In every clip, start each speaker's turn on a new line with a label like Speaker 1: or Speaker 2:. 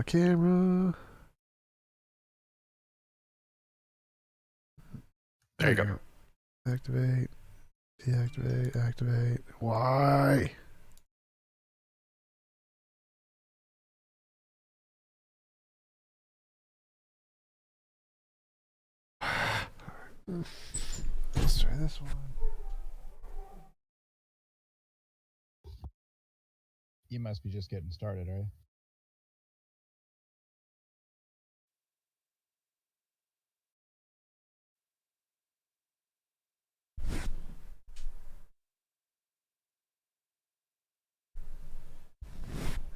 Speaker 1: camera.
Speaker 2: There you go.
Speaker 1: Activate. Deactivate. Activate. Why? Let's try this one.
Speaker 3: You must be just getting started, right?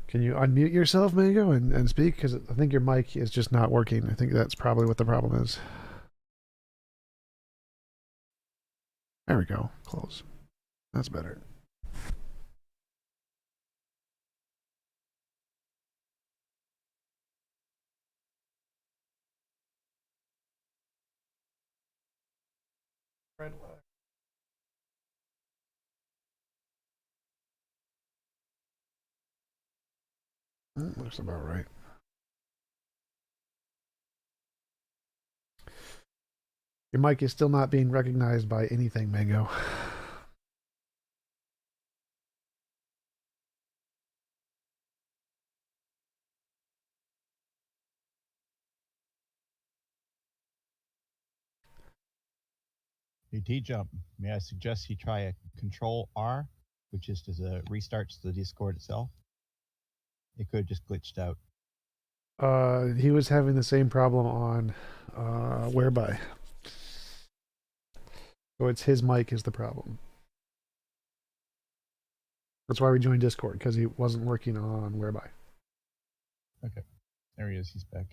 Speaker 1: Can you unmute yourself, Mango, and speak? Because I think your mic is just not working. I think that's probably what the problem is. There we go. Close. That's better. Red flag. Looks about right. Your mic is still not being recognized by anything, Mango.
Speaker 3: Hey, TJump, may I suggest you try a Control R, which is just restarts the Discord itself? It could have just glitched out.
Speaker 1: He was having the same problem on Whereby. So it's his mic is the problem. That's why we joined Discord, because he wasn't working on Whereby.
Speaker 3: Okay, there he is. He's back.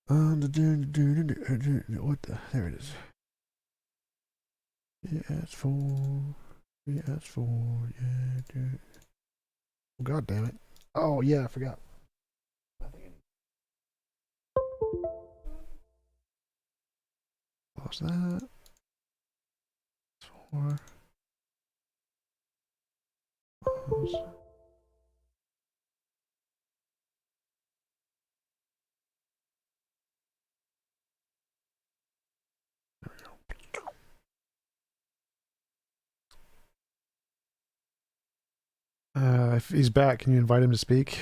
Speaker 1: What the? There it is. PS4. PS4. Yeah, dude. Oh, God damn it. Oh, yeah, I forgot. Lost that. 4. Pause. If he's back, can you invite him to speak?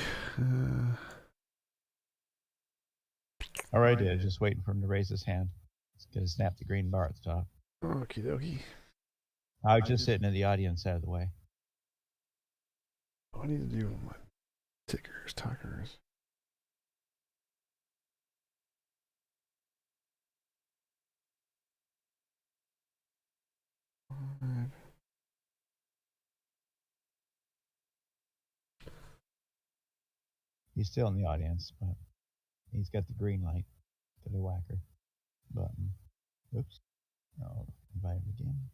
Speaker 3: All right, just waiting for him to raise his hand. He's going to snap the green bar at the top.
Speaker 1: Okie dokie.
Speaker 3: I was just sitting in the audience out of the way.
Speaker 1: What do I need to do with my tickers, talkers?
Speaker 3: He's still in the audience, but he's got the green light to the whacker button. Oops. I'll invite him again.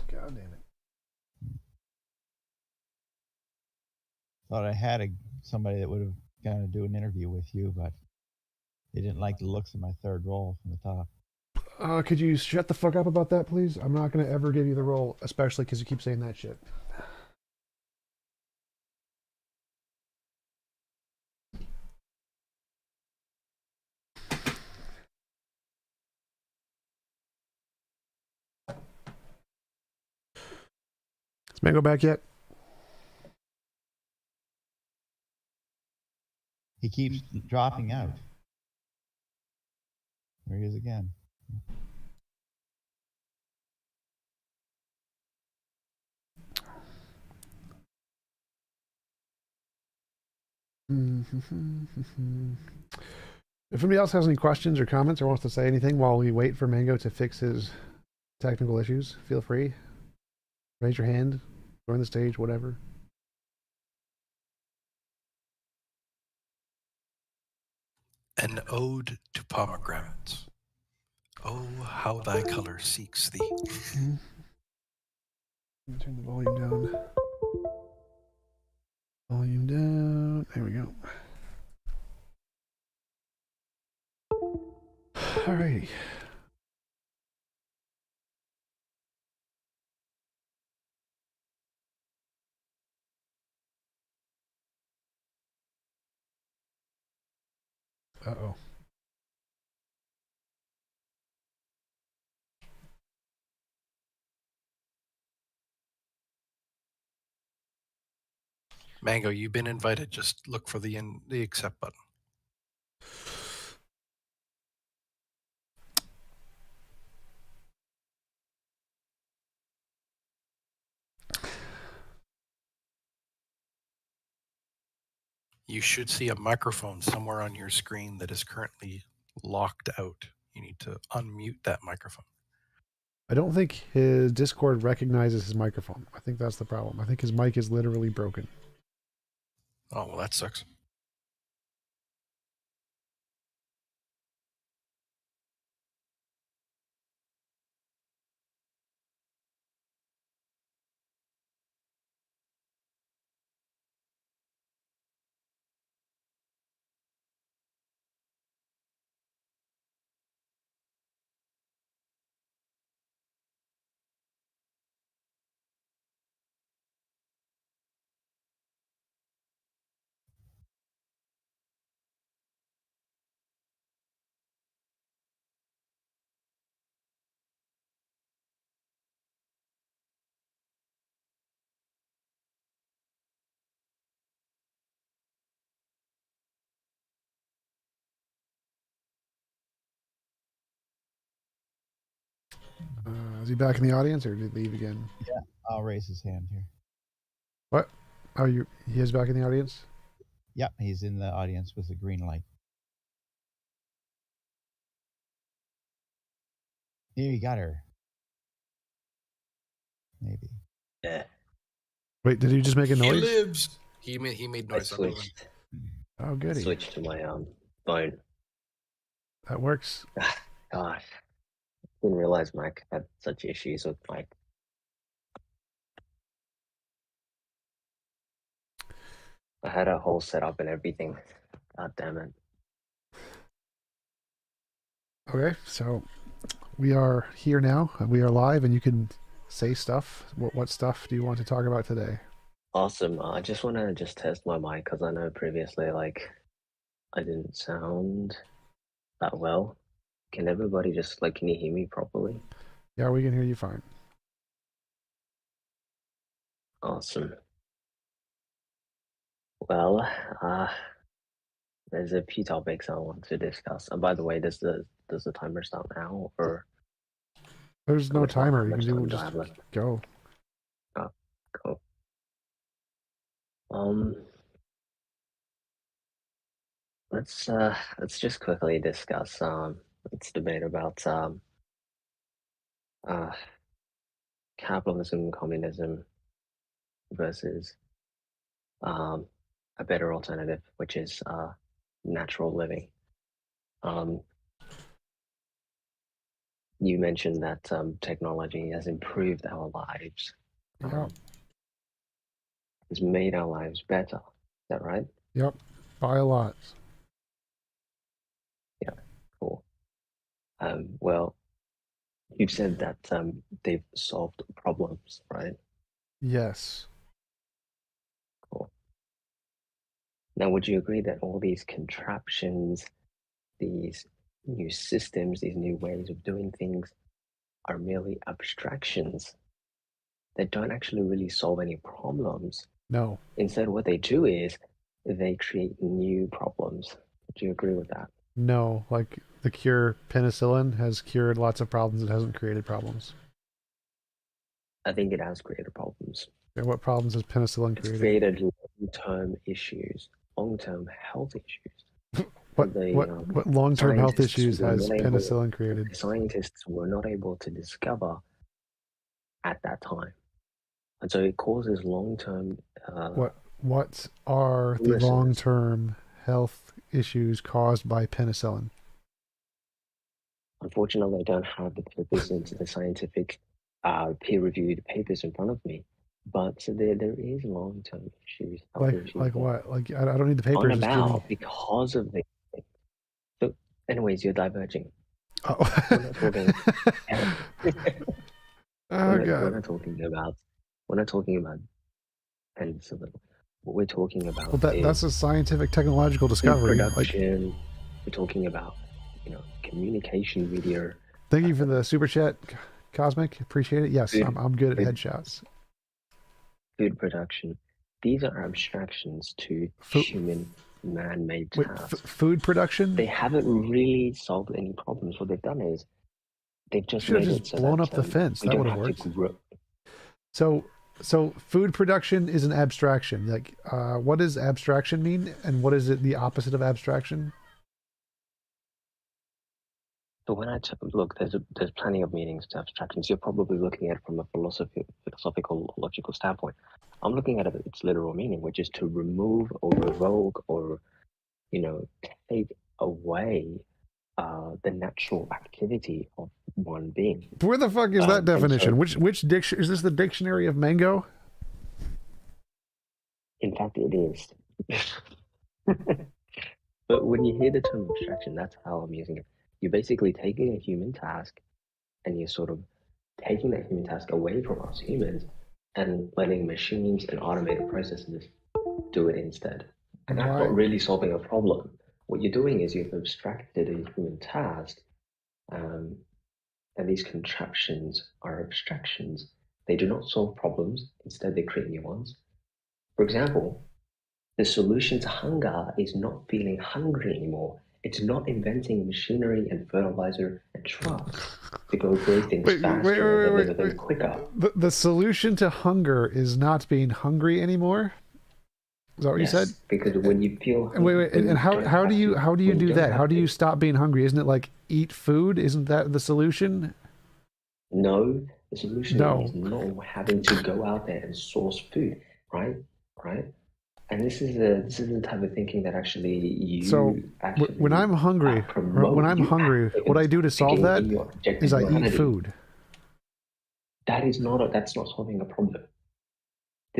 Speaker 1: God damn it.
Speaker 3: Thought I had somebody that would have kind of do an interview with you, but they didn't like the looks of my third role from the top.
Speaker 1: Could you shut the fuck up about that, please? I'm not going to ever give you the role, especially because you keep saying that shit. Is Mango back yet?
Speaker 3: He keeps dropping out. There he is again.
Speaker 1: If anybody else has any questions or comments or wants to say anything while we wait for Mango to fix his technical issues, feel free. Raise your hand, join the stage, whatever.
Speaker 2: An ode to pomegranates. Oh, how thy color seeks thee.
Speaker 1: Turn the volume down. Volume down. There we go. Alrighty. Uh-oh.
Speaker 2: Mango, you've been invited. Just look for the accept button. You should see a microphone somewhere on your screen that is currently locked out. You need to unmute that microphone.
Speaker 1: I don't think his Discord recognizes his microphone. I think that's the problem. I think his mic is literally broken.
Speaker 2: Oh, well, that sucks.
Speaker 1: Is he back in the audience or did he leave again?
Speaker 3: Yeah, I'll raise his hand here.
Speaker 1: What? Oh, he is back in the audience?
Speaker 3: Yep, he's in the audience with the green light. Here, you got her. Maybe.
Speaker 4: Yeah,
Speaker 1: Wait, did he just make a
Speaker 2: He
Speaker 1: noise?
Speaker 2: lives. He made
Speaker 4: I
Speaker 2: noise. I'm moving.
Speaker 4: switched
Speaker 1: Oh, goody.
Speaker 4: switched to my phone.
Speaker 1: That works.
Speaker 4: Gosh, didn't realize Mac had such issues with my. I had a whole setup and everything. God damn it.
Speaker 1: Okay, so we are here now. We are live, and you can say stuff. What stuff do you want to talk about today?
Speaker 4: Awesome. I just want to test my mic because I know previously, like, I didn't sound that well. Can everybody just, like, can you hear me properly?
Speaker 1: Yeah, we can hear you fine.
Speaker 4: Awesome. Well, there's a few topics I want to discuss. And by the way, does the timer start now, or
Speaker 1: There's
Speaker 4: how
Speaker 1: no
Speaker 4: much time-
Speaker 1: timer.
Speaker 4: how
Speaker 1: You
Speaker 4: much
Speaker 1: can do
Speaker 4: time do I
Speaker 1: just
Speaker 4: have left?
Speaker 1: go.
Speaker 4: Oh, cool. Let's just quickly discuss let's debate about uh capitalism, communism versus a better alternative, which is natural living. You mentioned that technology has improved our lives.
Speaker 1: Yep.
Speaker 4: It's made our lives better. Is that right?
Speaker 1: Yep. By a lot.
Speaker 4: Yeah. Cool. Well, you've said that they've solved problems, right?
Speaker 1: Yes.
Speaker 4: Cool. Now, would you agree that all these contraptions, these new systems, these new ways of doing things are merely abstractions that don't actually really solve any problems?
Speaker 1: No.
Speaker 4: Instead, what they do is they create new problems. Do you agree with that?
Speaker 1: No. Like the cure penicillin has cured lots of problems. It hasn't created problems.
Speaker 4: I think it has created problems.
Speaker 1: Okay, what problems has penicillin
Speaker 4: It's
Speaker 1: created?
Speaker 4: created long-term issues, long-term health issues.
Speaker 1: What long-term health
Speaker 4: Scientists
Speaker 1: issues
Speaker 4: were
Speaker 1: has
Speaker 4: not able-
Speaker 1: penicillin created?
Speaker 4: Scientists were not able to discover at that time, and so it causes long-term.
Speaker 1: What are the
Speaker 4: illnesses.
Speaker 1: long-term health issues caused by penicillin?
Speaker 4: Unfortunately, I don't have the papers into the scientific peer-reviewed papers in front of me, but there is long-term issues. Health issues
Speaker 1: Like
Speaker 4: that
Speaker 1: what? Like I don't need the
Speaker 4: on
Speaker 1: papers. Just give me.
Speaker 4: about because of the. So, anyways, you're diverging.
Speaker 1: Oh,
Speaker 4: We're not talking.
Speaker 1: Oh
Speaker 4: We're
Speaker 1: god.
Speaker 4: not talking about. We're not talking about. And so what we're talking about
Speaker 1: Well, that's
Speaker 4: is
Speaker 1: a scientific technological
Speaker 4: food
Speaker 1: discovery. Like,
Speaker 4: production. We're talking about, communication video,
Speaker 1: thank you for the super chat, Cosmic. Appreciate it. Yes,
Speaker 4: food,
Speaker 1: I'm good at
Speaker 4: food,
Speaker 1: headshots.
Speaker 4: food production. These are abstractions to
Speaker 1: Food,
Speaker 4: human man-made
Speaker 1: wait,
Speaker 4: tasks.
Speaker 1: food production?
Speaker 4: They haven't really solved any problems. What they've done is they've just
Speaker 1: Should have
Speaker 4: made
Speaker 1: just
Speaker 4: it so
Speaker 1: blown
Speaker 4: that
Speaker 1: up the fence.
Speaker 4: we
Speaker 1: That
Speaker 4: don't
Speaker 1: would have
Speaker 4: have
Speaker 1: worked.
Speaker 4: to grow.
Speaker 1: So food production is an abstraction. Like, what does abstraction mean, and what is it the opposite of abstraction?
Speaker 4: So when look, there's plenty of meanings to abstractions. You're probably looking at it from a philosophical, logical standpoint. I'm looking at it its literal meaning, which is to remove or revoke or, take away the natural activity of one being.
Speaker 1: Where the fuck is that definition?
Speaker 4: So,
Speaker 1: Which diction? Is this the dictionary of Mango?
Speaker 4: in fact, it is. But when you hear the term abstraction, that's how I'm using it. You're basically taking a human task and you're sort of taking that human task away from us humans and letting machines and automated processes do it instead. And that's not really solving a problem. What you're doing is you've abstracted a human task, and these contraptions are abstractions. They do not solve problems, instead, they create new ones. For example, the solution to hunger is not feeling hungry anymore. It's not inventing machinery and fertilizer and trucks to go grow things faster and deliver them quicker.
Speaker 1: The solution to hunger is not being hungry anymore? Is that what you said?
Speaker 4: Because when you feel hungry,
Speaker 1: wait, and how do you do that? How do you stop being hungry? Isn't it like eat food? Isn't that the solution?
Speaker 4: No, the solution is not having to go out there and source food, right? And this is the type of thinking that actually
Speaker 1: when I'm hungry, what I do to solve that is I eat food.
Speaker 4: That's not solving a problem.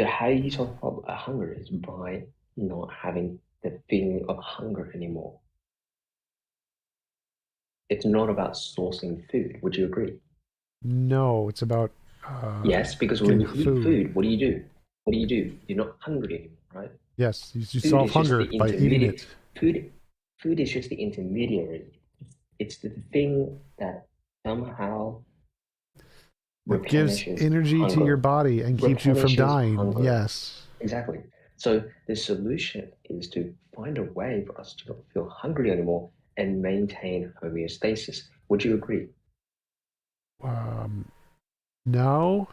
Speaker 4: How you solve hunger is by not having the feeling of hunger anymore. It's not about sourcing food. Would you agree?
Speaker 1: No, it's about
Speaker 4: yes, because when you eat food, what do you do? You're not hungry anymore, right?
Speaker 1: Yes, you solve hunger by eating it.
Speaker 4: Food is just the intermediary. It's the thing that somehow
Speaker 1: it gives energy to your body and keeps you from dying. Hunger. Yes.
Speaker 4: Exactly. So the solution is to find a way for us to not feel hungry anymore and maintain homeostasis. Would you agree?
Speaker 1: No.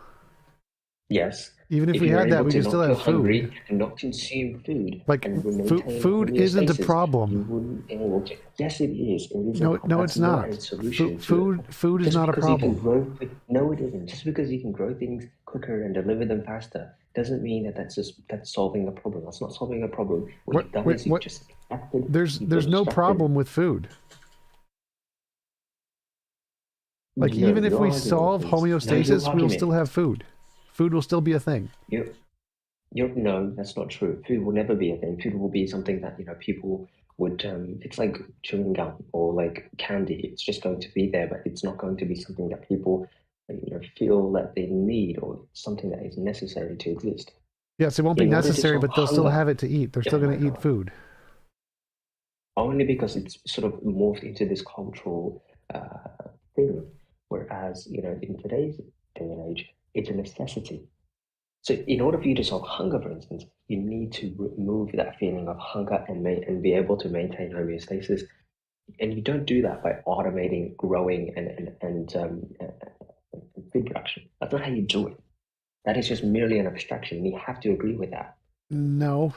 Speaker 4: Yes.
Speaker 1: Even if we had that, we could still have food.
Speaker 4: And not consume food.
Speaker 1: Like food isn't a problem.
Speaker 4: Yes, it is.
Speaker 1: No, it's not. Food is not a problem.
Speaker 4: No, it isn't. Just because you can grow things quicker and deliver them faster doesn't mean that that's solving a problem. That's not solving a problem.
Speaker 1: There's no problem with food. Like even if we solve homeostasis, we'll still have food. Food will still be a thing.
Speaker 4: No, that's not true. Food will never be a thing. Food will be something that people would. It's like chewing gum or like candy. It's just going to be there, but it's not going to be something that people feel that they need or something that is necessary to exist.
Speaker 1: Yes, it won't be necessary, but they'll still have it to eat. They're still going to eat food.
Speaker 4: Only because it's sort of morphed into this cultural thing. Whereas in today's day and age, it's a necessity. So in order for you to solve hunger, for instance, you need to remove that feeling of hunger and be able to maintain homeostasis. And you don't do that by automating growing and food production. That's not how you do it. That is just merely an abstraction. And you have to agree with that.
Speaker 1: No.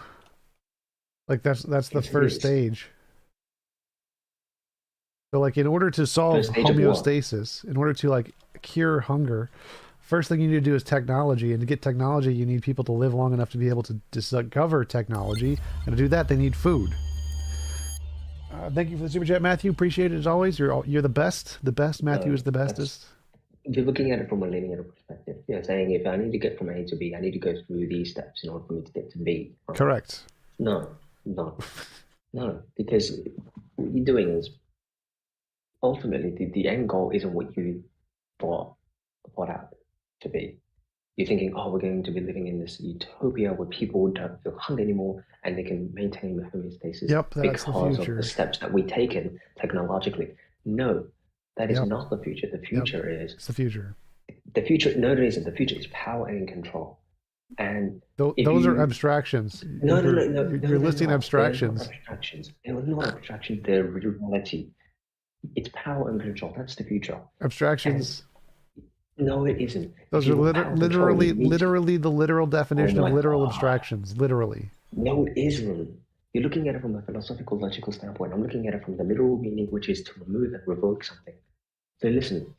Speaker 1: Like that's the first stage. So like in order to solve homeostasis, in order to like cure hunger, first thing you need to do is technology, and to get technology you need people to live long enough to be able to discover technology, and to do that they need food. Thank you for the super chat, Matthew. Appreciate it as always. You're the best. The best. Matthew is the bestest.
Speaker 4: You're looking at it from a linear perspective. You're saying if I need to get from A to B, I need to go through these steps in order for me to get to B. Right?
Speaker 1: Correct.
Speaker 4: No, because what you're doing is ultimately the end goal isn't what you thought out to be. You're thinking, oh, we're going to be living in this utopia where people don't feel hungry anymore and they can maintain the homeostasis
Speaker 1: Yep, that's the
Speaker 4: because of
Speaker 1: future.
Speaker 4: the steps that we've taken technologically. No, that is
Speaker 1: Yep.
Speaker 4: not the future. The future is
Speaker 1: It's the future.
Speaker 4: the future. No, it isn't. The future is power and control. And
Speaker 1: those are abstractions.
Speaker 4: No,
Speaker 1: You're listing abstractions.
Speaker 4: They're not abstractions. They're not abstractions. They're reality. It's power and control. That's the future.
Speaker 1: Abstractions.
Speaker 4: No, it isn't.
Speaker 1: Those are literally the literal definition of literal abstractions. Literally.
Speaker 4: No, it isn't. You're looking at it from a philosophical, logical standpoint. I'm looking at it from the literal meaning, which is to remove and revoke something. So listen.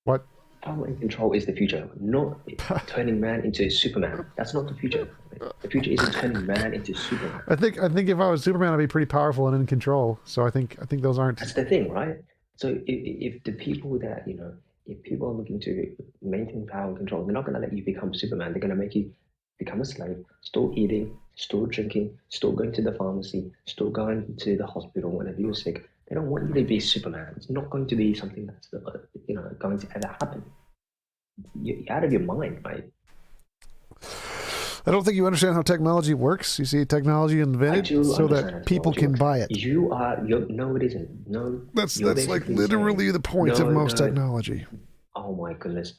Speaker 1: What?
Speaker 4: Power and control is the future, not turning man into Superman. That's not the future. The future isn't turning man into Superman.
Speaker 1: I think if I was Superman, I'd be pretty powerful and in control. So I think those aren't.
Speaker 4: That's the thing, right? So if the people that if people are looking to maintain power and control, they're not going to let you become Superman. They're going to make you become a slave, still eating, still drinking, still going to the pharmacy, still going to the hospital whenever you're sick. They don't want you to be Superman. It's not going to be something that's going to ever happen. You're out of your mind, right?
Speaker 1: I don't think you understand how technology works. You see, technology invented so that people can buy it.
Speaker 4: No, it isn't. No,
Speaker 1: that's like literally the point of most technology.
Speaker 4: Oh my goodness.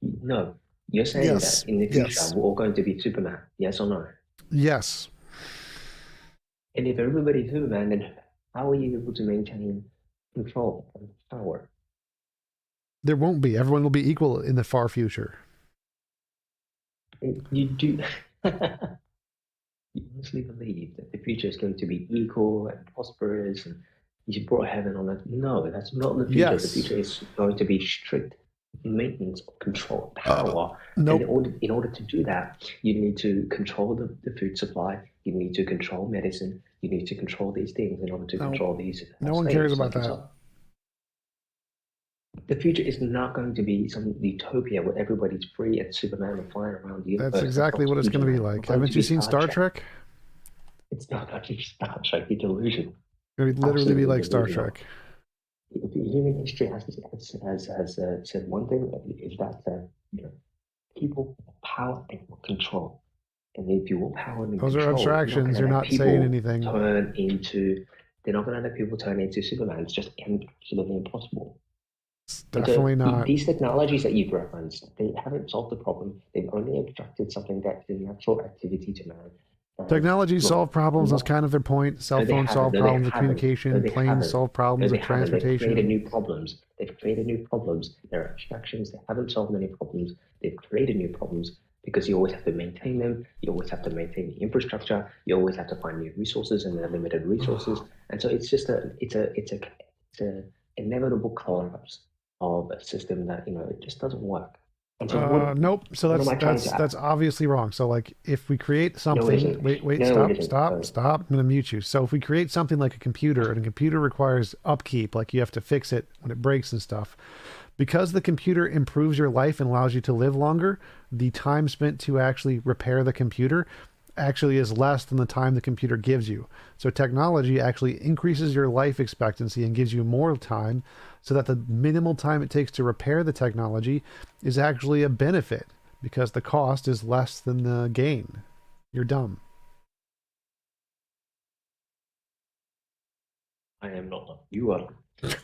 Speaker 4: No, you're saying that in the future we're all going to be Superman. Yes or no?
Speaker 1: Yes.
Speaker 4: And if everybody's Superman, then how are you able to maintain control and power?
Speaker 1: There won't be. Everyone will be equal in the far future.
Speaker 4: You do. You honestly believe that the future is going to be equal and prosperous and you brought heaven on earth? No, that's not the future. Yes. The future is going to be strict maintenance of control, power.
Speaker 1: Nope.
Speaker 4: And in order to do that, you need to control the food supply. You need to control medicine. You need to control these things in order to control these.
Speaker 1: No one cares about that.
Speaker 4: The future is not going to be some utopia where everybody's free and Superman will fly around the universe.
Speaker 1: That's exactly what it's going to be like. Haven't you seen Star Trek?
Speaker 4: It's not going to be Star Trek. It's illusion.
Speaker 1: It would literally be like Star Trek.
Speaker 4: Human history has said one thing, is that people have power and control. And if you want power and control,
Speaker 1: those are abstractions. You're not saying anything.
Speaker 4: They're not going to let people turn into Superman. It's just absolutely impossible.
Speaker 1: It's definitely not.
Speaker 4: These technologies that you've referenced, they haven't solved the problem. They've only abstracted something that's a natural activity to man.
Speaker 1: Technologies solve problems. That's kind of their point. Cell phones solve problems of communication. Planes solve problems of transportation.
Speaker 4: They've created new problems. They're abstractions. They haven't solved any problems. They've created new problems because you always have to maintain them. You always have to maintain the infrastructure. You always have to find new resources, and they're limited resources. And so it's just it's a inevitable collapse of a system that it just doesn't work. And so
Speaker 1: nope. So that's obviously wrong. So like if we create something, stop. I'm going to mute you. So if we create something like a computer, and a computer requires upkeep, like you have to fix it when it breaks and stuff, because the computer improves your life and allows you to live longer, the time spent to actually repair the computer actually is less than the time the computer gives you. So technology actually increases your life expectancy and gives you more time, so that the minimal time it takes to repair the technology is actually a benefit because the cost is less than the gain. You're dumb.
Speaker 4: I am not. You are.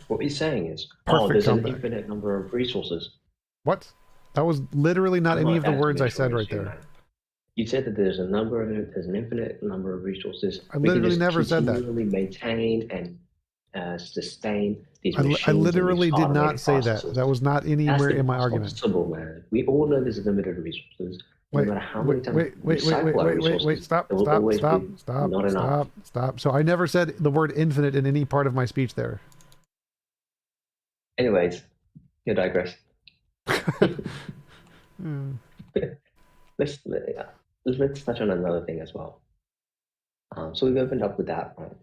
Speaker 4: What he's saying is,
Speaker 1: there's
Speaker 4: an infinite number of resources.
Speaker 1: What? That was literally not any of the words I said right there.
Speaker 4: You said that there's an infinite number of resources.
Speaker 1: I literally never said that.
Speaker 4: Continually maintain and sustain these machines.
Speaker 1: I literally did not say that. That was not anywhere in my argument.
Speaker 4: Possible, man. We all know there's limited resources. No matter how many times
Speaker 1: wait, stop. So I never said the word infinite in any part of my speech there.
Speaker 4: Anyways, you digress. Let's touch on another thing as well. So we've opened up with that, right?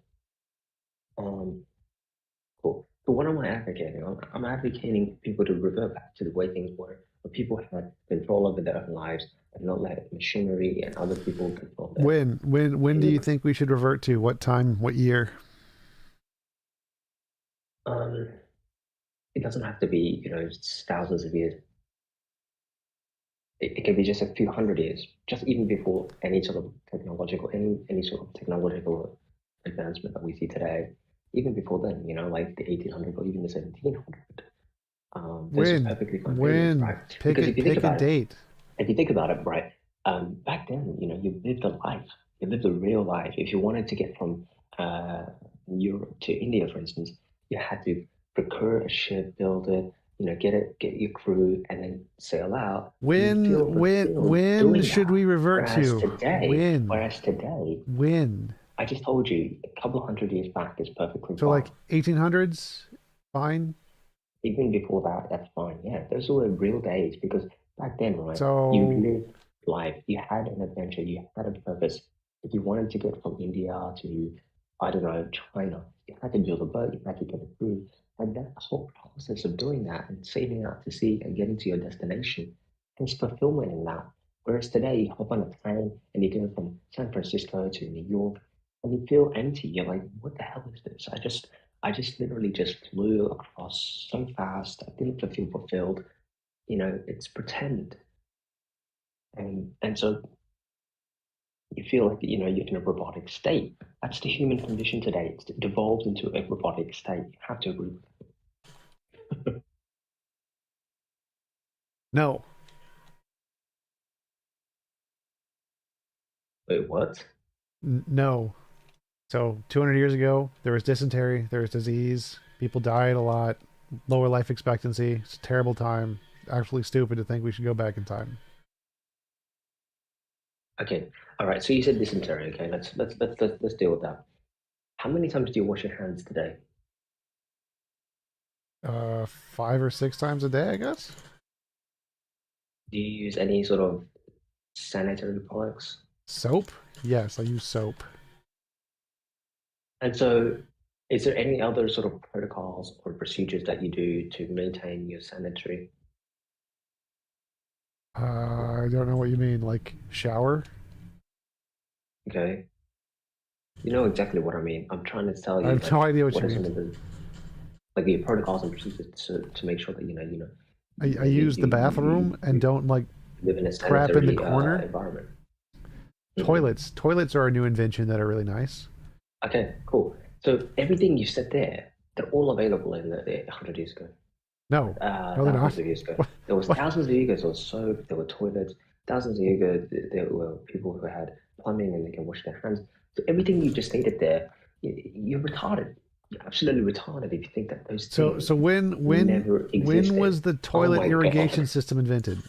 Speaker 4: Cool. So what am I advocating? I'm advocating people to revert back to the way things were, where people had control over their own lives and not let machinery and other people control them.
Speaker 1: When do you think we should revert to? What time? What year?
Speaker 4: It doesn't have to be, it's thousands of years. It can be just a few hundred years, just even before any sort of any sort of technological advancement that we see today. Even before then, like the 1800 or even the 1700. Those are perfectly fine periods,
Speaker 1: When?
Speaker 4: right? Because if you think
Speaker 1: Pick a
Speaker 4: about it,
Speaker 1: date.
Speaker 4: if you think about it, right, back then, you lived a life, you lived a real life. If you wanted to get from uh, Europe to India, for instance, you had to procure a ship, build it, get your crew, and then sail out. You feel fulfilled
Speaker 1: When
Speaker 4: doing
Speaker 1: should
Speaker 4: that.
Speaker 1: we revert
Speaker 4: Whereas
Speaker 1: to?
Speaker 4: today, whereas today,
Speaker 1: When?
Speaker 4: I just told you a couple of hundred years back is perfectly
Speaker 1: So
Speaker 4: fine.
Speaker 1: like 1800s, fine.
Speaker 4: Even before that, that's fine. Yeah, those were real days because back then, right,
Speaker 1: So
Speaker 4: you lived life, you had an adventure, you had a purpose. If you wanted to get from India to, I don't know, China, you had to build a boat, you had to get a crew. And that whole process of doing that and sailing out to sea and getting to your destination, there's fulfillment in that. Whereas today, you hop on a plane and you go from San Francisco to New York and you feel empty. You're like, what the hell is this? I just literally just flew across so fast. I didn't feel fulfilled. It's pretend. And so you feel like, you're in a robotic state. That's the human condition today. It's devolved into a robotic state. You have to agree with it.
Speaker 1: no.
Speaker 4: Wait, what?
Speaker 1: No. So 200 years ago, there was dysentery, there was disease, people died a lot, lower life expectancy. It's a terrible time. Actually stupid to think we should go back in time.
Speaker 4: Okay. All right. So you said dysentery. Okay. Let's deal with that. How many times do you wash your hands today?
Speaker 1: 5 or 6 times a day, I guess.
Speaker 4: Do you use any sort of sanitary products?
Speaker 1: Soap? Yes, I use soap.
Speaker 4: And so, is there any other sort of protocols or procedures that you do to maintain your sanitary?
Speaker 1: I don't know what you mean. Like shower?
Speaker 4: Okay, you know exactly what I mean. I'm trying to tell
Speaker 1: I
Speaker 4: you,
Speaker 1: have no idea what
Speaker 4: what
Speaker 1: you
Speaker 4: are some
Speaker 1: mean.
Speaker 4: of the protocols and procedures to make sure that
Speaker 1: I use the bathroom and don't like
Speaker 4: live in a
Speaker 1: crap in the
Speaker 4: sanitary
Speaker 1: corner.
Speaker 4: environment.
Speaker 1: Toilets are a new invention that are really nice.
Speaker 4: Okay, cool. So everything you said there, they're all available in the 100 years ago.
Speaker 1: No, no, they're not.
Speaker 4: Thousands of years ago.
Speaker 1: What?
Speaker 4: There was
Speaker 1: What?
Speaker 4: thousands of years ago, there was soap, there were toilets. Thousands of years ago, there were people who had plumbing and they can wash their hands. So everything you just stated there, you're retarded. You're absolutely retarded if you think that those things
Speaker 1: So
Speaker 4: never
Speaker 1: when
Speaker 4: existed.
Speaker 1: was the
Speaker 4: Oh
Speaker 1: toilet
Speaker 4: my
Speaker 1: irrigation
Speaker 4: God.
Speaker 1: system invented?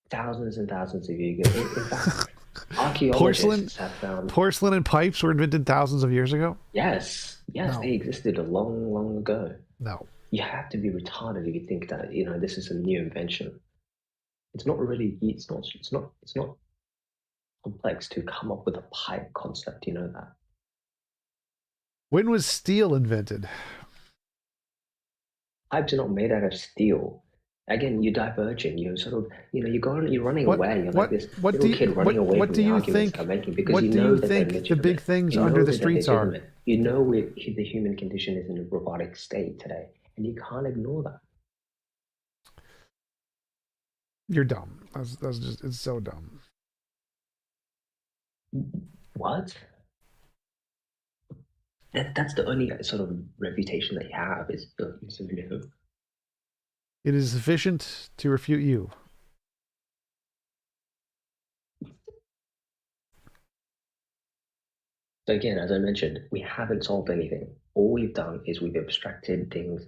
Speaker 4: Thousands and thousands of years ago. In fact,
Speaker 1: Porcelain
Speaker 4: archaeologists have found,
Speaker 1: porcelain and pipes were invented thousands of years ago?
Speaker 4: yes,
Speaker 1: No.
Speaker 4: they existed a long, long ago.
Speaker 1: No.
Speaker 4: You have to be retarded if you think that, this is a new invention. It's not really, it's not complex to come up with a pipe concept, you know that.
Speaker 1: When was steel invented?
Speaker 4: Pipes are not made out of steel. Again, you're diverging. You're sort of, you're running away. You're like this little kid running away from
Speaker 1: do
Speaker 4: the
Speaker 1: you
Speaker 4: arguments
Speaker 1: think
Speaker 4: I'm making because
Speaker 1: what
Speaker 4: you
Speaker 1: do
Speaker 4: know
Speaker 1: you
Speaker 4: that they're
Speaker 1: think the big
Speaker 4: legitimate.
Speaker 1: things
Speaker 4: You
Speaker 1: under
Speaker 4: know
Speaker 1: the
Speaker 4: that they're
Speaker 1: streets are?
Speaker 4: legitimate. The human condition is in a robotic state today, and you can't ignore that.
Speaker 1: You're dumb. That's just it's so dumb.
Speaker 4: What? That's the only sort of reputation that you have is so new.
Speaker 1: It is sufficient to refute you.
Speaker 4: So again, as I mentioned, we haven't solved anything. All we've done is we've abstracted things,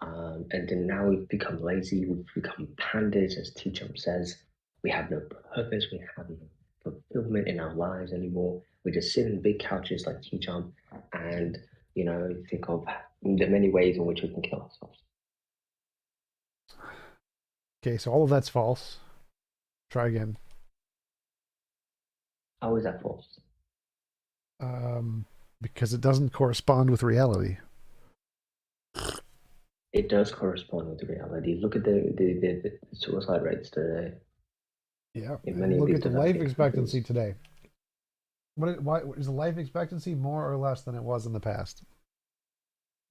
Speaker 4: and then now we've become lazy. We've become pandas, as TJump says. We have no purpose. We have no fulfillment in our lives anymore. We just sit in big couches like TJump, and think of the many ways in which we can kill ourselves.
Speaker 1: Okay, so all of that's false. Try again.
Speaker 4: How is that false?
Speaker 1: Because it doesn't correspond with reality.
Speaker 4: It does correspond with reality. Look at the suicide rates today.
Speaker 1: Yeah.
Speaker 4: In many
Speaker 1: Look
Speaker 4: of
Speaker 1: at the
Speaker 4: these
Speaker 1: life
Speaker 4: developing
Speaker 1: expectancy
Speaker 4: countries.
Speaker 1: today. Why is the life expectancy more or less than it was in the past?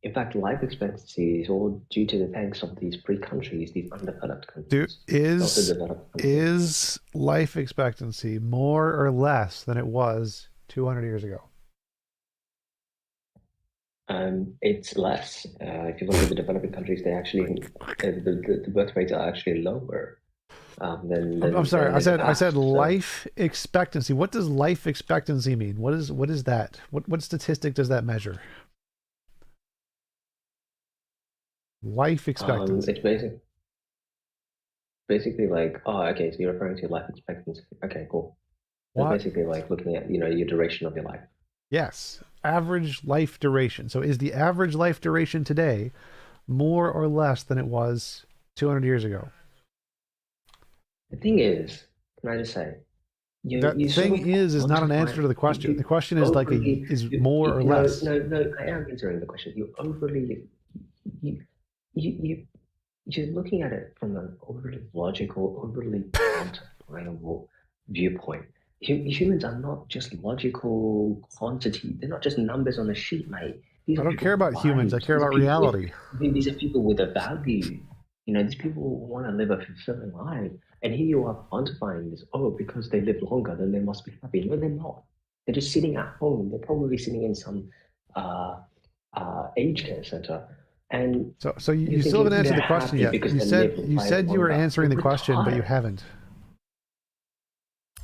Speaker 4: In fact, life expectancy is all due to the thanks of these free countries, these undeveloped countries.
Speaker 1: Is life expectancy more or less than it was 200 years ago?
Speaker 4: It's less. If you look at the developing countries, they actually the birth rates are actually lower.
Speaker 1: I'm sorry. I said life expectancy. What does life expectancy mean? What is that? What statistic does that measure? Life expectancy.
Speaker 4: It's basically like, oh, okay. So you're referring to life expectancy. Okay, cool. It's basically like looking at your duration of your life.
Speaker 1: Yes, average life duration. So is the average life duration today more or less than it was 200 years ago?
Speaker 4: The thing is, can I just say,
Speaker 1: is not an answer to the question. The question is is more or less.
Speaker 4: No, I am answering the question. You're looking at it from an overly logical, overly quantifiable viewpoint. Humans are not just logical quantity. They're not just numbers on a sheet, mate.
Speaker 1: I don't care about humans. I care about reality.
Speaker 4: These are people with a value. These people want to live a fulfilling life. And here you are quantifying this. Oh, because they live longer, then they must be happy. No, they're not. They're just sitting at home. They're probably sitting in some aged care center. And
Speaker 1: so you still haven't answered the question yet. You said you were answering the question, but you haven't.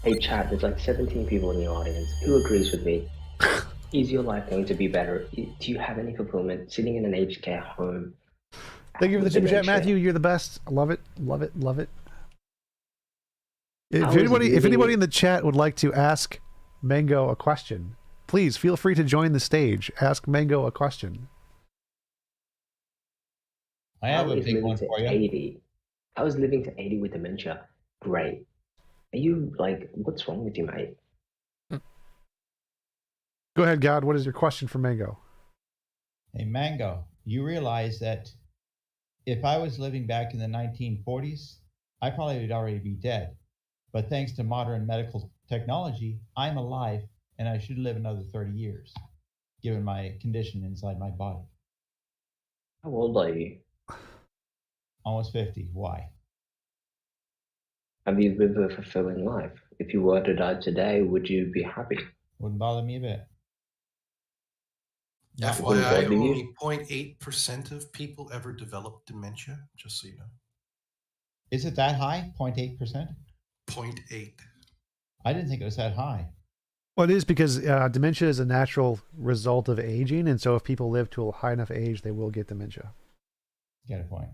Speaker 4: Hey, chat, there's like 17 people in the audience. Who agrees with me? Is your life going to be better? Do you have any fulfillment sitting in an aged care home?
Speaker 1: Thank you for the super chat, Matthew. You're the best. I love it. Love it. Love it. If anybody in the chat would like to ask Mango a question, please feel free to join the stage. Ask Mango a question.
Speaker 3: I have a big one for you.
Speaker 4: 80. I was living to 80 with dementia. Great. Are you like, what's wrong with you, mate?
Speaker 1: Go ahead, God. What is your question for Mango?
Speaker 3: Hey, Mango, you realize that if I was living back in the 1940s, I probably would already be dead. But thanks to modern medical technology, I'm alive and I should live another 30 years, given my condition inside my body.
Speaker 4: How old are you?
Speaker 3: Almost 50. Why?
Speaker 4: Have you lived a fulfilling life? If you were to die today, would you be happy?
Speaker 3: Wouldn't bother me a bit.
Speaker 2: FYI, only 0.8% of people ever develop dementia, just so you know.
Speaker 3: Is it that high? 0.8%?
Speaker 2: 0.8.
Speaker 3: I didn't think it was that high.
Speaker 1: Well, it is because dementia is a natural result of aging, and so if people live to a high enough age, they will get dementia.
Speaker 3: Get a point.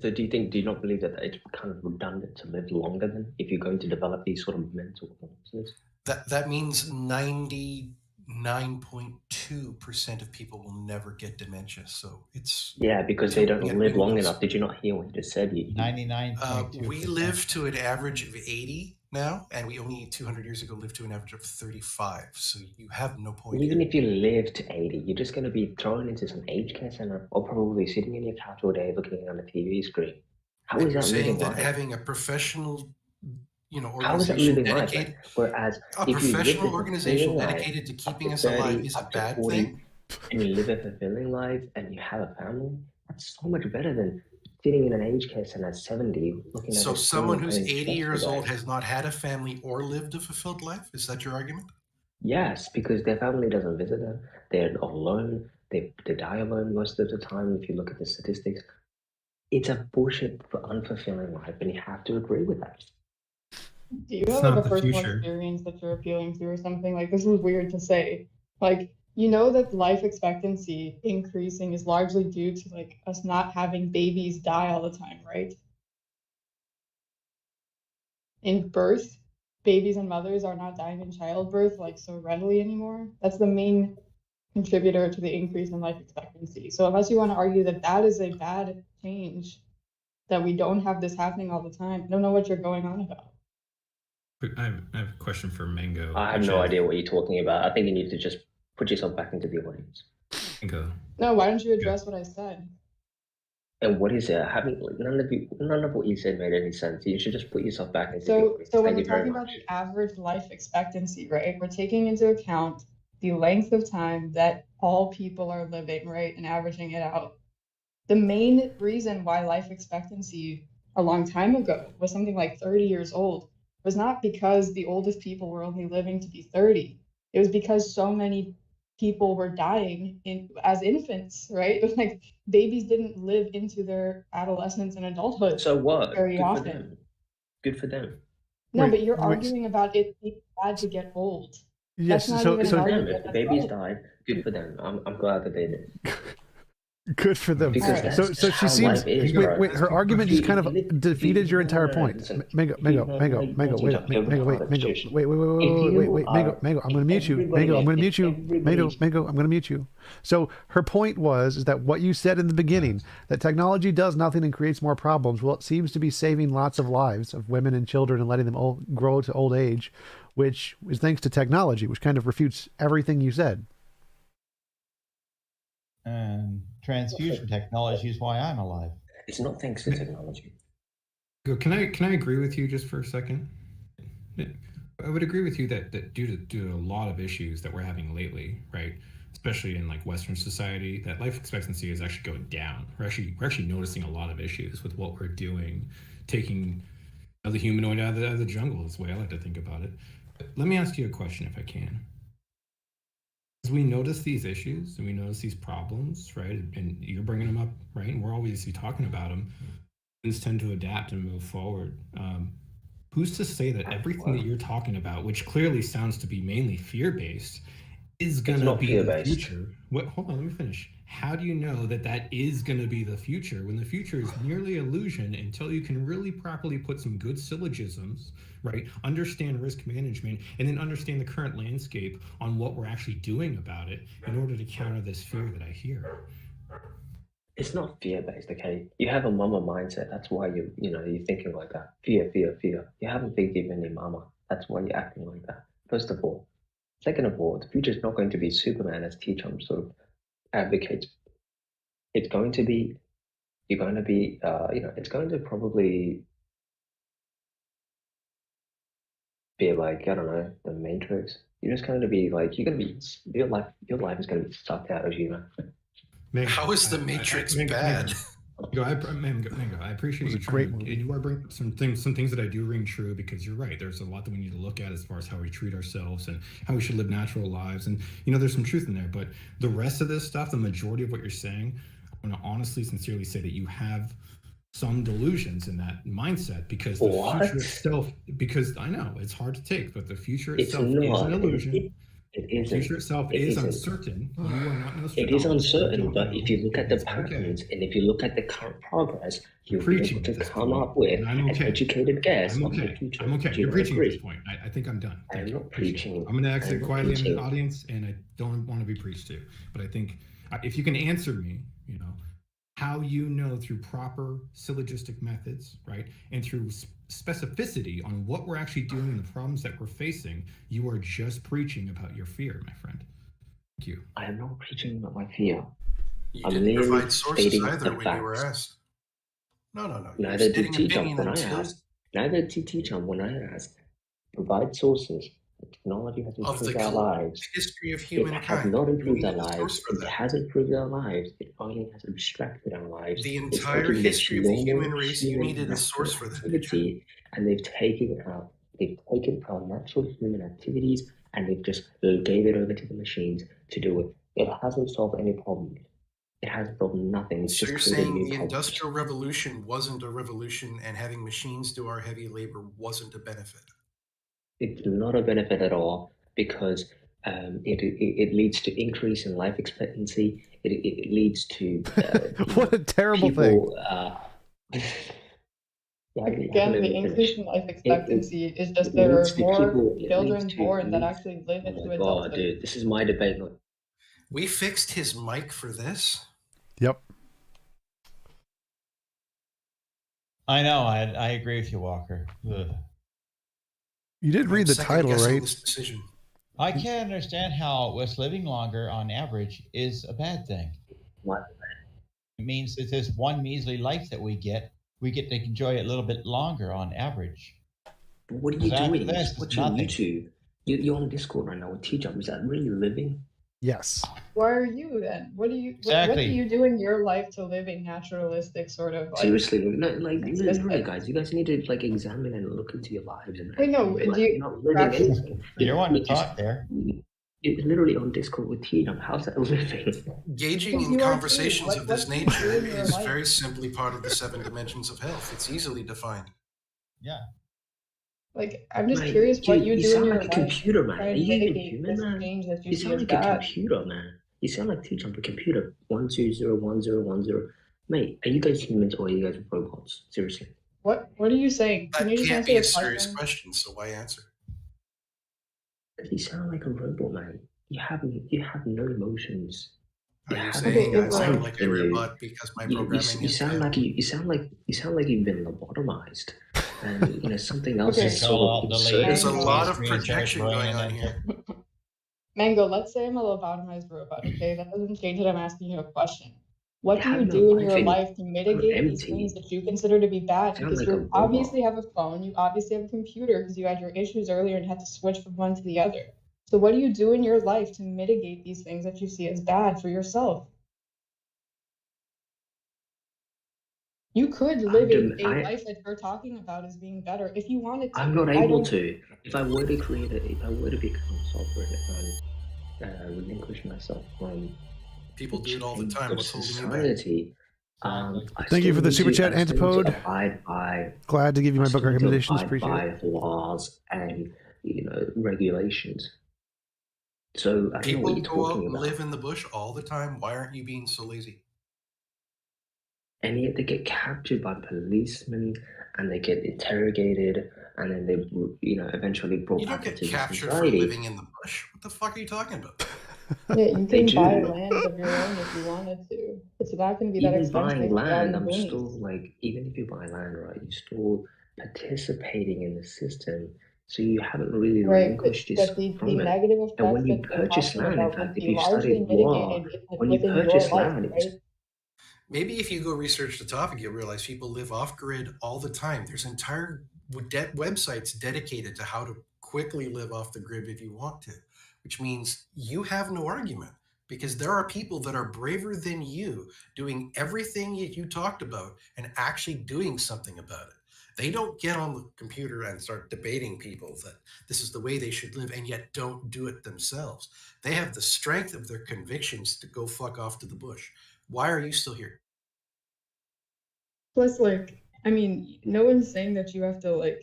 Speaker 4: So do you not believe that it's kind of redundant to live longer than if you're going to develop these sort of mental illnesses?
Speaker 2: That means 99.2% of people will never get dementia. So it's...
Speaker 4: Yeah, because they don't live long enough. Did you not hear what you just said?
Speaker 3: 99.2%.
Speaker 2: We live to an average of 80 now, and we only 200 years ago lived to an average of 35. So you have no point.
Speaker 4: Even if you live to 80, you're just going to be thrown into some aged care center or probably sitting in your couch all day looking on a TV screen. How is that
Speaker 2: saying
Speaker 4: living
Speaker 2: that
Speaker 4: life?
Speaker 2: Having a professional, organization
Speaker 4: how is that living
Speaker 2: dedicated,
Speaker 4: life? Whereas
Speaker 2: a professional organization dedicated to keeping us alive is a bad thing.
Speaker 4: And you live a fulfilling life and you have a family, that's so much better than sitting in an aged care center at 70 looking at
Speaker 2: So someone who's 80 years old has not had a family or lived a fulfilled life? Is that your argument?
Speaker 4: Yes, because their family doesn't visit them. They're alone. They die alone most of the time if you look at the statistics. It's a bullshit for unfulfilling life, and you have to agree with that.
Speaker 5: Do you have like a personal experience that you're appealing to or something? Like, this is weird to say. Like, that life expectancy increasing is largely due to like us not having babies die all the time, right? In birth, babies and mothers are not dying in childbirth like so readily anymore. That's the main contributor to the increase in life expectancy. So unless you want to argue that that is a bad change, that we don't have this happening all the time, I don't know what you're going on about.
Speaker 6: I have a question for Mango.
Speaker 4: I have no idea what you're talking about. I think you need to just put yourself back into the audience.
Speaker 6: Mango.
Speaker 5: No, why don't you address what I said?
Speaker 4: And what is it? None of what you said made any sense. You should just put yourself back into the audience.
Speaker 5: So when we're talking about the average life expectancy, right, we're taking into account the length of time that all people are living, right, and averaging it out, the main reason why life expectancy a long time ago was something like 30 years old was not because the oldest people were only living to be 30. It was because so many people were dying as infants, right? Like babies didn't live into their adolescence and adulthood
Speaker 4: So what?
Speaker 5: very
Speaker 4: Good
Speaker 5: often.
Speaker 4: for them. Good for them.
Speaker 5: No,
Speaker 1: Wait,
Speaker 5: but you're
Speaker 1: wait.
Speaker 5: arguing about it being bad to get old.
Speaker 1: Yes,
Speaker 5: That's not
Speaker 1: so
Speaker 5: even
Speaker 4: Good
Speaker 5: an
Speaker 4: for them.
Speaker 5: argument.
Speaker 4: If the
Speaker 5: That's
Speaker 4: babies
Speaker 5: right.
Speaker 4: died, good for them. I'm glad that they did.
Speaker 1: good for them.
Speaker 4: Because
Speaker 5: Alright.
Speaker 4: that's
Speaker 1: So
Speaker 4: just
Speaker 1: she
Speaker 4: how
Speaker 1: seems
Speaker 4: life is,
Speaker 1: wait,
Speaker 4: bro.
Speaker 1: wait, her argument just kind of defeated your entire point.
Speaker 4: Listen,
Speaker 1: Mango,
Speaker 4: if you
Speaker 1: wait,
Speaker 4: have
Speaker 1: Mango, wait,
Speaker 4: constitution,
Speaker 1: wait, Mango, I'm gonna mute you. Mango, I'm gonna mute you. Mango, I'm gonna mute you. So her point is that what you said in the beginning, that technology does nothing and creates more problems. Well, it seems to be saving lots of lives of women and children and letting them all grow to old age, which is thanks to technology, which kind of refutes everything you said.
Speaker 3: And transfusion technology is why I'm alive.
Speaker 4: It's not thanks to technology.
Speaker 6: Can I agree with you just for a second? I would agree with you that due to a lot of issues that we're having lately, right? Especially in like Western society, that life expectancy is actually going down. We're actually noticing a lot of issues with what we're doing, taking the humanoid out of the jungle is the way I like to think about it. But let me ask you a question if I can. As we notice these issues and we notice these problems, right? And you're bringing them up, right? And we're obviously talking about them. Humans tend to adapt and move forward. Who's to say that everything that you're talking about, which clearly sounds to be mainly fear-based, is going to be the future? What? Hold on, let me finish. How do you know that is going to be the future when the future is merely illusion until you can really properly put some good syllogisms, right? Understand risk management and then understand the current landscape on what we're actually doing about it in order to counter this fear that I hear.
Speaker 4: It's not fear-based, okay? You have a mama mindset. That's why you're thinking like that. Fear. You haven't been given your mama. That's why you're acting like that. First of all. Second of all, the future is not going to be Superman as TJump sort of advocates. It's going to be, it's going to probably be like, I don't know, the Matrix. You're just going to be like, your life is going to be sucked out of you, man.
Speaker 2: How is the Matrix bad?
Speaker 6: Mango, I appreciate you trying to, you are bringing up some things that I do ring true, because you're right. There's a lot that we need to look at as far as how we treat ourselves and how we should live natural lives. And, there's some truth in there. But the rest of this stuff, the majority of what you're saying, I want to honestly, sincerely say that you have some delusions in that mindset, because the future itself, because I know it's hard to take, but the future itself is an illusion. The future itself is uncertain. You are not Nostradamus.
Speaker 4: It is uncertain, but if you look at the patterns and if you look at the current progress, you'll be able to come up with an educated guess of the future.
Speaker 6: I'm okay. You're preaching at this point. I think I'm done.
Speaker 4: I'm not preaching.
Speaker 6: I'm going to exit quietly in the audience, and I don't want to be preached to. But I think if you can answer me, how through proper syllogistic methods, right, and through specificity on what we're actually doing and the problems that we're facing, you are just preaching about your fear, my friend. Thank you.
Speaker 4: I am not preaching about my fear.
Speaker 2: You didn't provide sources either when you were asked. No.
Speaker 4: Neither did TJump when I asked. Neither did TJump when I asked. Provide sources. Technology has improved our lives.
Speaker 2: History of humankind.
Speaker 4: It has not improved our lives. It has improved our lives. It only has abstracted our lives.
Speaker 2: The entire history of the human race, you needed a source for that.
Speaker 4: And they've taken our natural human activities and they've just gave it over to the machines to do it. It hasn't solved any problems. It hasn't solved nothing. It's
Speaker 2: so
Speaker 4: just
Speaker 2: you're saying the
Speaker 4: problems.
Speaker 2: Industrial Revolution wasn't a revolution, and having machines do our heavy labor wasn't a benefit?
Speaker 4: It's not a benefit at all, because it leads to increase in life expectancy. It leads to
Speaker 1: what a terrible
Speaker 4: people,
Speaker 1: thing.
Speaker 5: Again, the increase in life expectancy is just there are more children born that actually live into adulthood.
Speaker 4: Dude, this is my debate.
Speaker 2: We fixed his mic for this?
Speaker 1: Yep.
Speaker 3: I know. I agree with you, Walker. Ugh.
Speaker 1: You did read the title, right?
Speaker 3: I can't understand how us living longer on average is a bad thing.
Speaker 4: What?
Speaker 3: It means that this one measly life that we get to enjoy it a little bit longer on average.
Speaker 4: But what are you doing? Watching YouTube. You're on Discord right now with TJump. Is that really living?
Speaker 1: Yes.
Speaker 5: Why are you then? What do you
Speaker 3: Exactly.
Speaker 5: what do you do in your life to live a naturalistic sort of like?
Speaker 4: Seriously, no, like
Speaker 5: existence?
Speaker 4: literally, guys, you guys need to like examine and look into your lives and
Speaker 5: Wait, no,
Speaker 4: like,
Speaker 5: do you
Speaker 4: you're not living
Speaker 5: practice-
Speaker 4: anything.
Speaker 3: You're one to
Speaker 4: You're just-
Speaker 3: talk there.
Speaker 4: You're literally on Discord with TJump. How's that living?
Speaker 2: Engaging
Speaker 5: Because
Speaker 2: in
Speaker 5: you are
Speaker 2: conversations
Speaker 5: too.
Speaker 2: of this
Speaker 5: What do you do
Speaker 2: nature
Speaker 5: in your
Speaker 2: is
Speaker 5: life?
Speaker 2: very simply part of the 7 dimensions of health. It's easily defined.
Speaker 3: Yeah.
Speaker 5: Like, I'm just
Speaker 4: Mate,
Speaker 5: curious what
Speaker 4: dude,
Speaker 5: you do in
Speaker 4: sound
Speaker 5: your
Speaker 4: like a
Speaker 5: life
Speaker 4: computer,
Speaker 5: to
Speaker 4: man.
Speaker 5: try
Speaker 4: Are
Speaker 5: and
Speaker 4: you even
Speaker 5: mitigate
Speaker 4: human,
Speaker 5: this
Speaker 4: man?
Speaker 5: change that you
Speaker 4: You
Speaker 5: see
Speaker 4: sound
Speaker 5: as
Speaker 4: like a
Speaker 5: bad.
Speaker 4: computer, man. You sound like TJump, a computer. 1201010. Mate, are you guys humans or are you guys robots? Seriously.
Speaker 5: What are you saying? Can
Speaker 2: That
Speaker 5: you just
Speaker 2: can't
Speaker 5: answer
Speaker 2: be
Speaker 5: the
Speaker 2: a serious
Speaker 5: question?
Speaker 2: question, so why answer?
Speaker 4: You sound like a robot, man. You have no emotions.
Speaker 2: Are you
Speaker 4: have
Speaker 2: saying
Speaker 5: Okay,
Speaker 2: I sound
Speaker 5: Israel.
Speaker 2: like a robot because my
Speaker 4: You
Speaker 2: programming is
Speaker 4: sound
Speaker 2: failed?
Speaker 4: like you sound like you've been lobotomized, and something else
Speaker 5: Okay.
Speaker 4: is sort of inserted.
Speaker 2: There's a
Speaker 5: Mango.
Speaker 2: lot of
Speaker 3: Screen starts
Speaker 2: projection
Speaker 3: rolling
Speaker 2: going on
Speaker 3: and
Speaker 2: here.
Speaker 5: Mango, let's say I'm a lobotomized robot, okay? That doesn't change that I'm asking you a question. What
Speaker 4: You
Speaker 5: do you
Speaker 4: have no
Speaker 5: do in your
Speaker 4: life,
Speaker 5: life to mitigate these
Speaker 4: empty.
Speaker 5: things that you consider to be bad?
Speaker 4: Sound
Speaker 5: Because
Speaker 4: like a
Speaker 5: you
Speaker 4: robot.
Speaker 5: obviously have a phone, you obviously have a computer because you had your issues earlier and had to switch from one to the other. So what do you do in your life to mitigate these things that you see as bad for yourself? You could live a life that you're talking about as being better if you wanted to.
Speaker 4: I'm not able to. If I were to if I were to become software and relinquish myself from
Speaker 2: People do it all the time. What's holding you back?
Speaker 4: society,
Speaker 1: Thank you for the super chat,
Speaker 4: I still need to
Speaker 1: Antipode.
Speaker 4: abide by.
Speaker 1: Glad to give you my
Speaker 4: I
Speaker 1: book
Speaker 4: still need to
Speaker 1: recommendations.
Speaker 4: abide
Speaker 1: Appreciate
Speaker 4: by
Speaker 1: it.
Speaker 4: laws and regulations. So I don't know what
Speaker 2: People
Speaker 4: you're
Speaker 2: go out
Speaker 4: talking
Speaker 2: and
Speaker 4: about.
Speaker 2: live in the bush all the time. Why aren't you being so lazy?
Speaker 4: And yet they get captured by policemen and they get interrogated and then they eventually brought
Speaker 2: You don't
Speaker 4: back
Speaker 2: get
Speaker 4: into the
Speaker 2: captured for
Speaker 4: society.
Speaker 2: living in the bush. What the fuck are you talking about?
Speaker 5: Yeah, you
Speaker 4: They
Speaker 5: can buy
Speaker 4: do.
Speaker 5: land of your own if you wanted to. It's not going to be that
Speaker 4: Even
Speaker 5: expensive
Speaker 4: buying
Speaker 5: to go out in
Speaker 4: land,
Speaker 5: the
Speaker 4: I'm
Speaker 5: boonies.
Speaker 4: still like, even if you buy land, right, you're still participating in the system. So you haven't really
Speaker 5: Right,
Speaker 4: relinquished
Speaker 5: but
Speaker 4: yourself
Speaker 5: the
Speaker 4: from it.
Speaker 5: negative
Speaker 4: And when
Speaker 5: effects
Speaker 4: you
Speaker 5: that you're
Speaker 4: purchase
Speaker 5: talking
Speaker 4: land, in
Speaker 5: about would
Speaker 4: fact, if
Speaker 5: be
Speaker 4: you
Speaker 5: largely
Speaker 4: studied law,
Speaker 5: mitigated
Speaker 4: when you
Speaker 5: within your
Speaker 4: purchase
Speaker 5: life,
Speaker 4: land,
Speaker 5: right?
Speaker 2: Maybe if you go research the topic, you'll realize people live off grid all the time. There's entire websites dedicated to how to quickly live off the grid if you want to, which means you have no argument because there are people that are braver than you doing everything you talked about and actually doing something about it. They don't get on the computer and start debating people that this is the way they should live and yet don't do it themselves. They have the strength of their convictions to go fuck off to the bush. Why are you still here?
Speaker 5: Plus, like, I mean, no one's saying that you have to like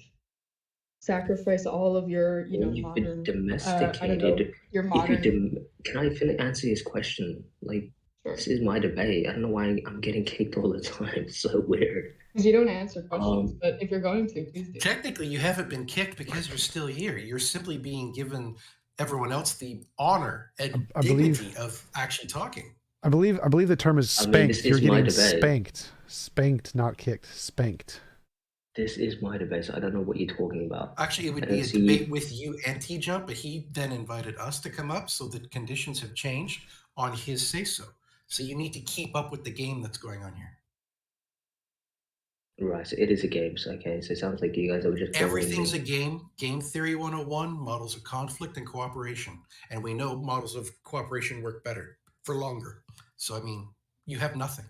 Speaker 5: sacrifice all of your,
Speaker 4: you've
Speaker 5: modern,
Speaker 4: been domesticated.
Speaker 5: your modern.
Speaker 4: Can I answer his question? Like,
Speaker 5: Sure.
Speaker 4: this is my debate. I don't know why I'm getting kicked all the time. It's so weird.
Speaker 5: Because you don't answer questions, but if you're going to, please do.
Speaker 2: Technically, you haven't been kicked because you're still here. You're simply being given everyone else the honor and dignity of actually talking.
Speaker 1: I believe the term is spanked. You're getting spanked. Spanked, not kicked. Spanked.
Speaker 4: This is my debate, so I don't know what you're talking about.
Speaker 2: Actually, it would be a debate with you and TJump, but he then invited us to come up, so the conditions have changed on his say-so. So you need to keep up with the game that's going on here.
Speaker 4: Right, so it is a game. So, okay, so it sounds like you guys are just...
Speaker 2: Everything's a game. Game Theory 101, models of conflict and cooperation. And we know models of cooperation work better for longer. So, I mean, you have nothing.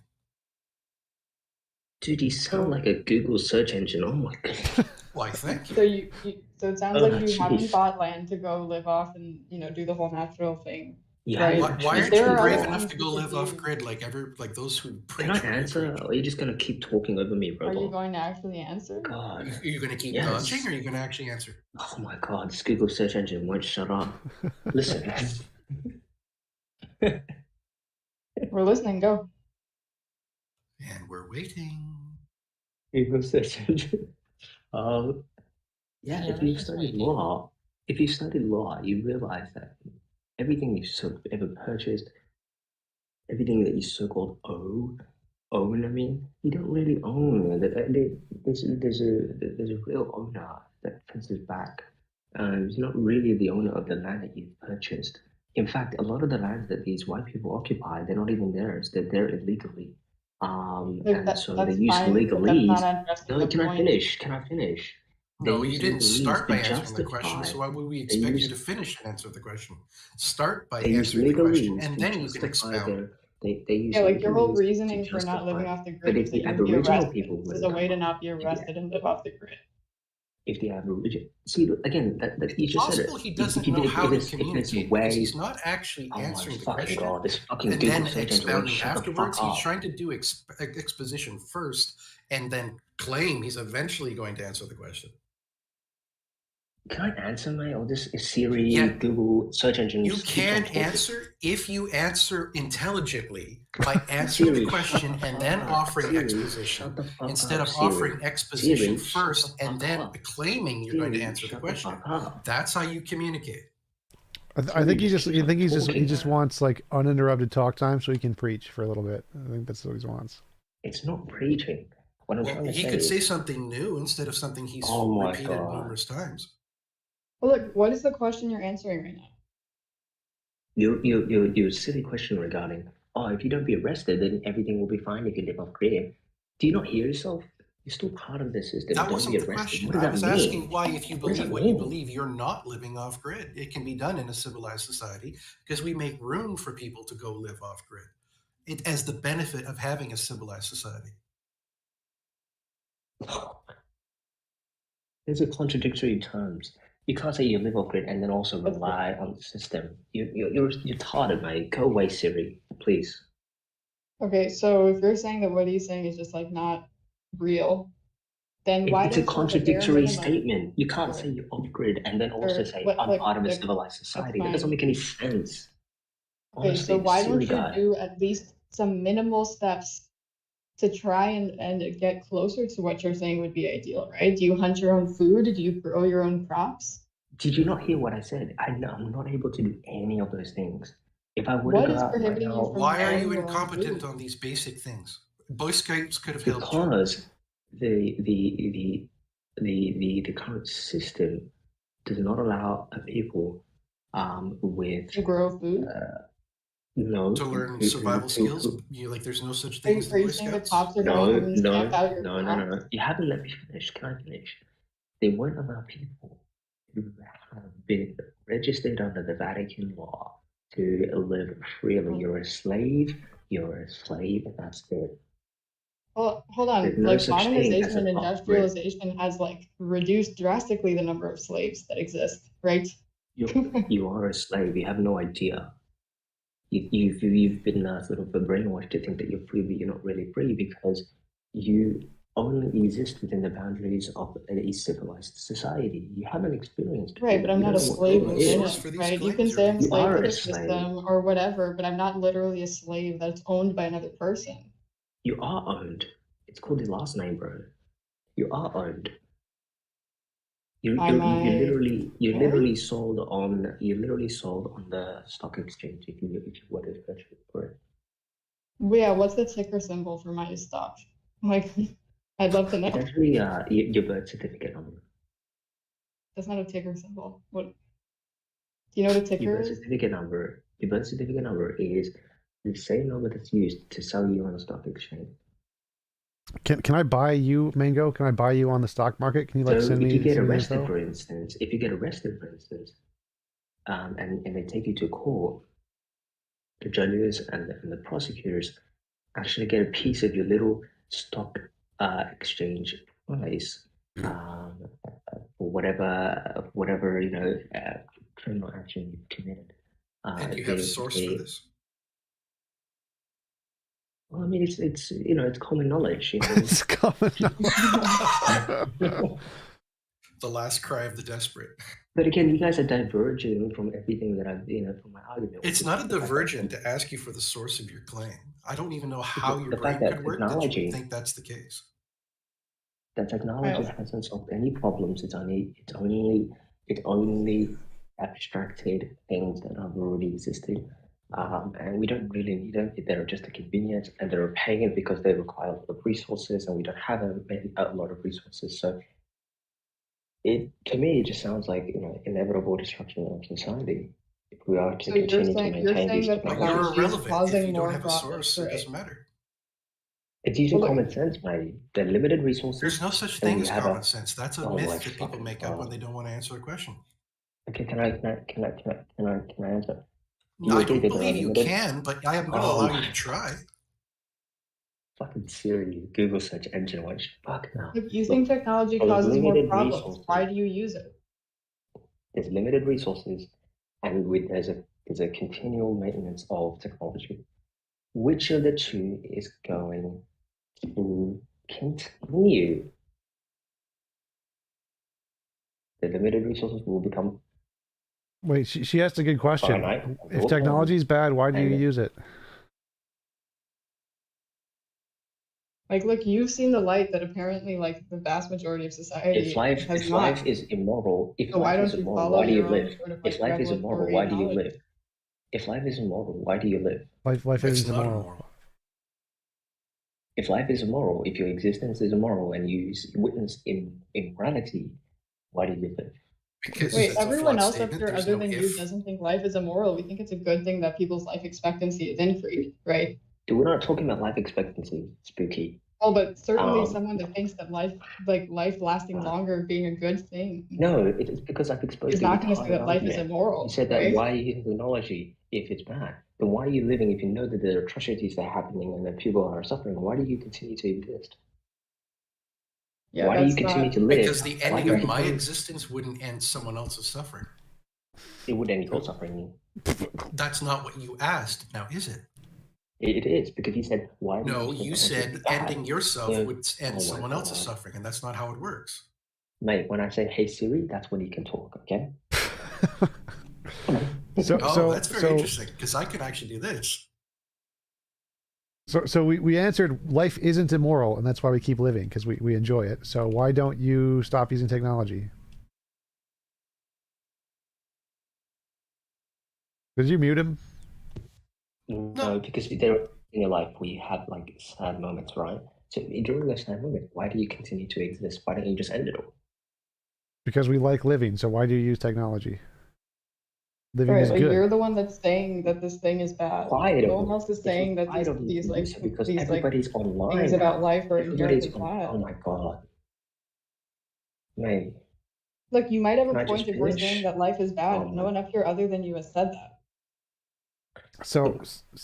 Speaker 4: Dude, you sound like a Google search engine. Oh my god.
Speaker 2: Why, thank you.
Speaker 5: So it sounds like you haven't bought land to go live off and do the whole natural thing.
Speaker 4: Yeah.
Speaker 5: Right?
Speaker 2: Why aren't you brave enough to go live off grid like those who preach?
Speaker 4: Can I answer, or are you just gonna keep talking over me, robot?
Speaker 5: Are you going to actually answer?
Speaker 4: God.
Speaker 2: Are you going to keep dodging, or are you going to actually answer?
Speaker 4: Oh my god, this Google search engine won't shut up. Listen.
Speaker 5: We're listening. Go.
Speaker 2: And we're waiting.
Speaker 4: Google search engine. Yeah, if you studied law, you realize that everything you ever purchased, everything that you so-called own, I mean, you don't really own. There's a real owner that fences back. You're not really the owner of the land that you've purchased. In fact, a lot of the lands that these white people occupy, they're not even theirs. They're there illegally. And so they use legalese. No, can I finish?
Speaker 2: No,
Speaker 4: use
Speaker 2: you didn't
Speaker 4: legalese
Speaker 2: start by
Speaker 4: to
Speaker 2: answering the question,
Speaker 4: justify.
Speaker 2: so why would we
Speaker 4: They
Speaker 2: expect you
Speaker 4: use
Speaker 2: to finish and answer the question? Start by
Speaker 4: they use
Speaker 2: answering the question,
Speaker 4: legalese
Speaker 2: and
Speaker 4: to
Speaker 2: then you can
Speaker 4: justify
Speaker 2: expound.
Speaker 4: their. They use
Speaker 5: Yeah, like your whole
Speaker 4: legalese to
Speaker 5: reasoning for not living
Speaker 4: justify.
Speaker 5: off the
Speaker 4: But
Speaker 5: grid is
Speaker 4: if
Speaker 5: that
Speaker 4: the
Speaker 5: you would be
Speaker 4: Aboriginal
Speaker 5: arrested.
Speaker 4: people
Speaker 5: This is
Speaker 4: wouldn't
Speaker 5: a way
Speaker 4: come
Speaker 5: to
Speaker 4: up,
Speaker 5: not be arrested and live off the grid.
Speaker 4: if the Aboriginal, see again that you
Speaker 2: It's
Speaker 4: just said it.
Speaker 2: possible he doesn't know how to
Speaker 4: If there's a
Speaker 2: communicate
Speaker 4: way,
Speaker 2: because he's not actually
Speaker 4: oh my
Speaker 2: answering the
Speaker 4: fucking
Speaker 2: question
Speaker 4: god, this fucking
Speaker 2: and
Speaker 4: Google
Speaker 2: then
Speaker 4: search engine won't
Speaker 2: expounding
Speaker 4: shut the
Speaker 2: afterwards.
Speaker 4: fuck
Speaker 2: He's
Speaker 4: up.
Speaker 2: trying to do exposition first and then claim he's eventually going to answer the question.
Speaker 4: Can I answer, mate? Or this is Siri,
Speaker 2: Yeah.
Speaker 4: Google search engine.
Speaker 2: You can answer if you answer intelligently by answering
Speaker 4: Siri,
Speaker 2: the question
Speaker 4: shut the
Speaker 2: and
Speaker 4: fuck
Speaker 2: then
Speaker 4: up.
Speaker 2: offering
Speaker 4: Siri,
Speaker 2: exposition
Speaker 4: shut the fuck
Speaker 2: instead
Speaker 4: up,
Speaker 2: of
Speaker 4: Siri.
Speaker 2: offering exposition
Speaker 4: Siri, shut
Speaker 2: first
Speaker 4: the
Speaker 2: and
Speaker 4: fuck
Speaker 2: then
Speaker 4: up.
Speaker 2: claiming you're going to
Speaker 4: Siri,
Speaker 2: answer the
Speaker 4: shut the
Speaker 2: question.
Speaker 4: fuck up.
Speaker 2: That's how you communicate.
Speaker 1: I think he
Speaker 4: Siri,
Speaker 1: he just
Speaker 4: talking.
Speaker 1: wants like uninterrupted talk time so he can preach for a little bit. I think that's what he wants.
Speaker 4: It's not preaching. What I'm
Speaker 2: Well,
Speaker 4: trying to
Speaker 2: he
Speaker 4: say
Speaker 2: could
Speaker 4: is,
Speaker 2: say something new instead of something he's
Speaker 4: oh my
Speaker 2: repeated
Speaker 4: god,
Speaker 2: numerous times.
Speaker 5: Well, look, what is the question you're answering right now?
Speaker 4: your silly question regarding, oh, if you don't be arrested, then everything will be fine if you live off grid. Do you not hear yourself? You're still part of the system.
Speaker 2: That
Speaker 4: Don't
Speaker 2: wasn't
Speaker 4: be
Speaker 2: the
Speaker 4: arrested.
Speaker 2: question.
Speaker 4: What does
Speaker 2: I
Speaker 4: that
Speaker 2: was
Speaker 4: mean?
Speaker 2: asking why, if you
Speaker 4: What does
Speaker 2: believe
Speaker 4: that
Speaker 2: what you
Speaker 4: mean?
Speaker 2: believe, you're not living off grid. It can be done in a civilized society because we make room for people to go live off grid. It as the benefit of having a civilized society.
Speaker 4: These are contradictory terms. You can't say you live off grid and then also rely on the system. You're retarded, mate. Go away, Siri, please.
Speaker 5: Okay, so if you're saying that what he's saying is just like not real, then why
Speaker 4: It's a
Speaker 5: don't you have a bare
Speaker 4: contradictory
Speaker 5: minimum?
Speaker 4: statement. You can't
Speaker 5: Sure.
Speaker 4: say you're off grid and then also
Speaker 5: Sure.
Speaker 4: say
Speaker 5: What-
Speaker 4: I'm
Speaker 5: like,
Speaker 4: part of a
Speaker 5: like,
Speaker 4: civilized society. That
Speaker 5: fine.
Speaker 4: doesn't make any sense.
Speaker 5: Okay,
Speaker 4: Honestly,
Speaker 5: so why don't
Speaker 4: silly
Speaker 5: you
Speaker 4: guy.
Speaker 5: do at least some minimal steps to try and get closer to what you're saying would be ideal, right? Do you hunt your own food? Do you grow your own crops?
Speaker 4: Did you not hear what I said? I'm not able to do any of those things. If I were
Speaker 5: What
Speaker 4: to go
Speaker 5: is
Speaker 4: out right
Speaker 5: prohibiting you
Speaker 4: now,
Speaker 5: from
Speaker 2: Why are
Speaker 5: growing
Speaker 2: you
Speaker 5: your own
Speaker 2: incompetent
Speaker 5: food?
Speaker 2: on these basic things? Boy Scouts could have helped you.
Speaker 4: because the current system does not allow people with
Speaker 5: To grow food?
Speaker 4: no
Speaker 2: To learn survival skills. There's no such
Speaker 5: Are
Speaker 2: thing
Speaker 5: you,
Speaker 2: as the
Speaker 5: are
Speaker 2: Boy
Speaker 5: you saying the
Speaker 2: Scouts.
Speaker 5: cops are going to come and stamp out your
Speaker 4: no.
Speaker 5: crops?
Speaker 4: You haven't let me finish. Can I finish? They won't allow people who have been registered under the Vatican law to live freely. You're a slave, and that's it.
Speaker 5: Well, hold on.
Speaker 4: There's no
Speaker 5: Like
Speaker 4: such thing as
Speaker 5: modernization and
Speaker 4: an off-grid.
Speaker 5: industrialization has like reduced drastically the number of slaves that exist, right?
Speaker 4: You are a slave. You have no idea. You've been sort of brainwashed to think that you're free, but you're not really free because you only exist within the boundaries of a civilized society. You haven't experienced
Speaker 5: Right, but I'm not a slave within it, right? You can say I'm a slave to the system or whatever, but I'm not literally a slave that's owned by another person.
Speaker 4: You are owned. It's called the last name, bro. You are owned. You're literally sold on the stock exchange if you were to search for it.
Speaker 5: Yeah, what's the ticker symbol for my stock? Like, I'd love to know.
Speaker 4: It's actually your birth certificate number.
Speaker 5: That's not a ticker symbol. What? Do you know what a ticker
Speaker 4: Your birth
Speaker 5: is?
Speaker 4: certificate number. Your birth certificate number is the same number that's used to sell you on the stock exchange.
Speaker 1: Can I buy you, Mango? Can I buy you on the stock market? Can you send me?
Speaker 4: If you get arrested, for instance, and they take you to court, the judges and the prosecutors actually get a piece of your little stock exchange price for whatever criminal action you've committed.
Speaker 2: And you have a source for this?
Speaker 4: Well, I mean, it's common knowledge.
Speaker 1: It's common knowledge.
Speaker 2: The last cry of the desperate.
Speaker 4: But again, you guys are diverging from everything that I've, from my argument.
Speaker 2: It's not a divergent to ask you for the source of your claim. I don't even know how your brain could work that you would think that's the case.
Speaker 4: That technology hasn't solved any problems. It's only abstracted things that have already existed. And we don't really need them. They're just a convenience, and they're a pain because they require a lot of resources, and we don't have a lot of resources. So, to me, it just sounds like inevitable destruction of society if we are to continue to maintain these technologies.
Speaker 2: You're irrelevant if you don't have a source. It doesn't matter.
Speaker 4: It's using common sense, mate. They're limited resources.
Speaker 2: There's no such thing as common sense. That's a myth that people make up when they don't want to answer a question.
Speaker 4: Okay, can I answer?
Speaker 2: I don't believe you can, but I am going to allow you to try.
Speaker 4: Fucking Siri, Google search engine, what fuck now?
Speaker 5: If using technology causes more problems, why do you use it?
Speaker 4: There's limited resources, and there's a continual maintenance of technology. Which of the two is going to continue? The limited resources will become.
Speaker 1: Wait, she asked a good question. If technology is bad, why do you use it?
Speaker 5: Like, look, you've seen the light that apparently, like, the vast majority of society
Speaker 4: if life is immoral,
Speaker 5: why do you
Speaker 4: live? If life is immoral, why do you live? If life is immoral, why do you live?
Speaker 1: Life isn't immoral.
Speaker 4: If life is immoral, if your existence is immoral and you witness immorality, why do you live?
Speaker 2: Because
Speaker 5: wait, everyone else up here other than you doesn't think life is immoral. We think it's a good thing that people's life expectancy is increased, right?
Speaker 4: We're not talking about life expectancy, spooky.
Speaker 5: Oh, but certainly someone that thinks that life lasting longer being a good thing.
Speaker 4: No, it's because I've exposed.
Speaker 5: He's not going to say that life is immoral.
Speaker 4: You said that, right? Why are you using technology if it's bad? Then why are you living if you know that there are atrocities that are happening and that people are suffering? Why do you continue to exist?
Speaker 5: Yeah,
Speaker 4: why do you continue to live?
Speaker 2: Because the ending of my existence wouldn't end someone else's suffering.
Speaker 4: It would end your suffering.
Speaker 2: That's not what you asked, now is it?
Speaker 4: It is, because you said, why?
Speaker 2: No, you said ending yourself would end someone else's suffering, and that's not how it works.
Speaker 4: Mate, when I say, hey Siri, that's when you can talk, okay?
Speaker 2: That's very interesting, because I could actually do this.
Speaker 1: So we answered life isn't immoral, and that's why we keep living, because we enjoy it. So why don't you stop using technology? Did you mute him?
Speaker 4: No, because in your life we have like sad moments, right? So during those sad moments, why do you continue to exist? Why don't you just end it all?
Speaker 1: Because we like living. So why do you use technology? Living
Speaker 5: right,
Speaker 1: is
Speaker 5: like
Speaker 1: good.
Speaker 5: You're the one that's saying that this thing is bad. No one else is saying that these
Speaker 4: everybody's online.
Speaker 5: Things about life are inherently bad.
Speaker 4: Oh my god, mate.
Speaker 5: Look, you might have a point if we're saying that life is bad. No one up here other than you has said that.
Speaker 1: So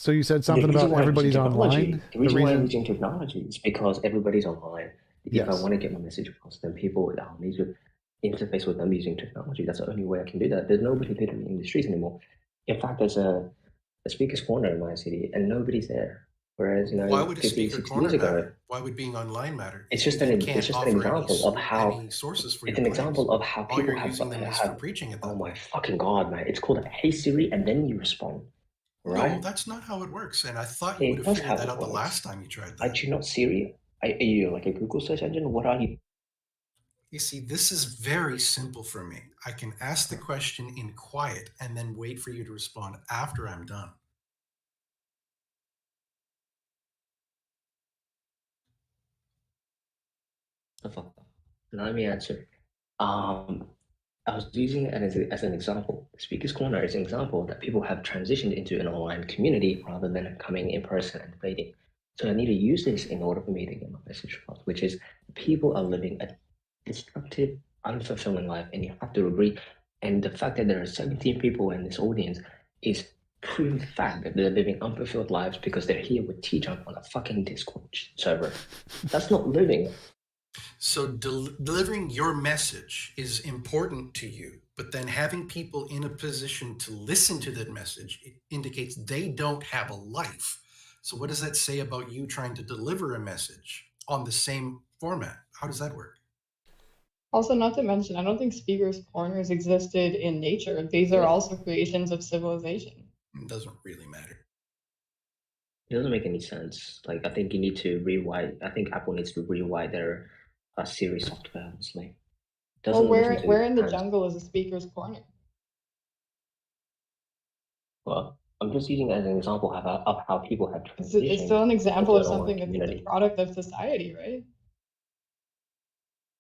Speaker 1: you said something about everybody's online?
Speaker 4: The reason why I'm using technology is because everybody's online. If I want to get my message across, then people need to interface with them using technology. That's the only way I can do that. There's nobody literally in the streets anymore. In fact, there's a speaker's corner in my city, and nobody's there. Whereas,
Speaker 2: why would a speaker corner matter? Why would being online matter?
Speaker 4: It's just an example of how
Speaker 2: sources for
Speaker 4: it's an example of how people have
Speaker 2: for preaching at that
Speaker 4: oh my fucking god, man! It's called Hey Siri, and then you respond. Right?
Speaker 2: No, that's not how it works. And I thought you would have figured that out the last time you tried that.
Speaker 4: Are you not Siri? Are you like a Google search engine? What are you?
Speaker 2: You see, this is very simple for me. I can ask the question in quiet and then wait for you to respond after I'm done.
Speaker 4: Let me answer. I was using it as an example. Speaker's Corner is an example that people have transitioned into an online community rather than coming in person and debating. So I need to use this in order for me to get my message across, which is people are living a destructive, unfulfilling life, and you have to agree. And the fact that there are 17 people in this audience is proven fact that they're living unfulfilled lives because they're here with TJump on a fucking Discord server. That's not living.
Speaker 2: So delivering your message is important to you, but then having people in a position to listen to that message, it indicates they don't have a life. So what does that say about you trying to deliver a message on the same format? How does that work?
Speaker 5: Also, not to mention, I don't think speakers' corners existed in nature. These are also creations of civilization.
Speaker 2: It doesn't really matter.
Speaker 4: It doesn't make any sense. Like, I think you need to rewrite. I think Apple needs to rewrite their Siri software. It's like,
Speaker 5: well, where in the jungle is a speaker's corner?
Speaker 4: Well, I'm just using it as an example of how people have transitioned.
Speaker 5: It's still an example of something that's a product of society, right?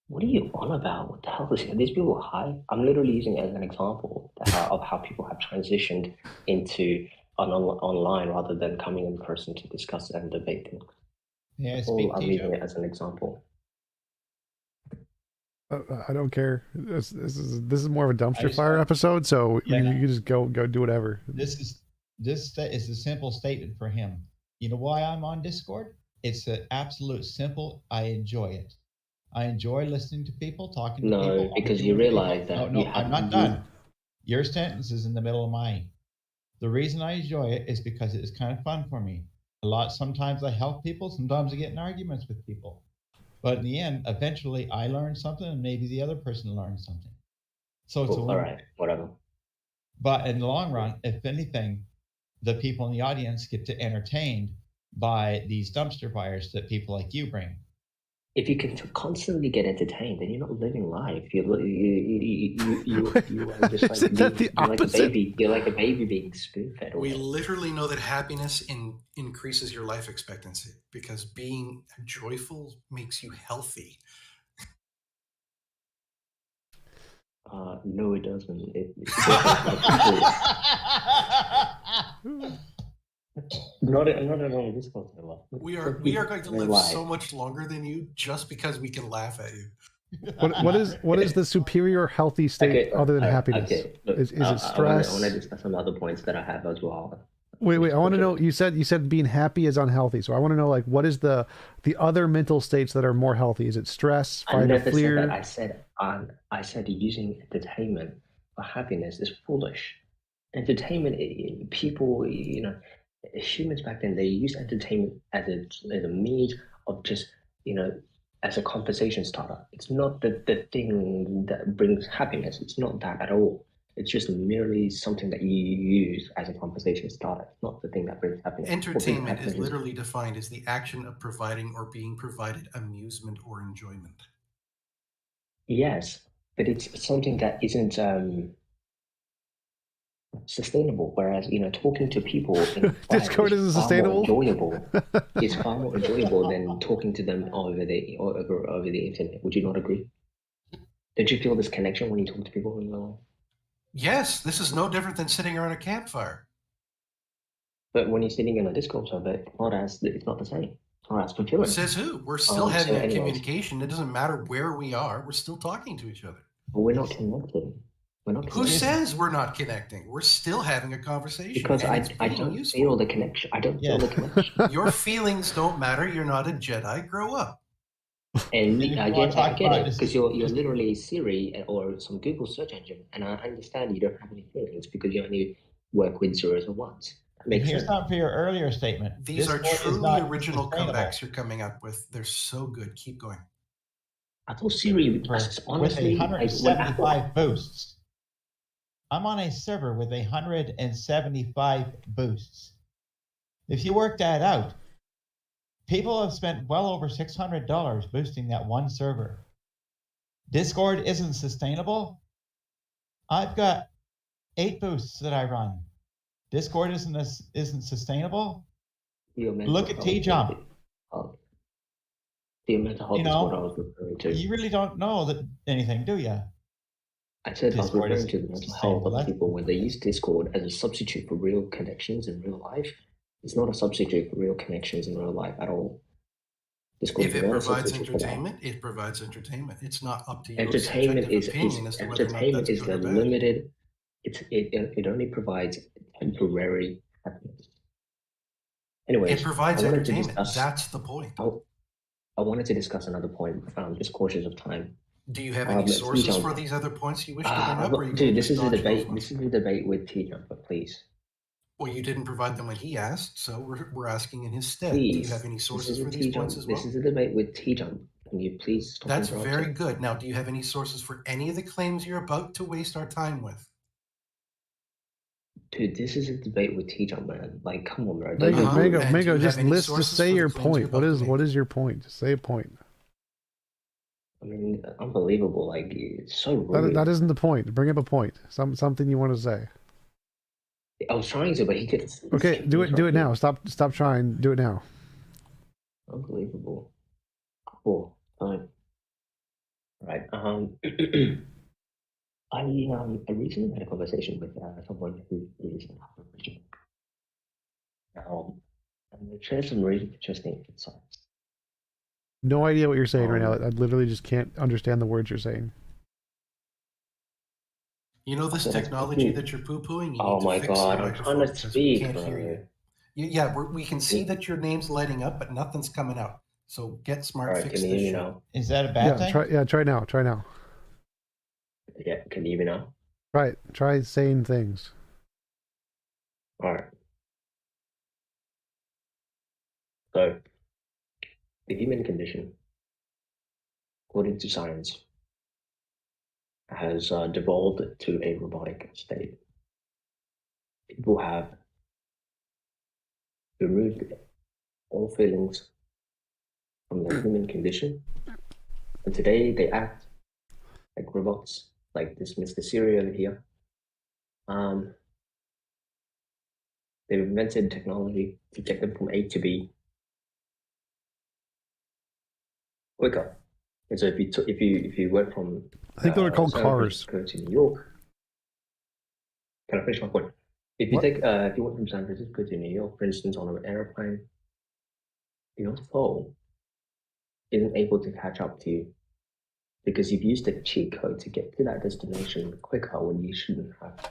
Speaker 4: What are you on about? What the hell is it? These people high? I'm literally using it as an example of how people have transitioned into online rather than coming in person to discuss and debate things.
Speaker 3: Yeah,
Speaker 4: All I'm using it as an example.
Speaker 1: I don't care. This is more of a dumpster fire episode, so you can just go do whatever.
Speaker 3: This is a simple statement for him. You know why I'm on Discord? It's an absolute simple. I enjoy it. I enjoy listening to people, talking to people.
Speaker 4: No, because you realize that
Speaker 3: No, I'm not done. Your sentence is in the middle of mine. The reason I enjoy it is because it is kind of fun for me. Sometimes I help people, sometimes I get in arguments with people. But in the end, eventually I learn something and maybe the other person learns something. So it's
Speaker 4: all right, whatever.
Speaker 3: But in the long run, if anything, the people in the audience get to entertained by these dumpster fires that people like you bring.
Speaker 4: If you can constantly get entertained, then you're not living life. You are just like you're like a baby being spoon fed.
Speaker 2: We literally know that happiness increases your life expectancy because being joyful makes you healthy.
Speaker 4: No, it doesn't. Not at all. This
Speaker 2: we are going to live so much longer than you just because we can laugh at you.
Speaker 1: What is the superior healthy state other than happiness?
Speaker 4: Okay, look,
Speaker 1: is it stress?
Speaker 4: I want to discuss some other points that I have as well.
Speaker 1: Wait. I want to know. You said being happy is unhealthy. So I want to know, like, what is the other mental states that are more healthy? Is it stress, fight or fear?
Speaker 4: I said using entertainment for happiness is foolish. Entertainment, people, humans back then, they used entertainment as a means of just, as a conversation starter. It's not the thing that brings happiness. It's not that at all. It's just merely something that you use as a conversation starter. It's not the thing that brings happiness.
Speaker 2: Entertainment is literally defined as the action of providing or being provided amusement or enjoyment.
Speaker 4: Yes, but it's something that isn't sustainable. Whereas, talking to people in
Speaker 1: Discord isn't sustainable.
Speaker 4: It's far more enjoyable than talking to them over the internet. Would you not agree? Don't you feel this connection when you talk to people?
Speaker 2: Yes, this is no different than sitting around a campfire.
Speaker 4: But when you're sitting in a Discord server, it's not the same. It's not as fulfilling.
Speaker 2: Says who? We're still having that communication. It doesn't matter where we are. We're still talking to each other.
Speaker 4: But we're not connected.
Speaker 2: Who says we're not connecting? We're still having a conversation.
Speaker 4: Because I don't feel the connection. I don't feel the connection.
Speaker 2: Your feelings don't matter. You're not a Jedi. Grow up.
Speaker 4: And I get it, because you're literally Siri or some Google search engine, and I understand you don't have any feelings because you only work with zeros and ones.
Speaker 3: Here's something for your earlier statement.
Speaker 2: These are truly original comebacks you're coming up with. They're so good. Keep going.
Speaker 4: I thought Siri, honestly,
Speaker 3: with 175 boosts. I'm on a server with 175 boosts. If you work that out, people have spent well over $600 boosting that one server. Discord isn't sustainable. I've got 8 boosts that I run. Discord isn't sustainable. Look at TJump.
Speaker 4: The mental health is what I was referring to.
Speaker 3: You really don't know anything, do you?
Speaker 4: I said Discord I was referring to the mental health of people when they use Discord as a substitute for real connections in real life. It's not a substitute for real connections in real life at all. Discord
Speaker 2: if it provides entertainment, it provides entertainment. It's not up to you.
Speaker 4: Entertainment is the limited. It only provides temporary happiness. Anyways,
Speaker 2: it provides entertainment. That's the point.
Speaker 4: I wanted to discuss another point. Just cautious of time.
Speaker 2: Do you have any sources for these other points you wish to bring up?
Speaker 4: Dude, this is a debate. This is a debate with TJump, but please.
Speaker 2: Well, you didn't provide them when he asked, so we're asking in his stead. Please. Do you have any sources for these points as well?
Speaker 4: This is a debate with TJump. Can you please stop?
Speaker 2: That's very good. Now, do you have any sources for any of the claims you're about to waste our time with?
Speaker 4: Dude, this is a debate with TJump, man. Like, come on, bro.
Speaker 1: Mango, just say your point. What is your point? Just say a point.
Speaker 4: I mean, unbelievable. Like, it's so rude.
Speaker 1: That isn't the point. Bring up a point. Something you want to say.
Speaker 4: I was trying to, but he could.
Speaker 1: Okay, do it now. Stop trying. Do it now.
Speaker 4: Unbelievable. Cool. Fine. Right. I recently had a conversation with someone who is an Christian. And they shared some really interesting insights.
Speaker 1: No idea what you're saying right now. I literally just can't understand the words you're saying.
Speaker 2: You know this technology that you're poo-pooing? You
Speaker 4: Oh
Speaker 2: need to
Speaker 4: my
Speaker 2: fix
Speaker 4: God,
Speaker 2: your
Speaker 4: I'm trying
Speaker 2: microphone
Speaker 4: to
Speaker 2: because we
Speaker 4: speak,
Speaker 2: can't hear you.
Speaker 4: bro.
Speaker 2: Yeah, we can see that your name's lighting up, but nothing's coming out. So get smart,
Speaker 4: Alright,
Speaker 2: fix
Speaker 4: can you
Speaker 2: this
Speaker 4: hear me
Speaker 2: shit.
Speaker 4: now?
Speaker 3: Is that a bad thing?
Speaker 1: Try now. Try now.
Speaker 4: Yeah, can you hear me now?
Speaker 1: Right. Try saying things.
Speaker 4: Alright. So, the human condition, according to science, has devolved to a robotic state. People have removed all feelings from the human condition, and today they act like robots, like this Mr. Siri over here. They've invented technology to get them from A to B quicker. And so if you went from
Speaker 1: I think they were called
Speaker 4: San
Speaker 1: cars.
Speaker 4: Francisco to New York, can I finish my point? If you if you went from San Francisco to New York, for instance, on an airplane, your soul isn't able to catch up to you because you've used a cheat code to get to that destination quicker when you shouldn't have.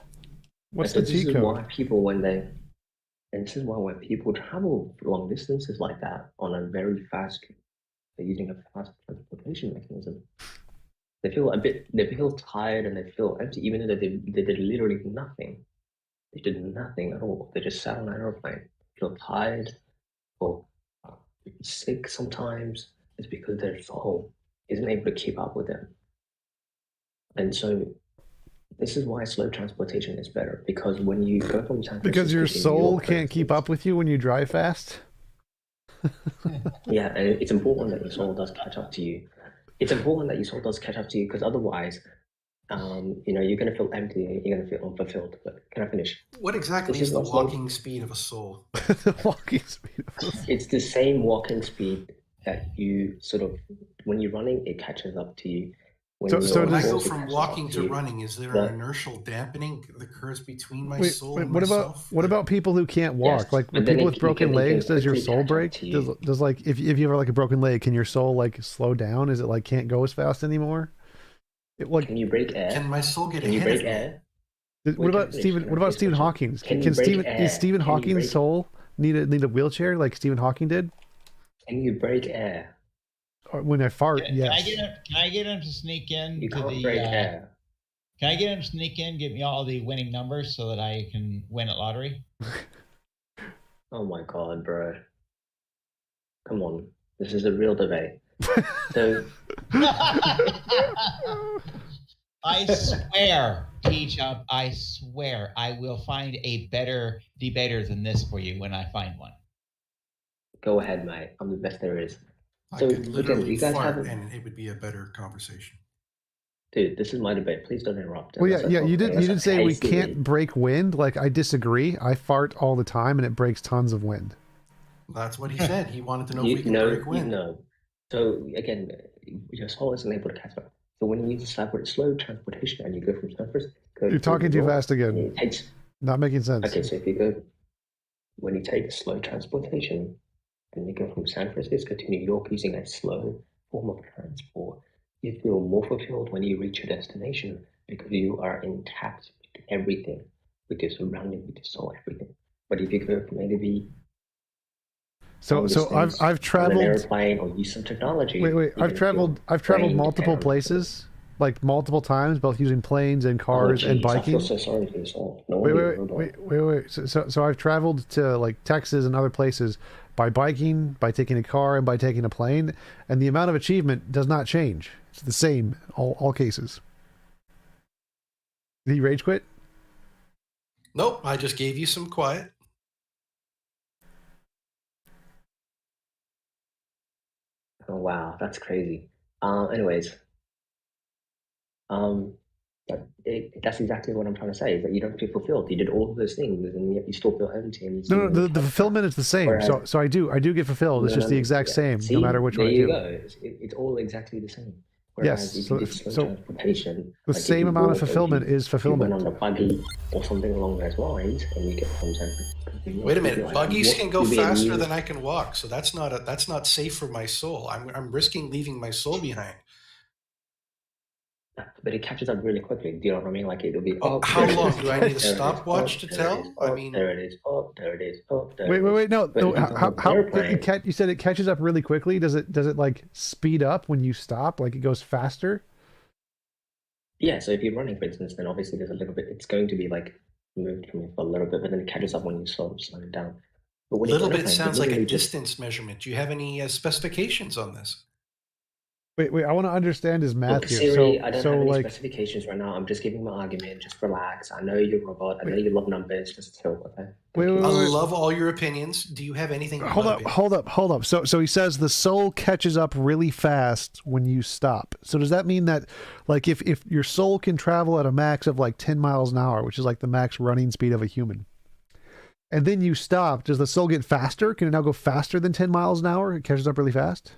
Speaker 1: What's the cheat code?
Speaker 4: Why people this is why when people travel long distances like that on a very fast, they're using a fast transportation mechanism. They feel tired and they feel empty, even though they did literally nothing. They did nothing at all. They just sat on an airplane, feel tired or sick sometimes. It's because their soul isn't able to keep up with them. And so this is why slow transportation is better, because when you go from San Francisco
Speaker 1: Because your
Speaker 4: to New
Speaker 1: soul
Speaker 4: York,
Speaker 1: can't keep up with you when you drive fast?
Speaker 4: Yeah, and it's important that your soul does catch up to you. It's important that your soul does catch up to you, because otherwise, you're going to feel empty, you're going to feel unfulfilled. But can I finish?
Speaker 2: What exactly is the walking speed of a soul?
Speaker 1: Walking speed.
Speaker 4: It's the same walking speed that you sort of, when you're running, it catches up to you. When
Speaker 2: I go from walking to running, is there an inertial dampening that occurs between my soul and myself?
Speaker 1: What about people who can't walk?
Speaker 4: Yes,
Speaker 1: like people with broken legs, does your soul break? Does like if you have like a broken leg, can your soul like slow down? Is it like can't go as fast anymore?
Speaker 4: Can you break air?
Speaker 2: Can my soul get
Speaker 4: Can you
Speaker 2: ahead
Speaker 4: break
Speaker 2: of
Speaker 4: air?
Speaker 1: What about Stephen Hawking? Does Stephen Hawking's soul need a wheelchair like Stephen Hawking did?
Speaker 4: Can you break air?
Speaker 1: Or when I fart, yes.
Speaker 3: Can I get him to sneak in?
Speaker 4: You can't break air.
Speaker 3: Can I get him to sneak in, give me all the winning numbers so that I can win at lottery?
Speaker 4: Oh my God, bro. Come on. This is a real debate. So
Speaker 3: I swear, TJump, I swear I will find a better debater than this for you when I find one.
Speaker 4: Go ahead, mate. I'm the best there is.
Speaker 2: I
Speaker 4: So
Speaker 2: could literally
Speaker 4: you guys
Speaker 2: fart
Speaker 4: haven't...
Speaker 2: and it would be a better conversation.
Speaker 4: Dude, this is my debate. Please don't interrupt.
Speaker 1: Well, yeah. You did say we can't break wind. Like, I disagree. I fart all the time, and it breaks tons of wind.
Speaker 2: That's what he said. He wanted to know if we can break wind.
Speaker 4: No. So again, your soul isn't able to catch up. So when you use slow transportation and you go from San Francisco,
Speaker 1: you're talking too fast again. Not making sense.
Speaker 4: Okay, so when you take slow transportation and you go from San Francisco to New York using a slow form of transport, you feel more fulfilled when you reach your destination because you are intact with everything, with your surrounding, with your soul, everything. But if you go from A to B,
Speaker 1: so I've traveled
Speaker 4: on an airplane or use some technology.
Speaker 1: Wait, I've traveled multiple places, like multiple times, both using planes and cars and biking.
Speaker 4: I feel so sorry for your soul. No
Speaker 1: wait. So I've traveled to like Texas and other places by biking, by taking a car, and by taking a plane, and the amount of achievement does not change. It's the same all cases. Did he rage quit?
Speaker 2: Nope, I just gave you some quiet.
Speaker 4: Oh wow, that's crazy. Anyways, that's exactly what I'm trying to say. Is that you don't feel fulfilled. You did all of those things, and yet you still feel empty. And
Speaker 1: no, the fulfillment is the same. Whereas, so I do get fulfilled. It's just the exact same, no matter which one I do.
Speaker 4: There you go. It's all exactly the same. Whereas
Speaker 1: yes.
Speaker 4: If you did slow transportation,
Speaker 1: the same amount of fulfillment is fulfillment.
Speaker 4: You went on a buggy or something along those lines, and you get from San Francisco
Speaker 2: Wait a minute. Buggies can go
Speaker 4: you'll be a
Speaker 2: faster
Speaker 4: new-
Speaker 2: than I can walk, so that's not safe for my soul. I'm risking leaving my soul behind.
Speaker 4: But it catches up really quickly. Do you know what I mean? Like it'll be.
Speaker 2: How
Speaker 4: there it
Speaker 2: long
Speaker 4: is.
Speaker 2: do I need a
Speaker 4: There it is.
Speaker 2: stopwatch to
Speaker 4: There it
Speaker 2: tell?
Speaker 4: is.
Speaker 2: I mean,
Speaker 4: there it is. There it is. There
Speaker 1: Wait,
Speaker 4: it
Speaker 1: wait,
Speaker 4: is.
Speaker 1: wait. No,
Speaker 4: But
Speaker 1: no.
Speaker 4: if it's on an
Speaker 1: How
Speaker 4: airplane,
Speaker 1: you said it catches up really quickly. Does it like speed up when you stop? Like it goes faster?
Speaker 4: yeah. So if you're running, for instance, then obviously there's a little bit. It's going to be like moved from you for a little bit, but then it catches up when you slow it down. But when
Speaker 2: little
Speaker 4: it's
Speaker 2: bit
Speaker 4: airplane,
Speaker 2: sounds like a
Speaker 4: literally just
Speaker 2: distance measurement. Do you have any specifications on this?
Speaker 1: Wait. I want to understand his math
Speaker 4: look,
Speaker 1: here.
Speaker 4: Siri.
Speaker 1: So,
Speaker 4: I don't
Speaker 1: so
Speaker 4: have any
Speaker 1: like,
Speaker 4: specifications right now. I'm just giving my argument. Just relax. I know you're a robot. I know you love numbers. Just chill. Okay.
Speaker 1: wait,
Speaker 4: Thank you.
Speaker 2: I
Speaker 1: wait.
Speaker 2: love all your opinions. Do you have anything?
Speaker 1: Hold
Speaker 2: but
Speaker 1: up. So he says the soul catches up really fast when you stop. So does that mean that, like, if your soul can travel at a max of like 10 miles an hour, which is like the max running speed of a human, and then you stop, does the soul get faster? Can it now go faster than 10 miles an hour? It catches up really fast?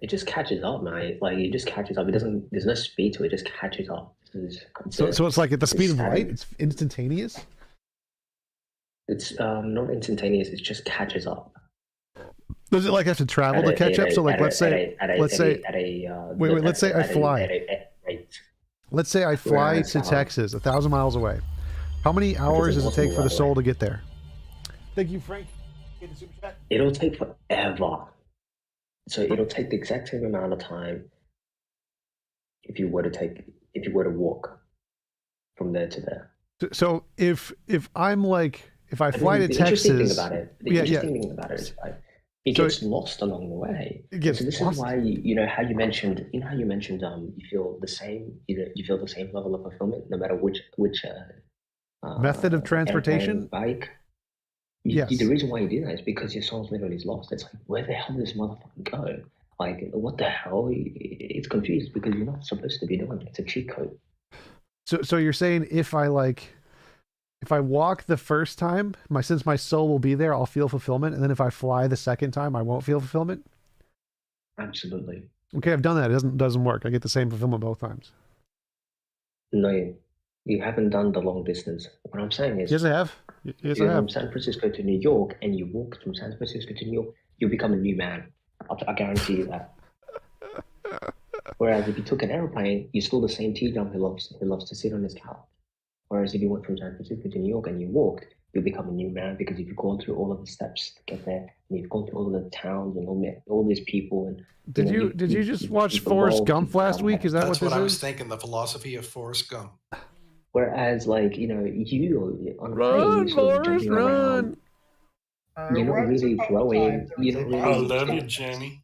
Speaker 4: It just catches up, man. Like it just catches up. It doesn't. There's no speed to it. It just catches up.
Speaker 1: So it's like at the speed of light?
Speaker 4: static.
Speaker 1: It's instantaneous?
Speaker 4: It's not instantaneous. It just catches up.
Speaker 1: Does it like have to travel to catch up? So like let's say let's say I fly. Let's say I fly to Texas, 1,000 miles away. How many hours does it take for the soul to get there? Thank you, Frank. Get the super chat.
Speaker 4: It'll take forever. So it'll take the exact same amount of time if you were to walk from there to there.
Speaker 1: So if I'm like if I fly to
Speaker 4: the
Speaker 1: Texas,
Speaker 4: interesting thing about it, the
Speaker 1: yeah,
Speaker 4: interesting thing about it is like it
Speaker 1: So
Speaker 4: gets lost along the way.
Speaker 1: it gets
Speaker 4: So this
Speaker 1: lost.
Speaker 4: is why you know how you mentioned you feel the same you feel the same level of fulfillment no matter which
Speaker 1: Method of
Speaker 4: airplane,
Speaker 1: transportation?
Speaker 4: bike.
Speaker 1: Yes.
Speaker 4: The reason why you do that is because your soul's literally is lost. It's like, where the hell did this motherfucker go? Like, what the hell? It's confused because you're not supposed to be doing it. It's a cheat code.
Speaker 1: So you're saying if I walk the first time, since my soul will be there, I'll feel fulfillment, and then if I fly the second time, I won't feel fulfillment?
Speaker 4: Absolutely.
Speaker 1: Okay, I've done that. It doesn't work. I get the same fulfillment both times.
Speaker 4: No, you haven't done the long distance. What I'm saying is,
Speaker 1: Yes, I have. Yes,
Speaker 4: if
Speaker 1: I
Speaker 4: you're
Speaker 1: have.
Speaker 4: from San Francisco to New York and you walk from San Francisco to New York, you'll become a new man. I guarantee you that. Whereas if you took an airplane, you're still the same TJump who loves to sit on his couch. Whereas if you went from San Francisco to New York and you walked, you'll become a new man because you've gone through all of the steps to get there, and you've gone through all of the towns and all these people. And
Speaker 1: Did you just watch Forrest Gump last week? Is that
Speaker 2: That's
Speaker 1: what
Speaker 2: what I
Speaker 1: this
Speaker 2: was
Speaker 1: is?
Speaker 2: thinking. The philosophy of Forrest Gump.
Speaker 4: Whereas, like you on a plane,
Speaker 1: Run,
Speaker 4: you're sort of
Speaker 1: Forrest,
Speaker 4: jumping around.
Speaker 1: run!
Speaker 4: You're not really growing. You're not really.
Speaker 2: I love you, Jenny.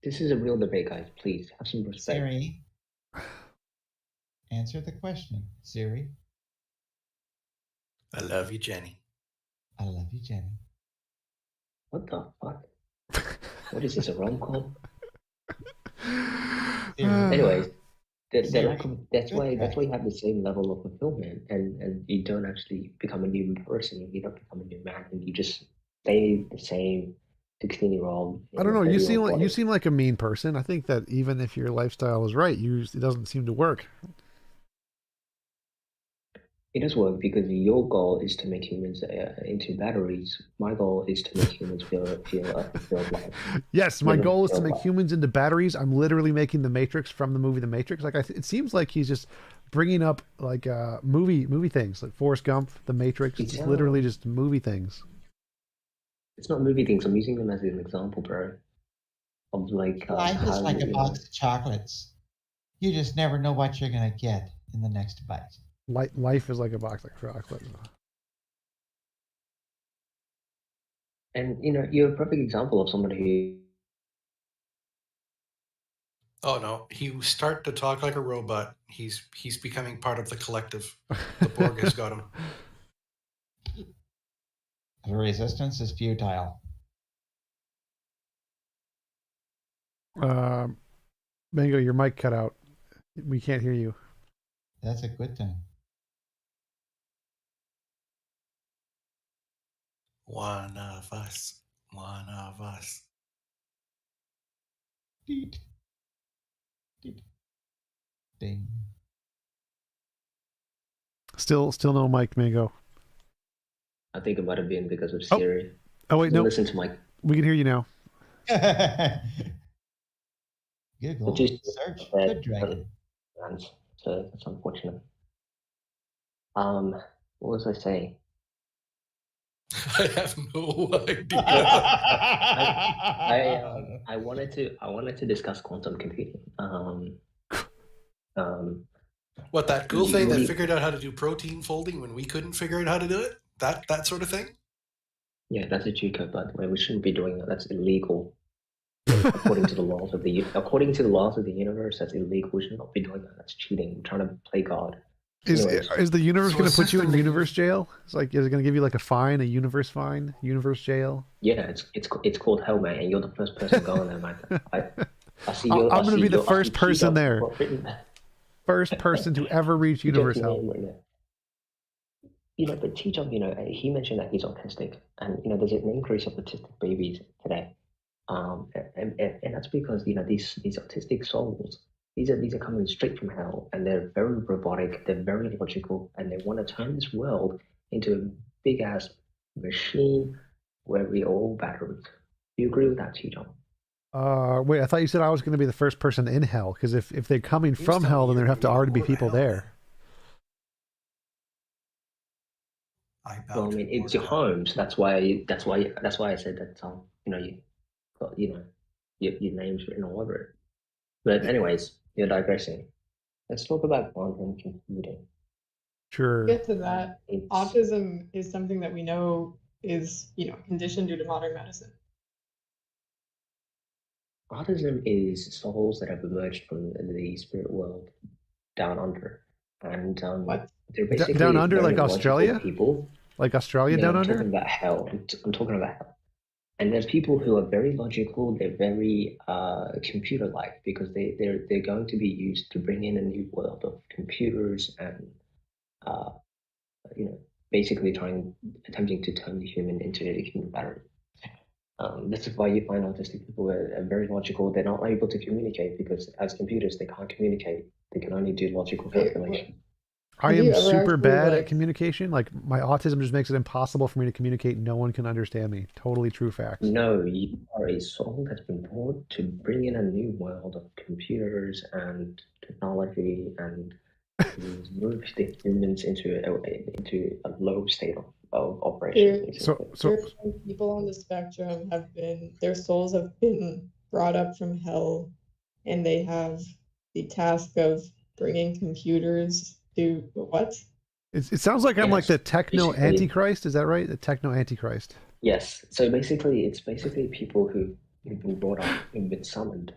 Speaker 4: This is a real debate, guys. Please have some respect.
Speaker 3: Siri, answer the question. Siri,
Speaker 2: I love you, Jenny.
Speaker 3: I love you, Jenny.
Speaker 4: What the fuck? What is this, a rom-com? Anyways, that's why you have the same level of fulfillment, and you don't actually become a new person. You don't become a new man, and you just stay the same 16-year-old.
Speaker 1: I don't know. You seem like a mean person. I think that even if your lifestyle is right, it doesn't seem to work.
Speaker 4: It does work because your goal is to make humans into batteries. My goal is to make humans feel like.
Speaker 1: Yes, my goal is to make humans into batteries. I'm literally making the Matrix from the movie The Matrix. Like it seems like he's just bringing up like movie things like Forrest Gump, The Matrix. It's literally just movie things.
Speaker 4: It's not movie things. I'm using them as an example, bro. Of like
Speaker 3: life is like a box of chocolates. You just never know what you're gonna get in the next bite.
Speaker 1: Life is like a box of chocolates.
Speaker 4: And you're a perfect example of somebody who.
Speaker 2: Oh no, he start to talk like a robot. He's becoming part of the collective. The Borg has got him.
Speaker 3: The resistance is futile.
Speaker 1: Mango, your mic cut out. We can't hear you.
Speaker 3: That's a good thing.
Speaker 2: One of us. One of us.
Speaker 3: Deet. Deet. Ding.
Speaker 1: Still no mic, Mango.
Speaker 4: I think it might have been because of Siri.
Speaker 1: Oh wait, no.
Speaker 4: Listen to my.
Speaker 1: We can hear you now.
Speaker 3: Google
Speaker 4: Just
Speaker 3: search Good Dragon.
Speaker 4: So that's unfortunate. What was I saying?
Speaker 2: I have no idea.
Speaker 4: I wanted to discuss quantum computing.
Speaker 2: What, that cool thing that figured out how to do protein folding when we couldn't figure out how to do it? That sort of thing?
Speaker 4: Yeah, that's a cheat code, by the way. We shouldn't be doing that. That's illegal. according to the laws of the universe, that's illegal. We should not be doing that. That's cheating. We're trying to play God.
Speaker 1: Is the universe going to put you in universe jail? Is it going to give you like a fine, a universe jail?
Speaker 4: Yeah, it's called hell, man, and you're the first person going there, man. I see
Speaker 1: I'm going to be the first person there. First person to ever reach universe hell.
Speaker 4: But TJump, he mentioned that he's autistic, and there's an increase of autistic babies today, and that's because these autistic souls, these are coming straight from hell, and they're very robotic, they're very logical, and they want to turn this world into a big ass machine where we all batteries. Do you agree with that, TJump?
Speaker 1: Wait, I thought you said I was going to be the first person in hell, because if they're coming from hell, then there have to already be people there.
Speaker 4: Well, I mean, it's your home, so that's why I said that. Your name's written all over it. But anyways, you're digressing. Let's talk about quantum computing.
Speaker 1: Sure.
Speaker 5: To get to that, autism is something that we know is conditioned due to modern medicine.
Speaker 4: Autism is souls that have emerged from the spirit world down under, and they're basically
Speaker 1: down under, like Australia.
Speaker 4: People,
Speaker 1: like Australia down under.
Speaker 4: I'm talking about hell. I'm talking about hell. And there's people who are very logical. They're very computer-like because they're going to be used to bring in a new world of computers and basically attempting to turn the human into a human battery. This is why you find autistic people are very logical. They're not able to communicate because as computers, they can't communicate. They can only do logical calculation.
Speaker 1: I am super bad at communication. Like, my autism just makes it impossible for me to communicate. No one can understand me. Totally true facts.
Speaker 4: No, you are a soul that's been born to bring in a new world of computers and technology and move the humans into a low state of operation.
Speaker 5: So people on the spectrum their souls have been brought up from hell, and they have the task of bringing computers to what?
Speaker 1: It sounds like I'm like the techno antichrist. Is that right? The techno antichrist.
Speaker 4: Yes. So it's people who've been brought up and been summoned,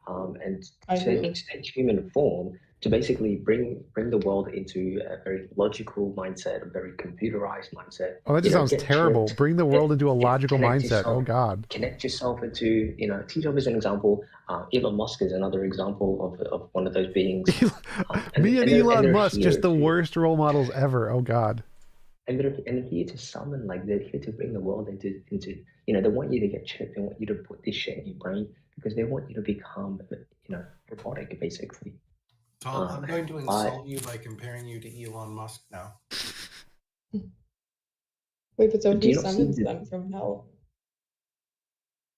Speaker 4: and take human form to basically bring the world into a very logical mindset, a very computerized mindset.
Speaker 1: Oh, that just sounds terrible. Bring the world into a logical mindset. Oh God.
Speaker 4: Connect yourself into, TJump is an example. Elon Musk is another example of one of those beings.
Speaker 1: Me and Elon Musk, just the worst role models ever. Oh God.
Speaker 4: And they're here to summon, they're here to bring the world into they want you to get chipped. They want you to put this shit in your brain because they want you to become, robotic, basically.
Speaker 2: Tom, I'm going to insult you by comparing you to Elon Musk now.
Speaker 5: Wait, but so who summons them from hell?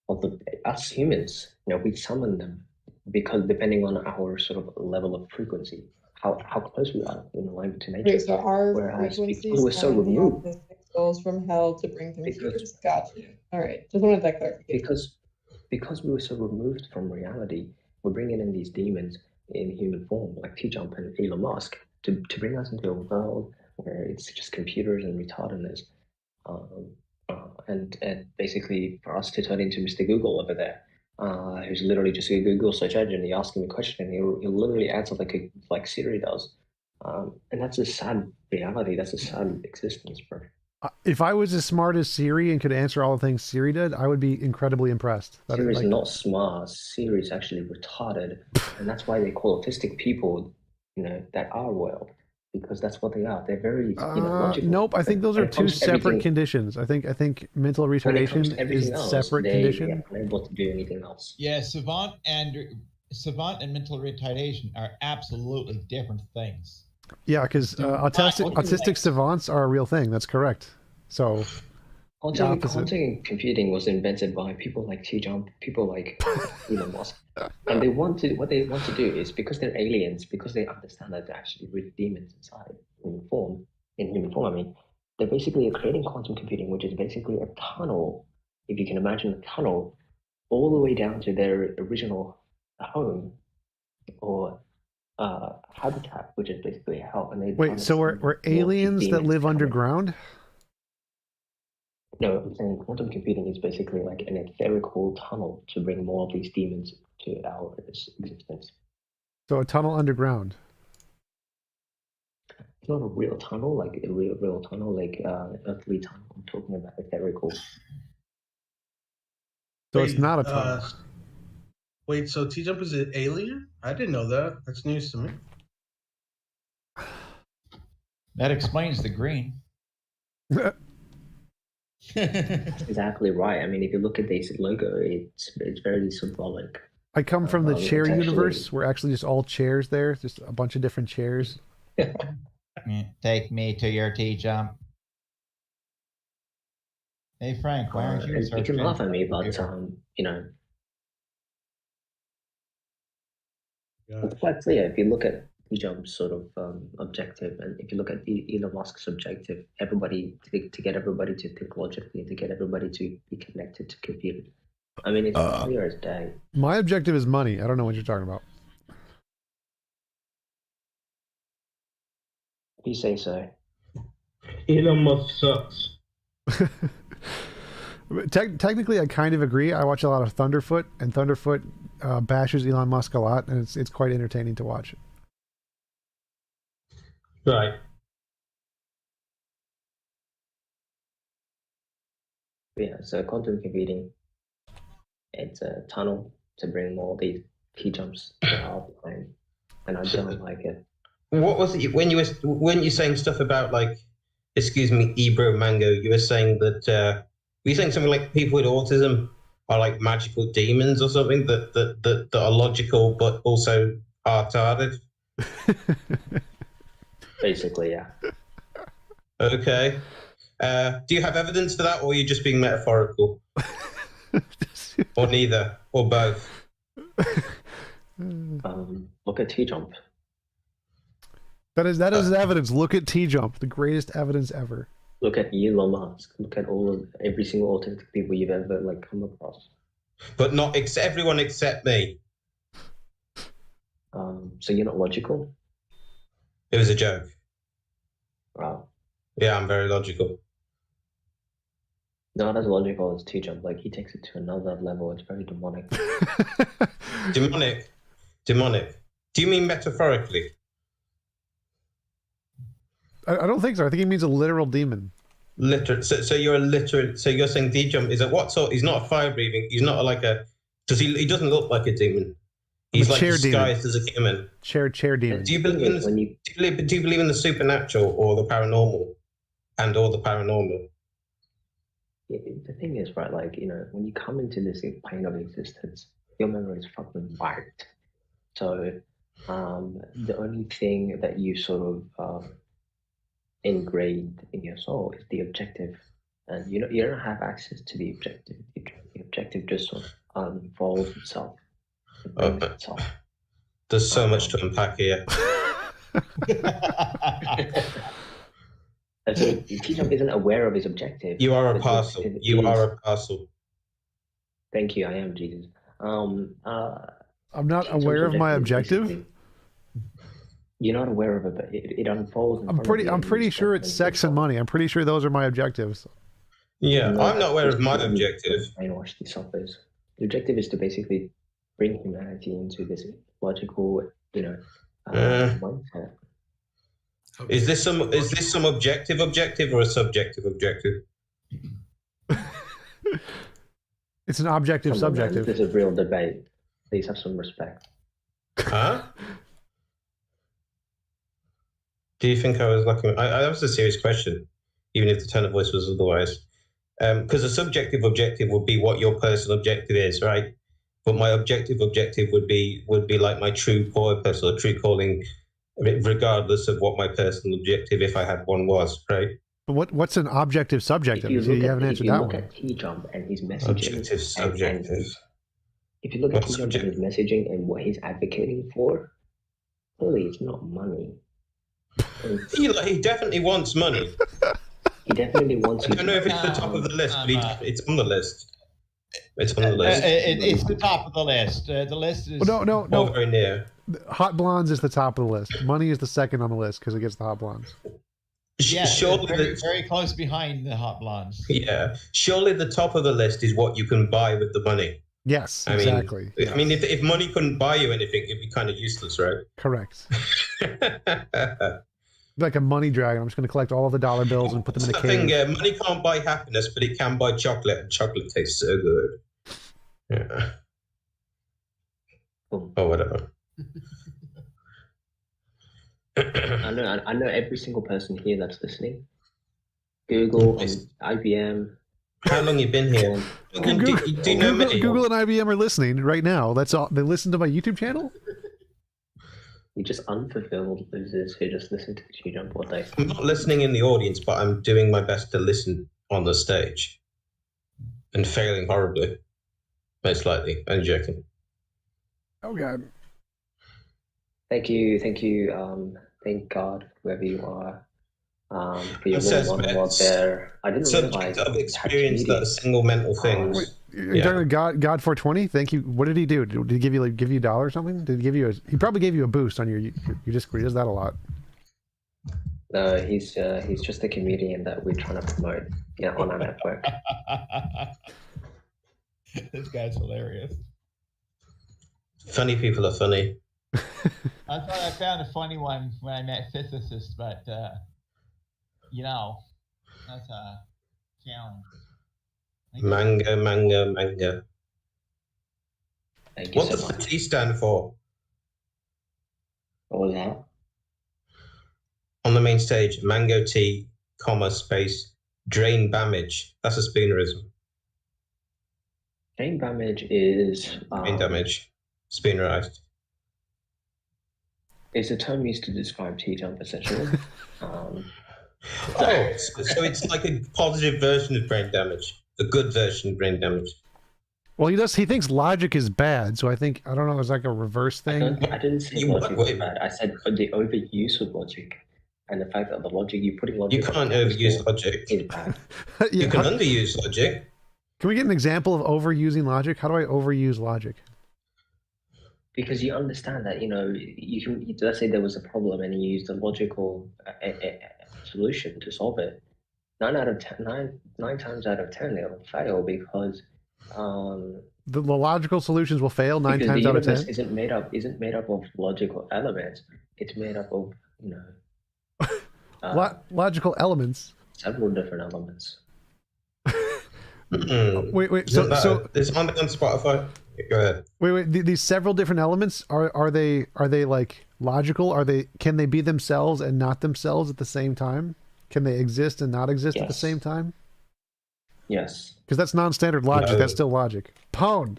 Speaker 4: Well, us humans, we summon them because depending on our sort of level of frequency, how close we are in alignment to nature.
Speaker 5: Wait, so our frequencies
Speaker 4: we're so removed.
Speaker 5: Souls from hell to bring computers. Gotcha. All right, just wanted that clarification.
Speaker 4: Because we were so removed from reality, we're bringing in these demons in human form, like TJump and Elon Musk, to bring us into a world where it's just computers and retardedness, and basically for us to turn into Mr. Google over there, who's literally just a Google search engine. You ask him a question, and he'll literally answer like Siri does, and that's a sad reality. That's a sad existence, bro.
Speaker 1: If I was as smart as Siri and could answer all the things Siri did, I would be incredibly impressed.
Speaker 4: Siri's not smart. Siri's actually retarded, and that's why they call autistic people, that are world, because that's what they are. They're very logical.
Speaker 1: Nope, I think those are two separate conditions. I think mental retardation is a separate condition.
Speaker 4: They're unable to do anything else.
Speaker 3: Yeah, savant and mental retardation are absolutely different things.
Speaker 1: Yeah, because autistic savants are a real thing. That's correct. So
Speaker 4: Quantum computing was invented by people like TJump, people like Elon Musk, and what they want to do is, because they're aliens, because they understand that they're actually really demons inside in human form. I mean, they're basically creating quantum computing, which is basically a tunnel. If you can imagine a tunnel, all the way down to their original home or habitat, which is basically hell. And they
Speaker 1: wait, so we're aliens that live underground?
Speaker 4: No, I'm saying quantum computing is basically like an etherical tunnel to bring more of these demons to our existence.
Speaker 1: So a tunnel underground.
Speaker 4: It's not a real tunnel, like a real tunnel, like earthly tunnel. I'm talking about etherical.
Speaker 1: So it's not a tunnel.
Speaker 7: Wait, so TJump is an alien? I didn't know that. That's news to me.
Speaker 3: That explains the green.
Speaker 4: That's exactly right. I mean, if you look at this logo, it's very symbolic.
Speaker 1: I come from the chair universe. We're actually just all chairs there, just a bunch of different chairs.
Speaker 3: Take me to your TJump. Hey Frank, why aren't you?
Speaker 4: You can laugh at me, but you know, it's quite clear. If you look at TJump's sort of objective, and if you look at Elon Musk's objective, to get everybody to think logically, to get everybody to be connected to computers. I mean, it's clear as day.
Speaker 1: My objective is money. I don't know what you're talking about.
Speaker 4: If you say so.
Speaker 7: Elon Musk sucks.
Speaker 1: Technically, I kind of agree. I watch a lot of Thunderfoot, and Thunderfoot bashes Elon Musk a lot, and it's quite entertaining to watch.
Speaker 7: Right.
Speaker 4: Yeah, so quantum computing, it's a tunnel to bring more of these TJumps to our plane, and I don't like it.
Speaker 8: What was it when you're saying stuff about, like, excuse me, Ebro Mango? You were saying that were you saying something like people with autism are like magical demons or something that are logical but also are retarded?
Speaker 4: Basically, yeah.
Speaker 8: Okay. Do you have evidence for that, or are you just being metaphorical? Or neither, or both?
Speaker 4: Look at TJump.
Speaker 1: That is evidence. Look at TJump, the greatest evidence ever.
Speaker 4: Look at Elon Musk. Look at every single autistic people you've ever come across.
Speaker 8: But not everyone except me.
Speaker 4: So you're not logical?
Speaker 8: It was a joke.
Speaker 4: Wow.
Speaker 8: Yeah, I'm very logical.
Speaker 4: Not as logical as TJump. Like, he takes it to another level. It's very demonic.
Speaker 8: Demonic. Do you mean metaphorically?
Speaker 1: I don't think so. I think he means a literal demon.
Speaker 8: So you're a literal. So you're saying TJump is a what sort? He's not a fire breathing. He's not like a. Does he doesn't look like a demon. He's like disguised as a human.
Speaker 1: Chair demon.
Speaker 8: Do you believe in the supernatural or the paranormal, or the paranormal?
Speaker 4: Yeah, the thing is, right? Like, when you come into this plane of existence, your memory is fucking wiped. So, the only thing that you sort of engraved in your soul is the objective, and you don't have access to the objective. The objective just sort of unfolds itself.
Speaker 8: There's so much to unpack here.
Speaker 4: So TJump isn't aware of his objective.
Speaker 8: You are a parcel. You are a parcel.
Speaker 4: Thank you. I am Jesus.
Speaker 1: I'm not aware of my objective.
Speaker 4: You're not aware of it, but it unfolds.
Speaker 1: I'm pretty sure it's sex and money. I'm pretty sure those are my objectives.
Speaker 8: Yeah, I'm not aware of my objective.
Speaker 4: Brainwash these suckers. The objective is to basically bring humanity into this logical, mindset.
Speaker 8: Is this some objective or a subjective objective?
Speaker 1: It's an objective subjective.
Speaker 4: This is a real debate. Please have some respect.
Speaker 8: Huh? Do you think I was lucky? That was a serious question, even if the tone of voice was otherwise. Because a subjective objective would be what your personal objective is, right? But my objective would be like my true purpose or true calling, regardless of what my personal objective, if I had one, was, right?
Speaker 1: But what's an objective subjective? You haven't answered that one.
Speaker 4: If you look at TJump and his messaging,
Speaker 8: Objective, subjective.
Speaker 4: If you look at TJump and his messaging and what he's advocating for, clearly it's not money.
Speaker 8: He definitely wants money.
Speaker 4: He definitely wants.
Speaker 8: I don't know if it's the top of the list, but it's on the list. It's on the list.
Speaker 3: It's the top of the list. The list is
Speaker 1: no.
Speaker 8: Very near.
Speaker 1: Hot blondes is the top of the list. Money is the second on the list because it gets the hot blondes.
Speaker 3: Yeah,
Speaker 8: surely
Speaker 3: very close behind the hot blondes.
Speaker 8: Yeah, surely the top of the list is what you can buy with the money.
Speaker 1: Yes, exactly.
Speaker 8: I mean, if money couldn't buy you anything, it'd be kind of useless, right?
Speaker 1: Correct. Like a money dragon. I'm just going to collect all of the dollar bills and put them in a cave.
Speaker 8: Money can't buy happiness, but it can buy chocolate, and chocolate tastes so good. Yeah. Or whatever.
Speaker 4: I know every single person here that's listening. Google and IBM.
Speaker 8: How long you been here? Do you know me?
Speaker 1: Google and IBM are listening right now. That's all. They listen to my YouTube channel.
Speaker 4: You just unfulfilled losers who just listen to TJump all day.
Speaker 8: I'm not listening in the audience, but I'm doing my best to listen on the stage, and failing horribly, most likely. I'm joking.
Speaker 1: Oh God.
Speaker 4: Thank you. Thank God, whoever you are, for your little monologue there. I didn't realize
Speaker 8: I've experienced that single mental thing.
Speaker 1: You're talking about God 420. Thank you. What did he do? Did he give you a dollar or something? Did he give you he probably gave you a boost on your Discord. He does that a lot.
Speaker 4: No, he's just a comedian that we're trying to promote on our network.
Speaker 3: This guy's hilarious.
Speaker 8: Funny people are funny.
Speaker 3: I thought I found a funny one when I met physicists, but that's a challenge.
Speaker 8: Mango.
Speaker 4: Thank you
Speaker 8: What
Speaker 4: so
Speaker 8: does the
Speaker 4: much.
Speaker 8: T stand for?
Speaker 4: What was that?
Speaker 8: On the main stage, MangoT, space, drain damage. That's a spoonerism.
Speaker 4: Brain damage is
Speaker 8: Brain damage. Spoonerized.
Speaker 4: It's a term used to describe TJump essentially.
Speaker 8: So it's like a positive version of brain damage, a good version of brain damage.
Speaker 1: Well, he thinks logic is bad, so I don't know, it's like a reverse thing.
Speaker 4: I didn't say logic was bad. I said the overuse of logic and the fact that the logic you're putting logic.
Speaker 8: You can't overuse logic.
Speaker 4: Is bad.
Speaker 8: You can underuse logic.
Speaker 1: Can we get an example of overusing logic? How do I overuse logic?
Speaker 4: Because you understand that, you can, let's say there was a problem and you used a logical solution to solve it. 9 times out of 10, it'll fail because
Speaker 1: the logical solutions will fail 9 times out of 10.
Speaker 4: Isn't made up of logical elements. It's made up of
Speaker 1: logical elements.
Speaker 4: Several different elements.
Speaker 1: Wait.
Speaker 8: So it's on Spotify. Go ahead.
Speaker 1: Wait. These several different elements are they like logical? Can they be themselves and not themselves at the same time? Can they exist and not exist at the same time?
Speaker 4: Yes.
Speaker 1: Because that's non-standard logic. No. That's still logic. Pwn.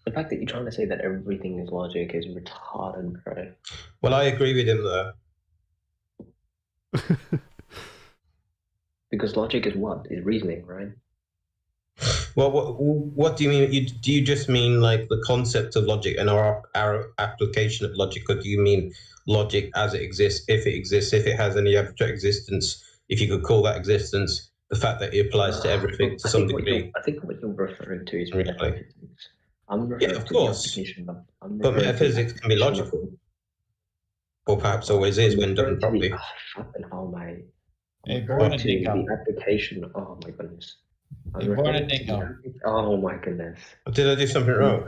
Speaker 4: The fact that you're trying to say that everything is logic is retarded, bro.
Speaker 8: Well, I agree with him there.
Speaker 4: Because logic is what? Is reasoning, right?
Speaker 8: Well, what do you mean? Do you just mean like the concept of logic and our application of logic, or do you mean logic as it exists, if it has any abstract existence, if you could call that existence, the fact that it applies to everything to some degree?
Speaker 4: I think what you're referring to is
Speaker 8: really.
Speaker 4: I'm referring
Speaker 8: of course. But metaphysics can be logical, or perhaps always is when done properly.
Speaker 4: Oh my!
Speaker 3: The
Speaker 4: application. Oh my goodness.
Speaker 3: Oh
Speaker 4: my goodness.
Speaker 8: Did I do something wrong?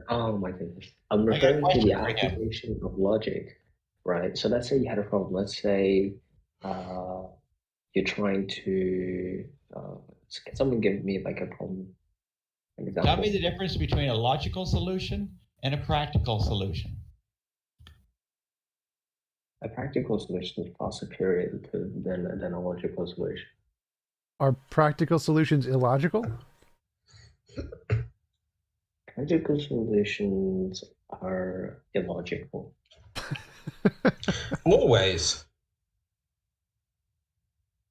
Speaker 4: Oh my goodness. I'm referring to the application of logic, right? So let's say you had a problem. Let's say you're trying to can someone give me like a problem?
Speaker 3: Tell me the difference between a logical solution and a practical solution.
Speaker 4: A practical solution is far superior than a logical solution.
Speaker 1: Are practical solutions illogical?
Speaker 4: Practical solutions are illogical.
Speaker 8: Always.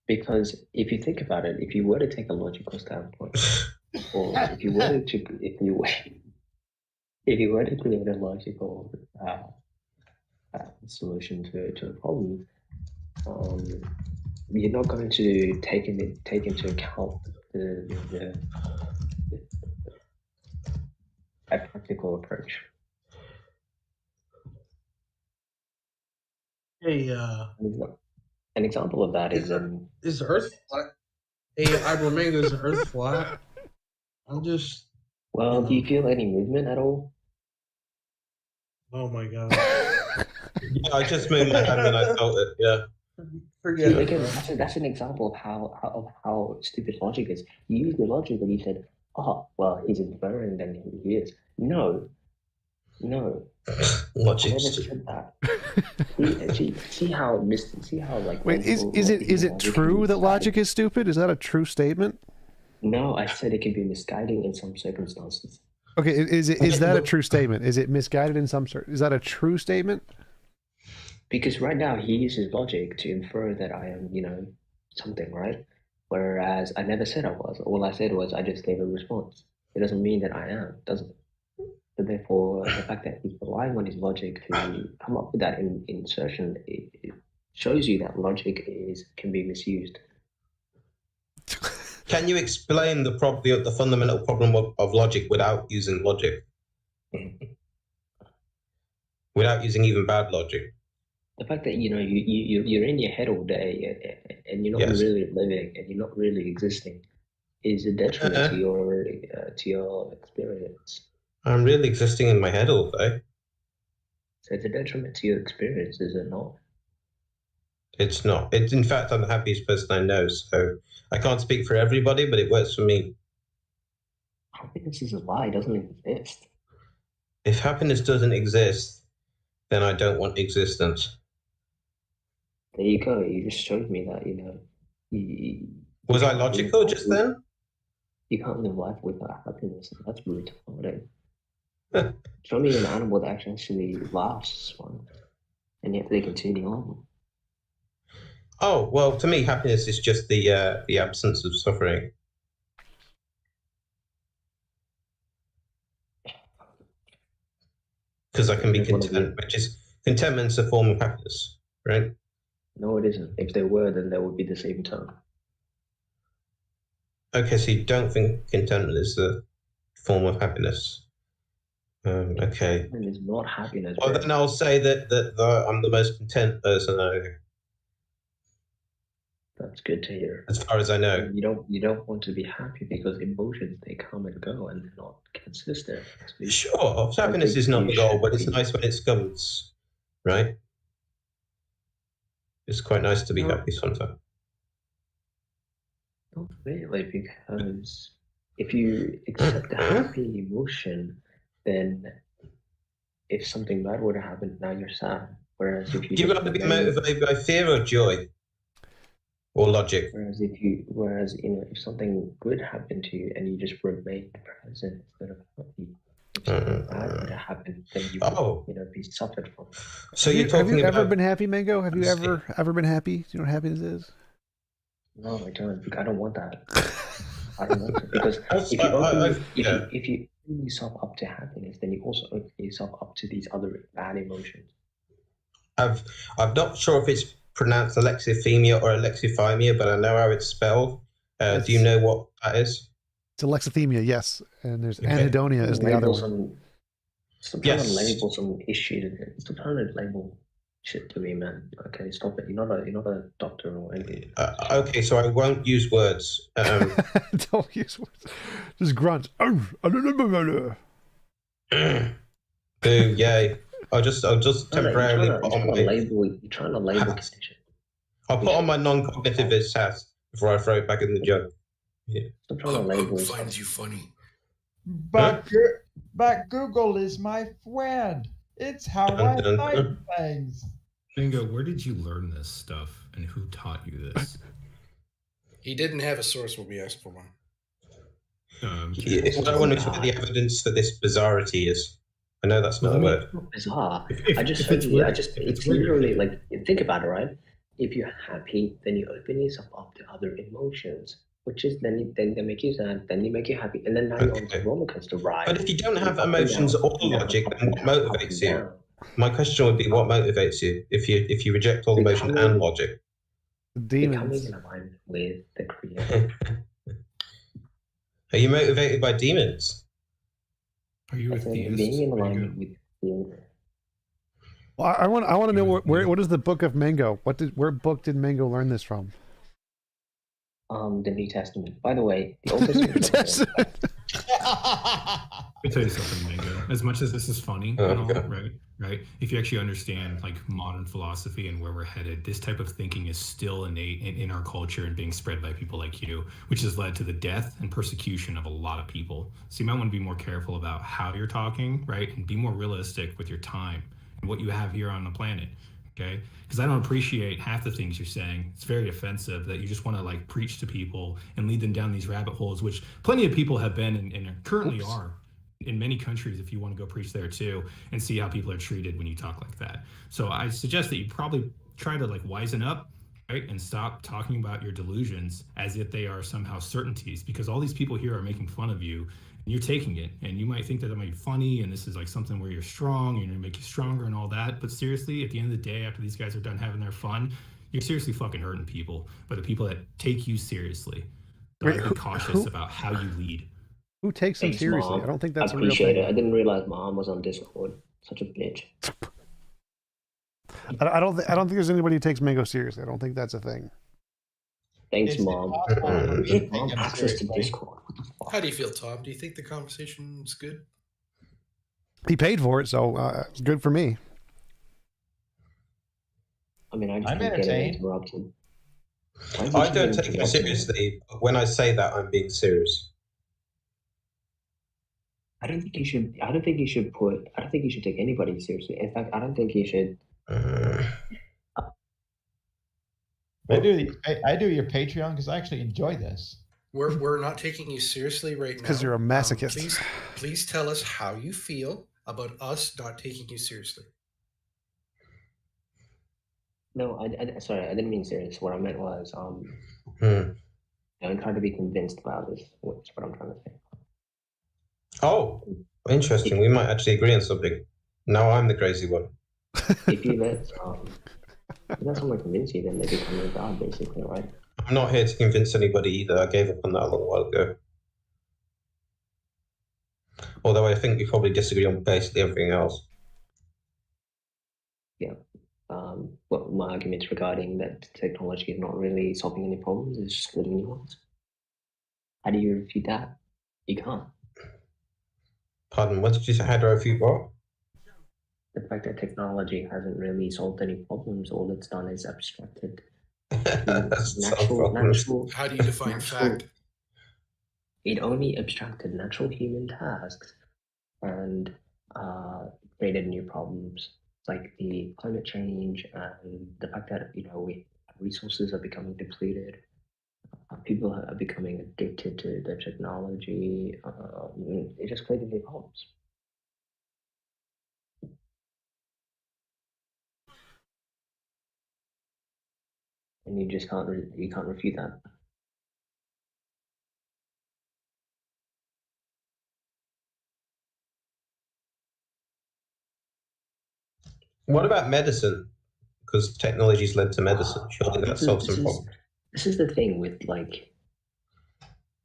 Speaker 4: Because if you think about it, if you were to take a logical standpoint, or if you were to create a logical solution to a problem, you're not going to take into account a practical approach.
Speaker 7: Hey,
Speaker 4: an example of that is
Speaker 7: the Earth flat? Hey, Ibro Mango, is the Earth flat? I'm just.
Speaker 4: Well, do you feel any movement at all?
Speaker 7: Oh my god.
Speaker 8: Yeah, I just moved my hand and I felt it. Yeah.
Speaker 7: Forget it.
Speaker 4: Again,
Speaker 7: Bro.
Speaker 4: that's an example of how stupid logic is. You use the logic and you said, "Oh, well, he's inferring, then he is." No.
Speaker 8: Logic.
Speaker 4: I never said that. See how like.
Speaker 1: Wait, is it true that logic is stupid? Is that a true statement?
Speaker 4: No, I said it can be misguiding in some circumstances.
Speaker 1: Okay, is that a true statement? Is it misguided in some sort? Is that a true statement?
Speaker 4: Because right now he uses logic to infer that I am, something, right? Whereas I never said I was. All I said was I just gave a response. It doesn't mean that I am, does it? So therefore, the fact that he's relying on his logic to come up with that insertion, it shows you that logic can be misused.
Speaker 8: Can you explain the fundamental problem of logic without using logic? Without using even bad logic?
Speaker 4: The fact that you're in your head all day and you're not really living and you're not really existing is a detriment to your experience.
Speaker 8: I'm really existing in my head all day.
Speaker 4: So it's a detriment to your experience, is it not?
Speaker 8: It's not. It's in fact I'm the happiest person I know. So I can't speak for everybody, but it works for me.
Speaker 4: Happiness is a lie. It doesn't exist.
Speaker 8: If happiness doesn't exist, then I don't want existence.
Speaker 4: There you go. You just showed me that,
Speaker 8: Was I logical just then?
Speaker 4: You can't live life without happiness. That's retarded. Show me an animal that actually lasts one, and yet they continue on.
Speaker 8: Oh, well, to me, happiness is just the absence of suffering. Because I can be content, which is contentment's a form of happiness, right?
Speaker 4: No, it isn't. If there were, then there would be the same term.
Speaker 8: Okay, so you don't think contentment is a form of happiness? Okay.
Speaker 4: Contentment is not happiness.
Speaker 8: Well, then I'll say that I'm the most content person I know.
Speaker 4: That's good to hear.
Speaker 8: As far as I know.
Speaker 4: You don't want to be happy because emotions, they come and go and they're not consistent.
Speaker 8: Sure, happiness is not the goal, but it's nice when it comes, right? It's quite nice to be happy sometimes.
Speaker 4: Not really, because if you accept a happy emotion, then if something bad would have happened, now you're sad. Whereas if you
Speaker 8: got to be motivated by fear or joy, or logic.
Speaker 4: Whereas if something good happened to you and you just remained present instead of happy, if something bad would have happened, then you would be suffered from.
Speaker 8: So
Speaker 1: have you ever been happy, Mango? Have you ever been happy? Do you know what happiness is?
Speaker 4: No, I don't. I don't want that. I don't want it because if you open yourself up to happiness, then you also open yourself up to these other bad emotions.
Speaker 8: I'm not sure if it's pronounced alexithymia or alexithymia, but I know how it's spelled. Do you know what that is?
Speaker 1: It's alexithymia, yes. And there's anhedonia is the other one.
Speaker 4: Stop trying to label some issue. Stop trying to label shit to me, man. Okay, stop it. You're not a doctor or anything.
Speaker 8: Okay, so I won't use words.
Speaker 1: Don't use words. Just grunt.
Speaker 8: Boo! Yay! I'll just temporarily put on my
Speaker 4: label. You're trying to label condition.
Speaker 8: I'll put on my non-cognitivist hat before I throw it back in the jug. Yeah.
Speaker 4: Stop trying to label.
Speaker 2: Finds you funny.
Speaker 3: But Google is my friend. It's how I find things.
Speaker 6: Bingo, where did you learn this stuff, and who taught you this?
Speaker 2: He didn't have a source when we asked for one.
Speaker 8: I wonder what the evidence for this bizarrity is. I know that's not a word.
Speaker 4: Bizarre. It's literally like, think about it, right? if you're happy, then you open yourself up to other emotions, which is then they make you sad, then they make you happy, and then now you're on this roller coaster ride.
Speaker 8: But if you don't have emotions or logic, then what motivates you? My question would be, what motivates you if you reject all emotion and logic?
Speaker 4: Becoming in alignment with the creator.
Speaker 8: Are you motivated by demons?
Speaker 6: Are you with theists?
Speaker 4: Being in alignment with the creator.
Speaker 1: Well, I want to know what is the book of Mango? Where book did Mango learn this from?
Speaker 4: The New Testament. By the way, the Old Testament.
Speaker 1: New Testament.
Speaker 6: Let me tell you something, Mango. As much as this is funny, and all, right? If you actually understand like modern philosophy and where we're headed, this type of thinking is still innate in our culture and being spread by people like you, which has led to the death and persecution of a lot of people. So you might want to be more careful about how you're talking, right? And be more realistic with your time and what you have here on the planet. Okay, because I don't appreciate half the things you're saying. It's very offensive that you just want to like preach to people and lead them down these rabbit holes, which plenty of people have been and currently are in many countries. If you want to go preach there too and see how people are treated when you talk like that. So I suggest that you probably try to like wisen up, right, and stop talking about your delusions as if they are somehow certainties, because all these people here are making fun of you. You're taking it, and you might think that might be funny, and this is like something where you're strong, and you're gonna make you stronger and all that. But seriously, at the end of the day, after these guys are done having their fun, you're seriously fucking hurting people. But the people that take you seriously, so be cautious about how you lead.
Speaker 1: Who takes them seriously?
Speaker 4: Mom.
Speaker 1: I don't think that's
Speaker 4: I appreciate
Speaker 1: a real thing.
Speaker 4: it. I didn't realize Mom was on Discord. Such a bitch.
Speaker 1: I don't think there's anybody who takes Mango seriously. I don't think that's a thing.
Speaker 4: Thanks, Mom. Mom access to Discord.
Speaker 2: How do you feel, Tom? Do you think the conversation's good?
Speaker 1: He paid for it, so it's good for me.
Speaker 4: I mean, I'm
Speaker 3: entertained.
Speaker 8: I don't take it seriously. When I say that, I'm being serious.
Speaker 4: I don't think you should take anybody seriously. In fact, I don't think you should.
Speaker 3: I do your Patreon because I actually enjoy this.
Speaker 2: We're not taking you seriously right now.
Speaker 1: Because you're a masochist.
Speaker 2: Please tell us how you feel about us not taking you seriously.
Speaker 4: No, sorry, I didn't mean serious. What I meant was, I'm trying to be convinced about this. That's what I'm trying to say.
Speaker 8: Oh, interesting. We might actually agree on something. Now I'm the crazy one.
Speaker 4: If you let someone convince you, then they become your god, basically, right?
Speaker 8: I'm not here to convince anybody either. I gave up on that a long while ago. Although I think we probably disagree on basically everything else.
Speaker 4: Yeah. Well, my arguments regarding that technology is not really solving any problems, it's just creating new ones. How do you refute that? You can't.
Speaker 8: Pardon, what did you say? How do I refute what?
Speaker 4: The fact that technology hasn't really solved any problems, all it's done is abstracted. natural.
Speaker 2: How do you define fact?
Speaker 4: It only abstracted natural human tasks and created new problems, like the climate change and the fact that resources are becoming depleted. People are becoming addicted to the technology. It just created new problems. And you just can't refute that.
Speaker 8: What about medicine? Because technology's led to medicine. Surely that solves some problems.
Speaker 4: This is the thing with like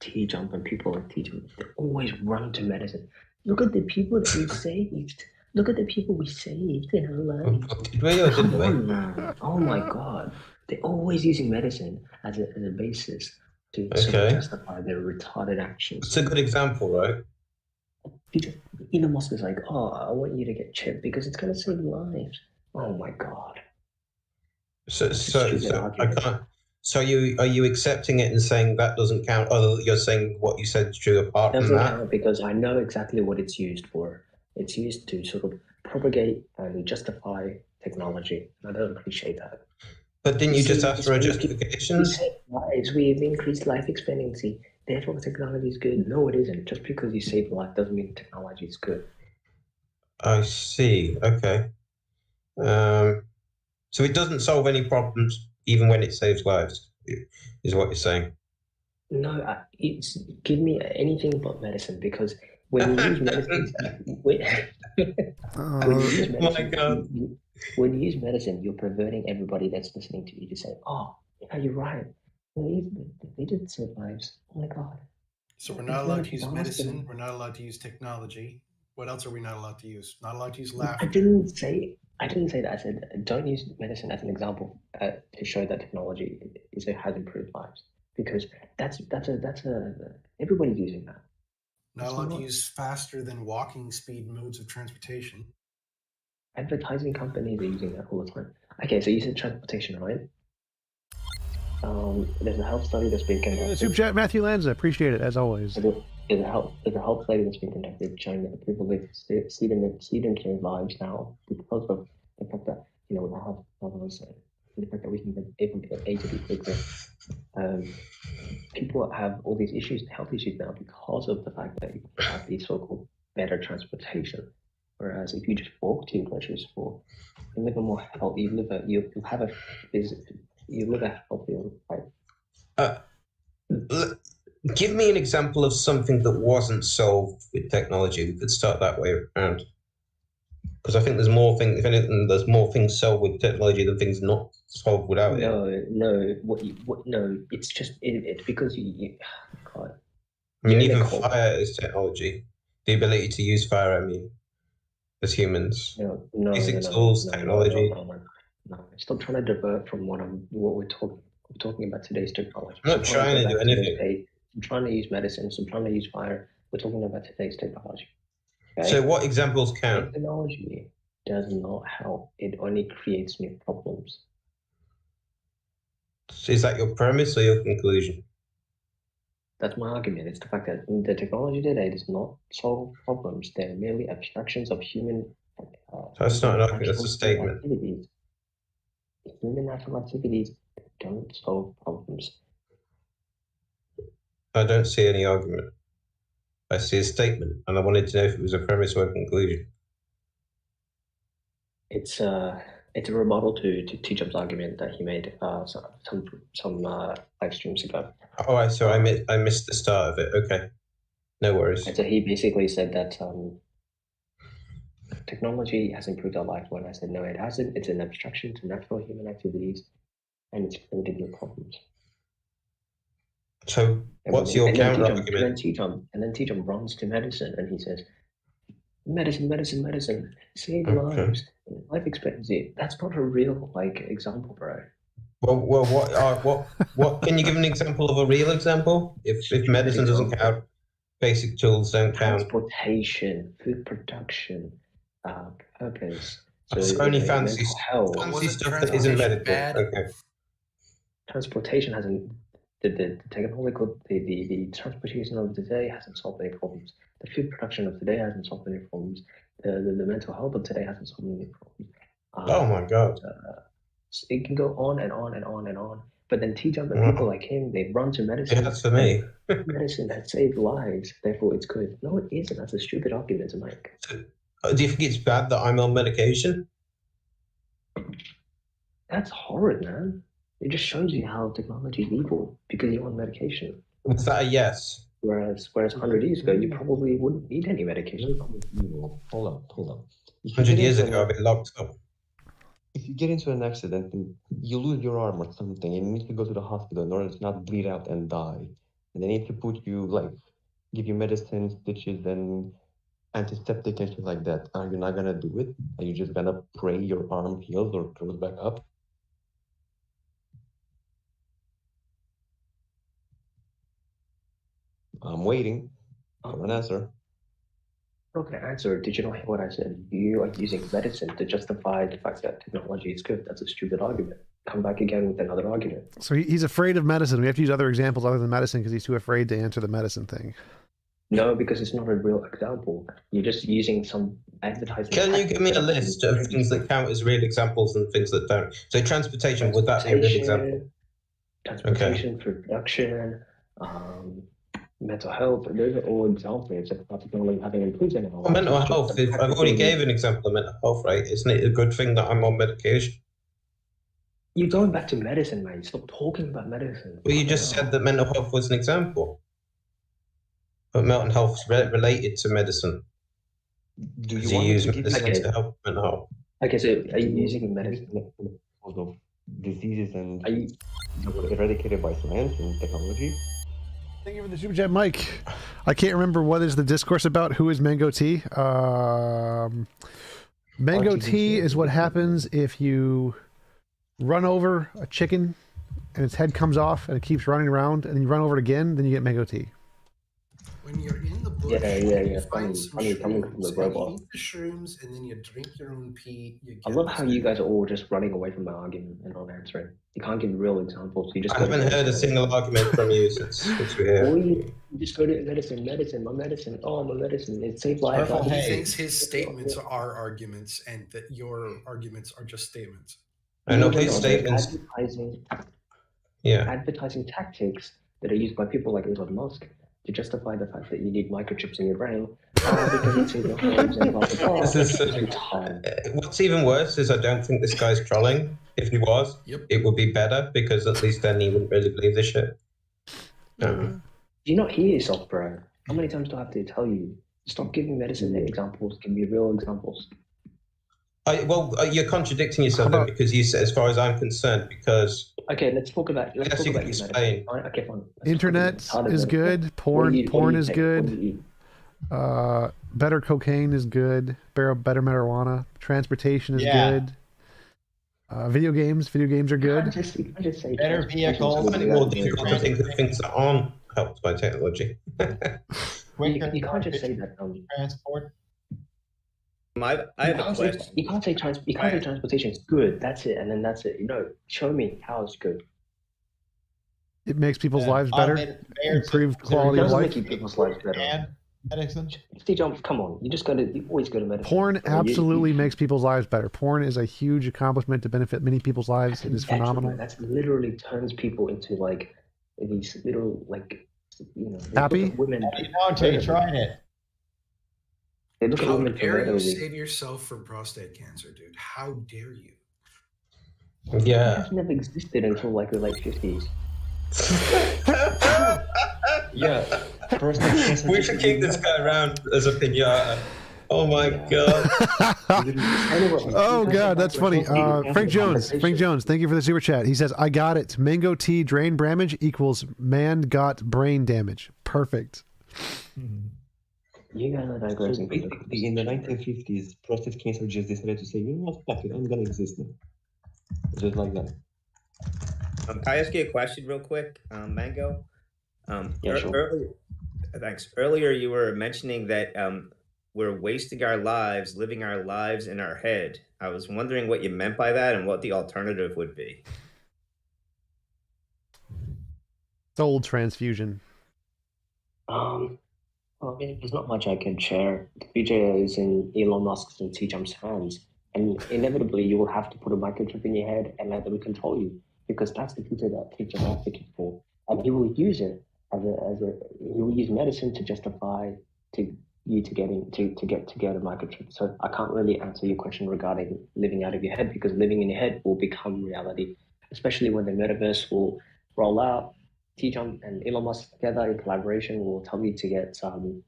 Speaker 4: TJump and people like TJump. They always run to medicine. Look at the people that we saved. Look at the people we saved in our life.
Speaker 8: Did we or didn't we?
Speaker 4: Oh my god. They're always using medicine as a basis to sort of justify their retarded actions.
Speaker 8: It's a good example, right?
Speaker 4: Elon Musk is like, oh, I want you to get chipped because it's going to save lives. Oh my god.
Speaker 8: So I can't. So are you accepting it and saying that doesn't count? Oh, you're saying what you said is true apart from that?
Speaker 4: Doesn't count because I know exactly what it's used for. It's used to sort of propagate and justify technology. And I don't appreciate that.
Speaker 8: But didn't you just ask for a justification?
Speaker 4: We've increased life expectancy. Therefore, technology is good. No, it isn't. Just because you save life doesn't mean technology is good.
Speaker 8: I see. Okay. So it doesn't solve any problems even when it saves lives, is what you're saying.
Speaker 4: No, it's give me anything but medicine, because when you use medicine, when you use
Speaker 8: My
Speaker 4: medicine,
Speaker 8: God.
Speaker 4: when you use medicine, you're perverting everybody that's listening to you to say, "Oh, yeah, you're right. They did save lives. Oh my God."
Speaker 2: So we're not allowed to use medicine. We're not allowed to use technology. What else are we not allowed to use? Not allowed to use laughter.
Speaker 4: I didn't say that. I said don't use medicine as an example to show that technology has improved lives, because that's everybody's using that.
Speaker 2: Not allowed to use faster than walking speed modes of transportation.
Speaker 4: Advertising companies are using that all the time. Okay, so you said transportation, right? There's a health study that's been conducted.
Speaker 1: Super chat, Matthew Lanza. Appreciate it, as always.
Speaker 4: There's a health study that's been conducted showing that people live sedentary lives now because of the fact that, we have the fact that we can get able to get A to B quicker. People have all these issues, health issues now, because of the fact that you have these so-called better transportation. Whereas if you just walk to your grocery store, you live a more healthy, you live a healthier life.
Speaker 8: Give me an example of something that wasn't solved with technology. We could start that way around, because I think there's more things. If anything, there's more things solved with technology than things not solved without it.
Speaker 4: No. It's just it's because you God.
Speaker 8: I mean, even fire is technology. The ability to use fire. I mean, as humans, basic tools, technology.
Speaker 4: No. Stop trying to divert from what we're talking about today's technology.
Speaker 8: I'm not trying to do anything.
Speaker 4: I'm trying to use medicine. So I'm trying to use fire. We're talking about today's technology.
Speaker 8: Okay? So what examples count?
Speaker 4: Technology does not help. It only creates new problems.
Speaker 8: So is that your premise or your conclusion?
Speaker 4: That's my argument. It's the fact that the technology today does not solve problems. They're merely abstractions of human.
Speaker 8: That's not an argument. That's a statement.
Speaker 4: Activities. Human natural activities don't solve problems.
Speaker 8: I don't see any argument. I see a statement, and I wanted to know if it was a premise or a conclusion.
Speaker 4: It's a rebuttal to TJump's argument that he made some live streams ago.
Speaker 8: Oh, so I missed the start of it. Okay, no worries.
Speaker 4: And so he basically said that technology has improved our life. When I said no, it hasn't. It's an abstraction to natural human activities, and it's created new problems.
Speaker 8: So what's your counter argument?
Speaker 4: And then TJump runs to medicine, and he says, medicine, save lives, life expectancy. That's not a real example, bro.
Speaker 8: Well, what? Can you give an example of a real example? If medicine doesn't count, basic tools don't count.
Speaker 4: Transportation, food production, purpose.
Speaker 8: So it's only fancy stuff that isn't medical. Okay.
Speaker 4: Transportation hasn't. The technological, the transportation of today hasn't solved any problems. The food production of today hasn't solved any problems. The mental health of today hasn't solved any problems.
Speaker 8: Oh my God.
Speaker 4: It can go on and on and on and on. But then TJump and people like him, they run to medicine.
Speaker 8: Yeah, that's for me.
Speaker 4: Medicine has saved lives, therefore it's good. No, it isn't. That's a stupid argument to make.
Speaker 8: So, do you think it's bad that I'm on medication?
Speaker 4: That's horrid, man. It just shows you how technology is evil because you're on medication.
Speaker 8: Was that a yes?
Speaker 4: Whereas 100 years ago, you probably wouldn't need any medication.
Speaker 9: Hold on.
Speaker 8: 100 years ago, I've been locked up.
Speaker 9: If you get into an accident and you lose your arm or something, and you need to go to the hospital in order to not bleed out and die, and they need to put you, give you medicine, stitches, and antiseptic and shit like that, are you not gonna do it? Are you just gonna pray your arm heals or goes back up? I'm waiting for an answer.
Speaker 4: Okay, answer. Did you not hear what I said? You are using medicine to justify the fact that technology is good. That's a stupid argument. Come back again with another argument.
Speaker 1: So he's afraid of medicine. We have to use other examples other than medicine because he's too afraid to answer the medicine thing.
Speaker 4: No, because it's not a real example. You're just using some advertising.
Speaker 8: Can you give me a list of things that count as real examples and things that don't? So transportation, would that be a real example?
Speaker 4: Transportation, food production, mental health, those are all examples of technology having improved in our lives.
Speaker 8: Mental health, I've already gave an example of mental health, right? Isn't it a good thing that I'm on medication?
Speaker 4: You're going back to medicine, man. Stop talking about medicine.
Speaker 8: Well, you just said that mental health was an example. But mental health's related to medicine.
Speaker 9: Do you want me
Speaker 8: use
Speaker 9: to give you
Speaker 8: medicine
Speaker 4: like-
Speaker 8: to help mental health?
Speaker 4: Okay, so are you using medicine?
Speaker 9: of diseases and
Speaker 4: Are you?
Speaker 9: eradicated by science and technology?
Speaker 1: Thank you for the super chat, Mike. I can't remember what is the discourse about. Who is MangoT? MangoT is what happens if you run over a chicken and its head comes off and it keeps running around, and then you run over it again, then you get MangoT.
Speaker 2: When you're in the bush,
Speaker 4: Yeah.
Speaker 2: you find some
Speaker 4: Funny coming from the
Speaker 2: shrooms, and
Speaker 4: robot.
Speaker 2: you eat the shrooms, and then you drink your own pee. You
Speaker 4: I
Speaker 2: get
Speaker 4: love
Speaker 2: this
Speaker 4: how you guys are all just running away from my argument and not answering. You can't give real examples. You just
Speaker 8: I
Speaker 4: go to
Speaker 8: haven't heard a
Speaker 4: medicine.
Speaker 8: single argument from you since we're
Speaker 4: Or
Speaker 8: here.
Speaker 4: you just go to medicine, my medicine. Oh, my medicine. It saved life.
Speaker 3: Purple
Speaker 2: He
Speaker 3: Hey.
Speaker 2: thinks his statements are arguments, and that your arguments are just statements.
Speaker 8: I know
Speaker 4: No,
Speaker 8: his
Speaker 4: they're
Speaker 8: statements.
Speaker 4: advertising tactics that are used by people like Elon Musk to justify the fact that you need microchips in your brain because it's in your homes and blah, blah, blah.
Speaker 8: This is what's even worse is I don't think this guy's trolling. If he was, it would be better because at least then he wouldn't really believe this shit.
Speaker 4: Do you not hear yourself, bro? How many times do I have to tell you? Stop giving medicine examples. Give me real examples.
Speaker 8: You're contradicting yourself then because you said, as far as I'm concerned, because
Speaker 4: okay, let's talk about your medicine. Okay, fine.
Speaker 1: Internet is good. Porn is good. Better cocaine is good. Better marijuana. Transportation is good. Video games are good.
Speaker 4: I just say
Speaker 3: better vehicles.
Speaker 8: I find it more difficult to think of things that aren't helped by technology.
Speaker 4: You can't just say that.
Speaker 3: Transport.
Speaker 10: I have a question.
Speaker 4: You can't say transportation is good. That's it, and then that's it. Show me how it's good.
Speaker 1: It makes people's lives better. Improved quality of life.
Speaker 4: Make people's lives better.
Speaker 3: And medicine.
Speaker 4: TJump, come on. You always go to medicine.
Speaker 1: Porn absolutely makes people's lives better. Porn is a huge accomplishment to benefit many people's lives. It is phenomenal.
Speaker 4: That's literally turns people into like these little
Speaker 1: happy
Speaker 4: women.
Speaker 3: Until you tried it.
Speaker 4: They look at
Speaker 2: How
Speaker 4: women
Speaker 2: dare you
Speaker 4: for
Speaker 2: save yourself from prostate cancer, dude? How dare you?
Speaker 8: Yeah.
Speaker 4: It never existed until like the late 50s.
Speaker 9: Yeah.
Speaker 8: We should keep this guy around as a pinata. Oh my god.
Speaker 1: Oh god, that's funny. Frank Jones, thank you for the super chat. He says, I got it. MangoT drain damage equals man got brain damage. Perfect.
Speaker 4: You guys are digressing.
Speaker 9: So basically, in the 1950s, prostate cancer just decided to say, you know what, fuck it, I'm gonna exist now. Just like that.
Speaker 10: Can I ask you a question real quick, Mango?
Speaker 4: Yeah, sure.
Speaker 10: Thanks. Earlier, you were mentioning that we're wasting our lives, living our lives in our head. I was wondering what you meant by that and what the alternative would be.
Speaker 1: Soul transfusion.
Speaker 4: Well, I mean, there's not much I can share. The future is in Elon Musk's and TJump's hands, and inevitably you will have to put a microchip in your head and let them control you, because that's the future that TJump advocates for, and he will use it he will use medicine to justify to get a microchip. So I can't really answer your question regarding living out of your head, because living in your head will become reality, especially when the metaverse will roll out. TJump and Elon Musk together in collaboration will tell you to get some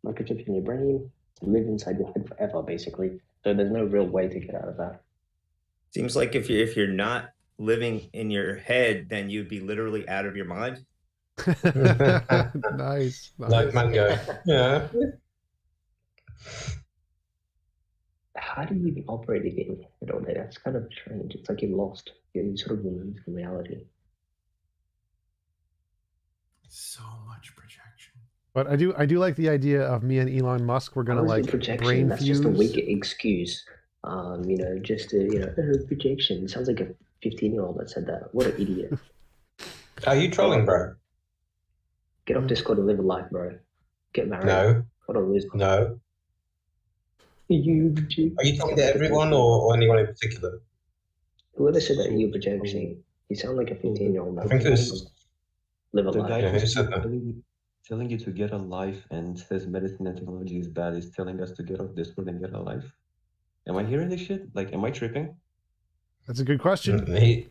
Speaker 4: microchips in your brain to live inside your head forever, basically. So there's no real way to get out of that.
Speaker 10: Seems like if you're not living in your head, then you'd be literally out of your mind.
Speaker 1: Nice.
Speaker 8: Like Mango. Yeah.
Speaker 4: How do you even operate in your head all day? That's kind of strange. It's like you're lost. You're sort of removed from reality.
Speaker 2: So much projection.
Speaker 1: But I do like the idea of me and Elon Musk. We're gonna like brain
Speaker 4: That's
Speaker 1: fuse.
Speaker 4: just a weak excuse. Just to projection. It sounds like a 15-year-old that said that. What an idiot.
Speaker 8: Are you trolling, bro?
Speaker 4: Get off Discord and live a life, bro. Get married.
Speaker 8: No.
Speaker 4: What a loser.
Speaker 8: No.
Speaker 4: Are
Speaker 8: you talking to everyone or anyone in particular?
Speaker 4: Whoever said that you're projecting, you sound like a 15-year-old.
Speaker 8: I think it was
Speaker 4: live a
Speaker 9: the
Speaker 4: life.
Speaker 9: guy
Speaker 8: Yeah, who
Speaker 9: who's
Speaker 8: said that?
Speaker 9: telling you to get a life and says medicine and technology is bad is telling us to get off Discord and get a life. Am I hearing this shit? Like, am I tripping?
Speaker 1: That's a good question.
Speaker 8: He,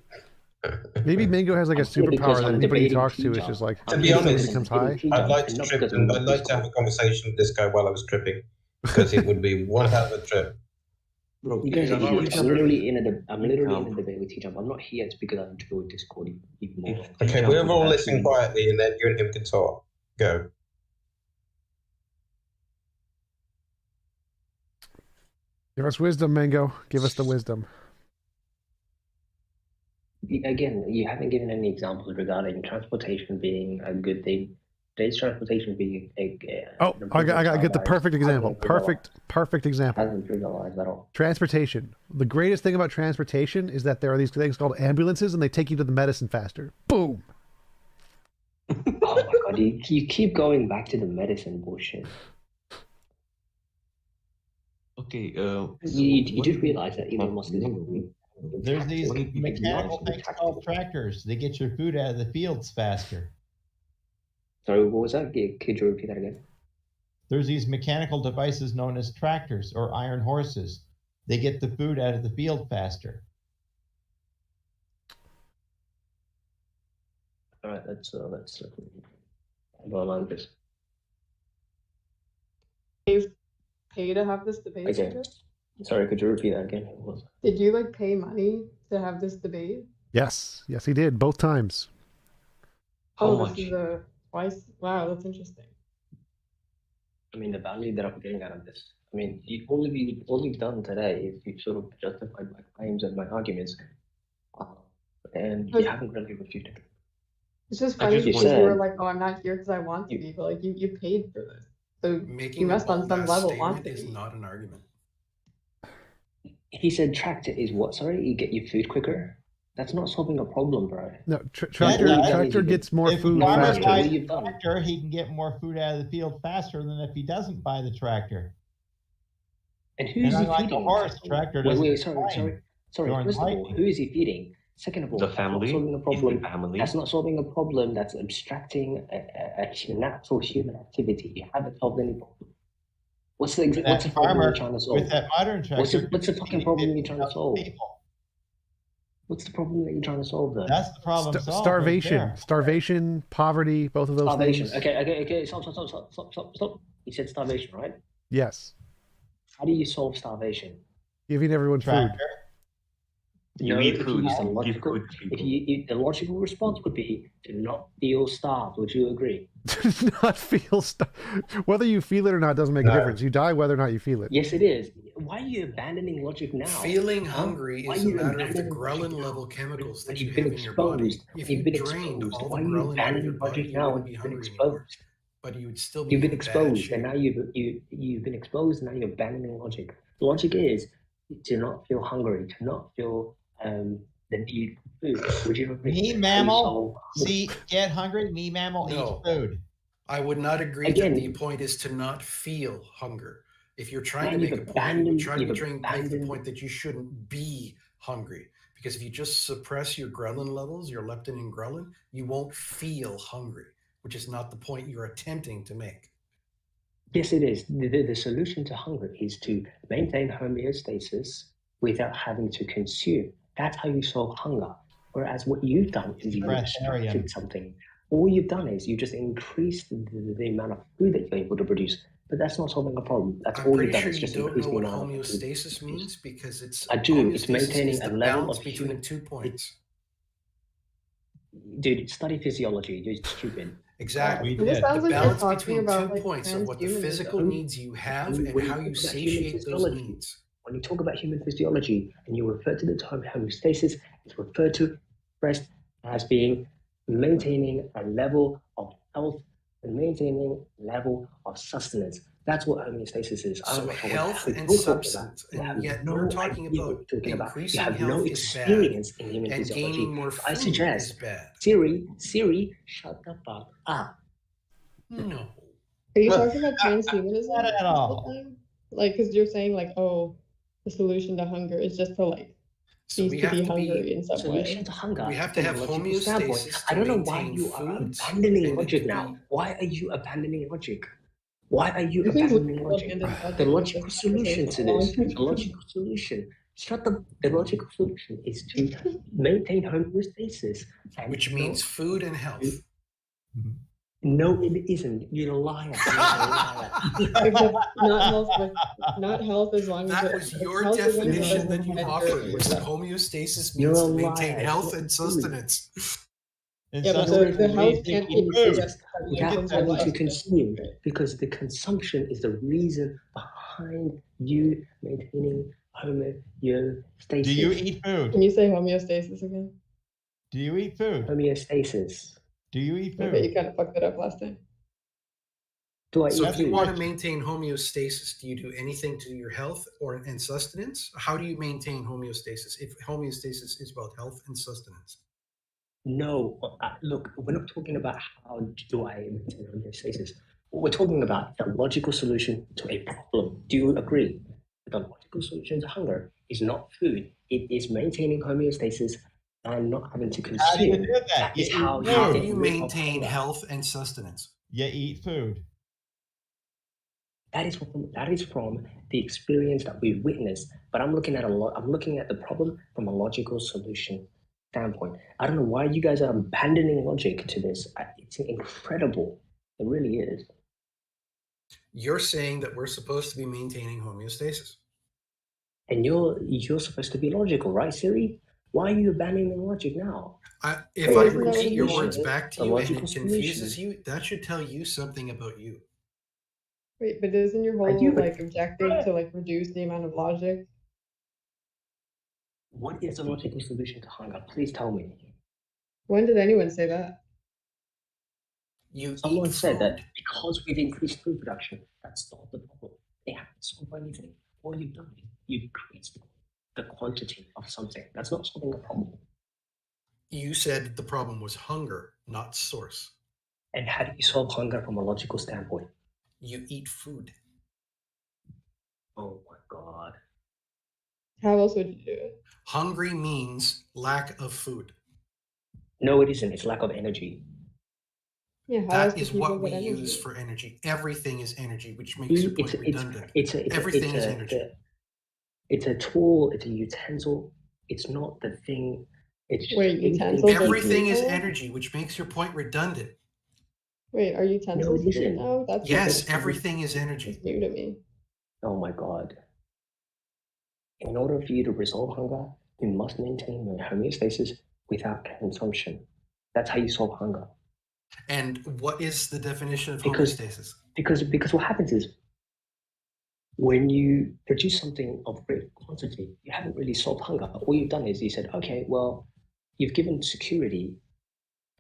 Speaker 1: Maybe Mango has like a superpower that anybody he talks to is just like,
Speaker 8: to be honest,
Speaker 1: becomes high.
Speaker 8: I'd like to trip and I'd like to have a conversation with this guy while I was tripping, because it would be one hell of a trip.
Speaker 9: Bro,
Speaker 4: You guys are
Speaker 2: TJump,
Speaker 4: huge. I'm literally in a debate with TJump. I'm not here because I'm to go with Discord even more.
Speaker 8: Okay, we're all listening quietly, and then you and him can talk. Go.
Speaker 1: Give us wisdom, Mango. Give us the wisdom.
Speaker 4: Again, you haven't given any examples regarding transportation being a good thing. Today's transportation being
Speaker 1: Oh, I got get the perfect example. Perfect example.
Speaker 4: Hasn't improved our lives at all.
Speaker 1: Transportation. The greatest thing about transportation is that there are these things called ambulances, and they take you to the medicine faster. Boom.
Speaker 4: Oh my god, you keep going back to the medicine bullshit.
Speaker 9: Okay,
Speaker 4: You do realize that Elon Musk is
Speaker 3: There's these mechanical things called tractors. They get your food out of the fields faster.
Speaker 4: Sorry, what was that? Could you repeat that again?
Speaker 3: There's these mechanical devices known as tractors or iron horses. They get the food out of the field faster.
Speaker 4: All right, let's go on this.
Speaker 5: Pay to have this debate?
Speaker 4: Okay. Sorry, could you repeat that again?
Speaker 5: Did you like pay money to have this debate?
Speaker 1: Yes, he did both times.
Speaker 5: Oh, this is a twice. Wow, that's interesting.
Speaker 4: I mean, the value that I'm getting out of this. I mean, all you've done today is you've sort of justified my claims and my arguments, and you haven't really refuted.
Speaker 5: It's just funny because you were like, "Oh, I'm not here because I want to be," but like you paid for this, so you must on some level want to
Speaker 2: is
Speaker 5: be.
Speaker 2: not an argument.
Speaker 4: He said tractor is what? Sorry, you get your food quicker. That's not solving a problem, bro.
Speaker 1: No, tractor gets more food
Speaker 3: faster. If
Speaker 1: faster.
Speaker 3: he buys a tractor, he can get more food out of the field faster than if he doesn't buy the tractor.
Speaker 4: And who's he
Speaker 3: like
Speaker 4: feeding?
Speaker 3: A horse, tractor
Speaker 4: Wait, sorry. First of all, who is he feeding? Second of all,
Speaker 9: the family.
Speaker 4: That's not solving a problem.
Speaker 9: Family.
Speaker 4: That's not solving a problem. That's abstracting a natural human activity. You haven't solved any problem. What's the problem you're trying to solve?
Speaker 3: With that modern tractor,
Speaker 4: what's the fucking problem you're trying to solve? What's the problem that you're trying to solve then?
Speaker 3: That's the problem.
Speaker 1: Starvation,
Speaker 3: right
Speaker 1: starvation, poverty, both of those
Speaker 4: starvation.
Speaker 1: things.
Speaker 4: Okay. Stop. You said starvation, right?
Speaker 1: Yes.
Speaker 4: How do you solve starvation?
Speaker 1: Giving everyone food.
Speaker 9: You eat food.
Speaker 4: The logical response would be to not feel starved. Would you agree?
Speaker 1: Not feel starved. Whether you feel it or not doesn't make a difference. You die whether or not you feel it.
Speaker 4: Yes, it is. Why are you abandoning logic now?
Speaker 2: Feeling hungry is a matter of the ghrelin level chemicals that you have in your body. If you drained all the ghrelin out of your body, you wouldn't be hungry anymore. But you would still be.
Speaker 4: You've been exposed, and now you've been exposed. And now you're abandoning logic. The logic is to not feel hungry, to not feel the need for food. Would you agree?
Speaker 3: Me mammal, get hungry. Me mammal, eat food.
Speaker 2: I would not agree that the point is to not feel hunger. If you're trying to make a point, you're trying to make the point that you shouldn't be hungry. Because if you just suppress your ghrelin levels, your leptin and ghrelin, you won't feel hungry, which is not the point you're attempting to make.
Speaker 4: Yes, it is. The solution to hunger is to maintain homeostasis without having to consume. That's how you solve hunger. Whereas what you've done is you've restricted something. All you've done is you just increased the amount of food that you're able to produce. But that's not solving a problem. That's all you've done. It's just increased the amount of food.
Speaker 2: Homeostasis means because it's
Speaker 4: I do. It's maintaining a level of
Speaker 2: between 2 points.
Speaker 4: Dude, study physiology. You're stupid.
Speaker 2: Exactly.
Speaker 5: It sounds
Speaker 2: the
Speaker 5: like
Speaker 2: balance
Speaker 5: you're
Speaker 2: between
Speaker 5: about,
Speaker 2: 2
Speaker 5: like,
Speaker 2: points of what the physical needs you have and how you satiate those needs.
Speaker 4: When you talk about human physiology and you refer to the term homeostasis, it's referred to expressed as being maintaining a level of health and maintaining a level of sustenance. That's what homeostasis is.
Speaker 2: So health and substance, and yet we're talking about increasing health is bad, and gaining more food
Speaker 4: I suggest,
Speaker 2: is bad.
Speaker 4: Siri, shut the fuck up.
Speaker 2: No.
Speaker 5: Are you talking about transhumanism?
Speaker 3: Not at all.
Speaker 5: Like, because you're saying like, oh, the solution to hunger is just to like cease to be hungry in some way.
Speaker 4: Solution to hunger.
Speaker 2: We have to have homeostasis.
Speaker 4: I don't know why you are abandoning logic now. Why are you abandoning logic? Why are you abandoning logic? The logical solution to this, the logical solution Shut up. The logical solution is to maintain homeostasis.
Speaker 2: Which means food and health.
Speaker 4: No, it isn't. You're a liar. You're a liar.
Speaker 5: Except not health as long as
Speaker 2: that was your
Speaker 5: health as long as it
Speaker 2: definition that
Speaker 5: doesn't
Speaker 2: you
Speaker 5: affect
Speaker 2: offered,
Speaker 5: food.
Speaker 2: was that homeostasis
Speaker 4: You're
Speaker 2: means
Speaker 4: a
Speaker 2: to maintain
Speaker 4: liar.
Speaker 2: health
Speaker 4: It's
Speaker 2: and
Speaker 4: not
Speaker 2: sustenance.
Speaker 3: And
Speaker 5: Yeah, but
Speaker 3: sustenance
Speaker 5: the
Speaker 3: means
Speaker 5: health
Speaker 3: to
Speaker 5: can't
Speaker 3: eat
Speaker 5: be
Speaker 3: food.
Speaker 5: just
Speaker 4: Without
Speaker 5: things your
Speaker 4: having to
Speaker 5: life.
Speaker 4: consume, because the consumption is the reason behind you maintaining homeostasis.
Speaker 3: Do you eat
Speaker 5: Can
Speaker 3: food?
Speaker 5: you say homeostasis again?
Speaker 3: Do you eat food?
Speaker 4: Homeostasis.
Speaker 3: Do you eat
Speaker 5: Okay, you
Speaker 3: food?
Speaker 5: kind of fucked it up last time.
Speaker 4: Do I
Speaker 2: So
Speaker 4: eat
Speaker 2: if you
Speaker 4: food?
Speaker 2: want to maintain homeostasis, do you do anything to your health and sustenance? How do you maintain homeostasis if homeostasis is about health and sustenance?
Speaker 4: No, look, we're not talking about how do I maintain homeostasis. We're talking about the logical solution to a problem. Do you agree? The logical solution to hunger is not food. It is maintaining homeostasis and not having to consume.
Speaker 3: How do you do that?
Speaker 4: That is
Speaker 3: You
Speaker 4: how
Speaker 3: eat
Speaker 4: you
Speaker 2: How do
Speaker 4: get
Speaker 2: you
Speaker 4: rid of
Speaker 2: maintain
Speaker 4: hunger.
Speaker 2: health and sustenance?
Speaker 3: You eat food.
Speaker 4: That is from the experience that we witnessed. But I'm looking at I'm looking at the problem from a logical solution standpoint. I don't know why you guys are abandoning logic to this. It's incredible. It really is.
Speaker 2: You're saying that we're supposed to be maintaining homeostasis.
Speaker 4: And you're supposed to be logical, right, Siri? Why are you abandoning logic now?
Speaker 2: If
Speaker 4: The
Speaker 2: I
Speaker 5: isn't that what
Speaker 2: repeat
Speaker 5: it
Speaker 2: your
Speaker 5: means?
Speaker 2: words back to
Speaker 4: The
Speaker 2: you and
Speaker 4: logical
Speaker 2: it confuses
Speaker 4: solution.
Speaker 2: you, that should tell you something about you.
Speaker 5: Wait, but isn't your
Speaker 4: I
Speaker 5: whole
Speaker 4: do, but-
Speaker 5: like objective to like reduce the amount of logic?
Speaker 4: What is the logical solution to hunger? Please tell me.
Speaker 5: When did anyone say that?
Speaker 2: You
Speaker 4: Someone
Speaker 2: eat
Speaker 4: said
Speaker 2: food.
Speaker 4: that because we've increased food production, that's not the problem. They haven't solved anything. All you've done is you've increased the quantity of something. That's not solving a problem.
Speaker 2: You said the problem was hunger, not source.
Speaker 4: And how do you solve hunger from a logical standpoint?
Speaker 2: You eat food.
Speaker 4: Oh my God.
Speaker 5: How else would you do it?
Speaker 2: Hungry means lack of food.
Speaker 4: No, it isn't. It's lack of energy.
Speaker 5: Yeah, how else
Speaker 2: That
Speaker 5: do
Speaker 2: is
Speaker 5: people
Speaker 2: what we
Speaker 5: get energy?
Speaker 2: use for energy. Everything is energy, which makes your point redundant. Everything is energy.
Speaker 4: It's a tool. It's a utensil. It's not the thing. It's just
Speaker 5: Wait,
Speaker 4: anything.
Speaker 5: utensils are
Speaker 2: Everything is
Speaker 5: people?
Speaker 2: energy, which makes your point redundant.
Speaker 5: Wait, are utensils
Speaker 4: No, it
Speaker 5: food
Speaker 4: isn't.
Speaker 5: now? That's
Speaker 2: Yes, everything is
Speaker 5: It's
Speaker 2: energy.
Speaker 5: new to me.
Speaker 4: Oh my God. In order for you to resolve hunger, you must maintain the homeostasis without consumption. That's how you solve hunger.
Speaker 2: And what is the definition of
Speaker 4: Because-
Speaker 2: homeostasis?
Speaker 4: Because what happens is when you produce something of great quantity, you haven't really solved hunger. All you've done is you said, okay, well, you've given security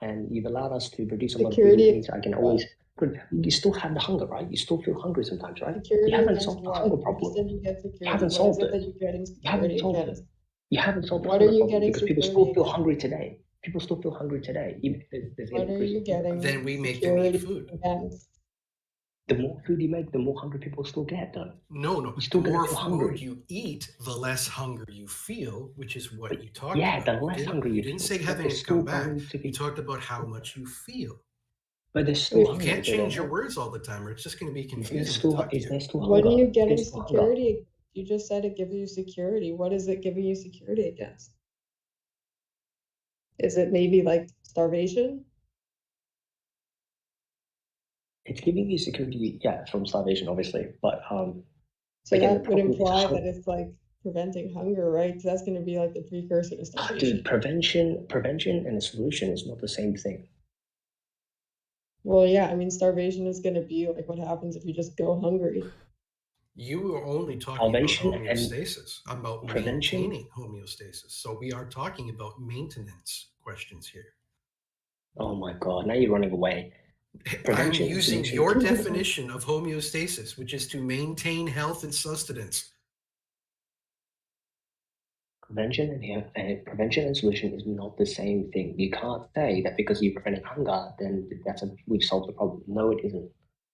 Speaker 4: and you've allowed us to produce a lot of food,
Speaker 5: Security
Speaker 4: which means I can always. But you still have the hunger, right? You still feel hungry sometimes, right?
Speaker 5: Security
Speaker 4: You haven't
Speaker 5: against
Speaker 4: solved the
Speaker 5: what?
Speaker 4: hunger
Speaker 5: You
Speaker 4: problem.
Speaker 5: said you get security.
Speaker 4: haven't
Speaker 5: What
Speaker 4: solved
Speaker 5: is it
Speaker 4: it.
Speaker 5: that you're getting
Speaker 4: You haven't
Speaker 5: security
Speaker 4: solved
Speaker 5: against?
Speaker 4: it. You haven't solved the
Speaker 5: What are
Speaker 4: hunger
Speaker 5: you
Speaker 4: problem
Speaker 5: getting
Speaker 4: because people
Speaker 5: security
Speaker 4: still feel
Speaker 5: against?
Speaker 4: hungry today. People still feel hungry today, even if there's
Speaker 5: What are you getting
Speaker 2: Then we make them eat
Speaker 5: security
Speaker 2: food.
Speaker 5: against?
Speaker 4: The more food you make, the more hungry people still get, though.
Speaker 2: No.
Speaker 4: You're
Speaker 2: The
Speaker 4: still gonna
Speaker 2: more
Speaker 4: feel
Speaker 2: food
Speaker 4: hungry.
Speaker 2: you eat, the less hunger you feel, which is what you talked
Speaker 4: Yeah,
Speaker 2: about.
Speaker 4: the less
Speaker 2: You
Speaker 4: hungry
Speaker 2: you
Speaker 4: you
Speaker 2: didn't
Speaker 4: feel,
Speaker 2: say
Speaker 4: but
Speaker 2: having
Speaker 4: there's
Speaker 2: it come
Speaker 4: still
Speaker 2: back.
Speaker 4: going to be.
Speaker 2: You talked about how much you feel.
Speaker 4: But there's still
Speaker 5: Wait,
Speaker 2: You
Speaker 4: hunger.
Speaker 2: can't
Speaker 4: is there
Speaker 2: change
Speaker 4: not?
Speaker 2: your words all the time, or it's just going to be
Speaker 4: Is there
Speaker 2: confusing to
Speaker 4: still
Speaker 2: talk to
Speaker 4: is
Speaker 2: you.
Speaker 4: there still
Speaker 5: What
Speaker 4: hunger?
Speaker 5: are you
Speaker 4: Is
Speaker 5: getting
Speaker 4: there still hunger?
Speaker 5: security? You just said it gives you security. What is it giving you security against? Is it maybe like starvation?
Speaker 4: It's giving you security, yeah, from starvation, obviously. But
Speaker 5: So
Speaker 4: again, the
Speaker 5: that would
Speaker 4: problem is
Speaker 5: imply that it's like preventing hunger, right? Because that's going to be like the precursor to starvation.
Speaker 4: dude, prevention and a solution is not the same thing.
Speaker 5: Well, yeah, I mean, starvation is going to be like what happens if you just go hungry.
Speaker 2: You were only talking about
Speaker 4: Starvation and
Speaker 2: homeostasis, about
Speaker 4: prevention.
Speaker 2: maintaining homeostasis. So we are talking about maintenance questions here.
Speaker 4: Oh my God! Now you're running away.
Speaker 2: I'm
Speaker 4: Prevention and
Speaker 2: using
Speaker 4: solution.
Speaker 2: your definition of homeostasis, which is to maintain health and sustenance.
Speaker 4: Prevention and solution is not the same thing. You can't say that because you're preventing hunger, then we've solved the problem. No, it isn't.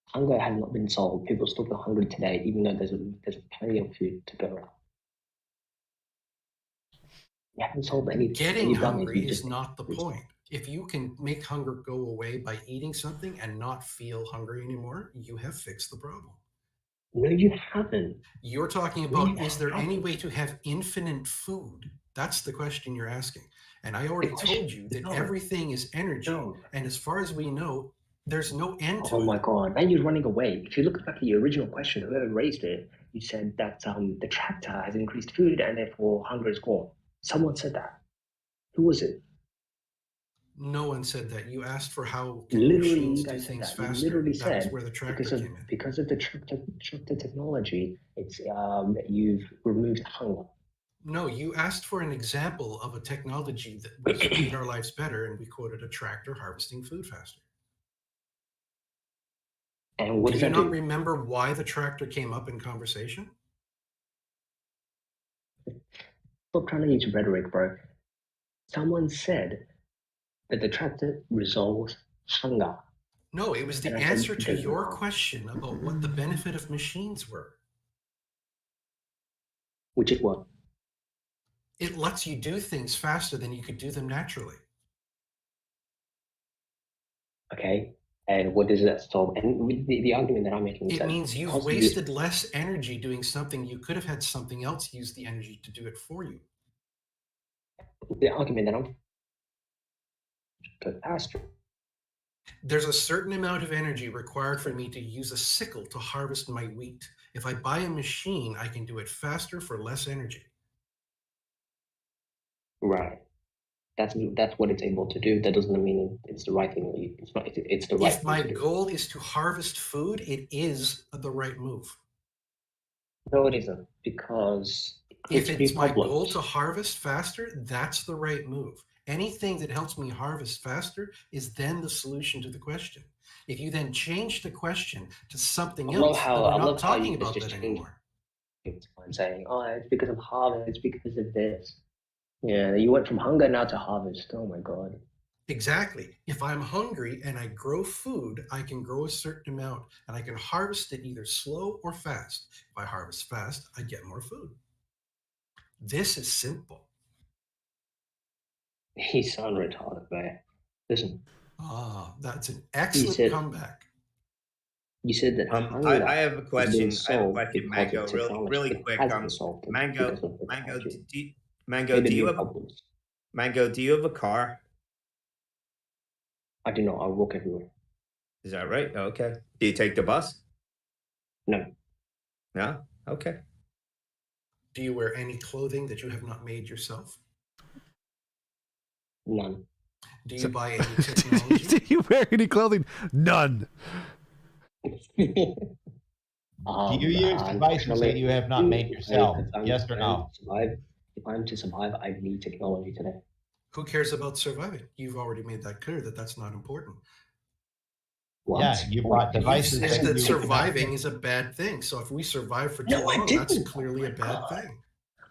Speaker 4: Hunger has not been solved. People still feel hungry today, even though there's plenty of food to go around. You haven't solved anything.
Speaker 2: Getting
Speaker 4: You've done
Speaker 2: hungry
Speaker 4: you
Speaker 2: is
Speaker 4: just
Speaker 2: not the point. If you can make hunger go away by eating something and not feel hungry anymore, you have fixed the problem.
Speaker 4: No, you haven't.
Speaker 2: You're talking about, is there any way to have infinite food? That's the question you're asking. And I already told you that everything is energy. And as far as we know, there's no end to it.
Speaker 4: Oh my God, now you're running away. If you look back at your original question, whoever raised it, you said that the tractor has increased food and therefore hunger is gone. Someone said that. Who was it?
Speaker 2: No one said that. You asked for how
Speaker 4: Literally,
Speaker 2: machines
Speaker 4: you
Speaker 2: do
Speaker 4: guys said
Speaker 2: things
Speaker 4: that. You
Speaker 2: faster.
Speaker 4: literally
Speaker 2: That
Speaker 4: said
Speaker 2: was where the tractor came in.
Speaker 4: because of the tractor technology, it's you've removed hunger.
Speaker 2: No, you asked for an example of a technology that was made our lives better, and we quoted a tractor harvesting food faster.
Speaker 4: And what
Speaker 2: do
Speaker 4: does
Speaker 2: you
Speaker 4: that
Speaker 2: not
Speaker 4: do?
Speaker 2: remember why the tractor came up in conversation?
Speaker 4: Stop trying to use rhetoric, bro. Someone said that the tractor resolves hunger.
Speaker 2: No, it was the answer to your question about what the benefit of machines were.
Speaker 4: Which is what?
Speaker 2: It lets you do things faster than you could do them naturally.
Speaker 4: Okay, and what does that solve? And the argument that I'm making is
Speaker 2: it means you've wasted less energy doing something you could have had something else use the energy to do it for you.
Speaker 4: The argument that I'm faster.
Speaker 2: There's a certain amount of energy required for me to use a sickle to harvest my wheat. If I buy a machine, I can do it faster for less energy.
Speaker 4: Right. That's what it's able to do. That doesn't mean it's the right thing. It's not. It's the right.
Speaker 2: If my goal is to harvest food, it is the right move.
Speaker 4: No, it isn't, because
Speaker 2: if it's my goal to harvest faster, that's the right move. Anything that helps me harvest faster is then the solution to the question. If you then change the question to something else, then we're not talking about that anymore.
Speaker 4: I'm saying, oh, it's because of harvest, it's because of this. Yeah, you went from hunger now to harvest. Oh my God.
Speaker 2: Exactly. If I'm hungry and I grow food, I can grow a certain amount and I can harvest it either slow or fast. If I harvest fast, I get more food. This is simple.
Speaker 4: You sound retarded, man. Listen.
Speaker 2: That's an excellent comeback.
Speaker 4: You said that
Speaker 10: I have a question. I have a question, Mango. Really quick. Mango, do you have a car?
Speaker 4: I do not. I walk everywhere.
Speaker 10: Is that right? Okay. Do you take the bus?
Speaker 4: No.
Speaker 10: No? Okay.
Speaker 2: Do you wear any clothing that you have not made yourself?
Speaker 4: None.
Speaker 2: Do you buy any technology?
Speaker 1: Do you wear any clothing? None.
Speaker 3: Do you use devices that you have not made yourself? Yes or no?
Speaker 4: If I'm to survive, I need technology today.
Speaker 2: Who cares about surviving? You've already made that clear that that's not important.
Speaker 4: What?
Speaker 3: Yeah, you bought devices.
Speaker 2: You said that surviving is a bad thing. So if we survive for too long, that's clearly a bad thing.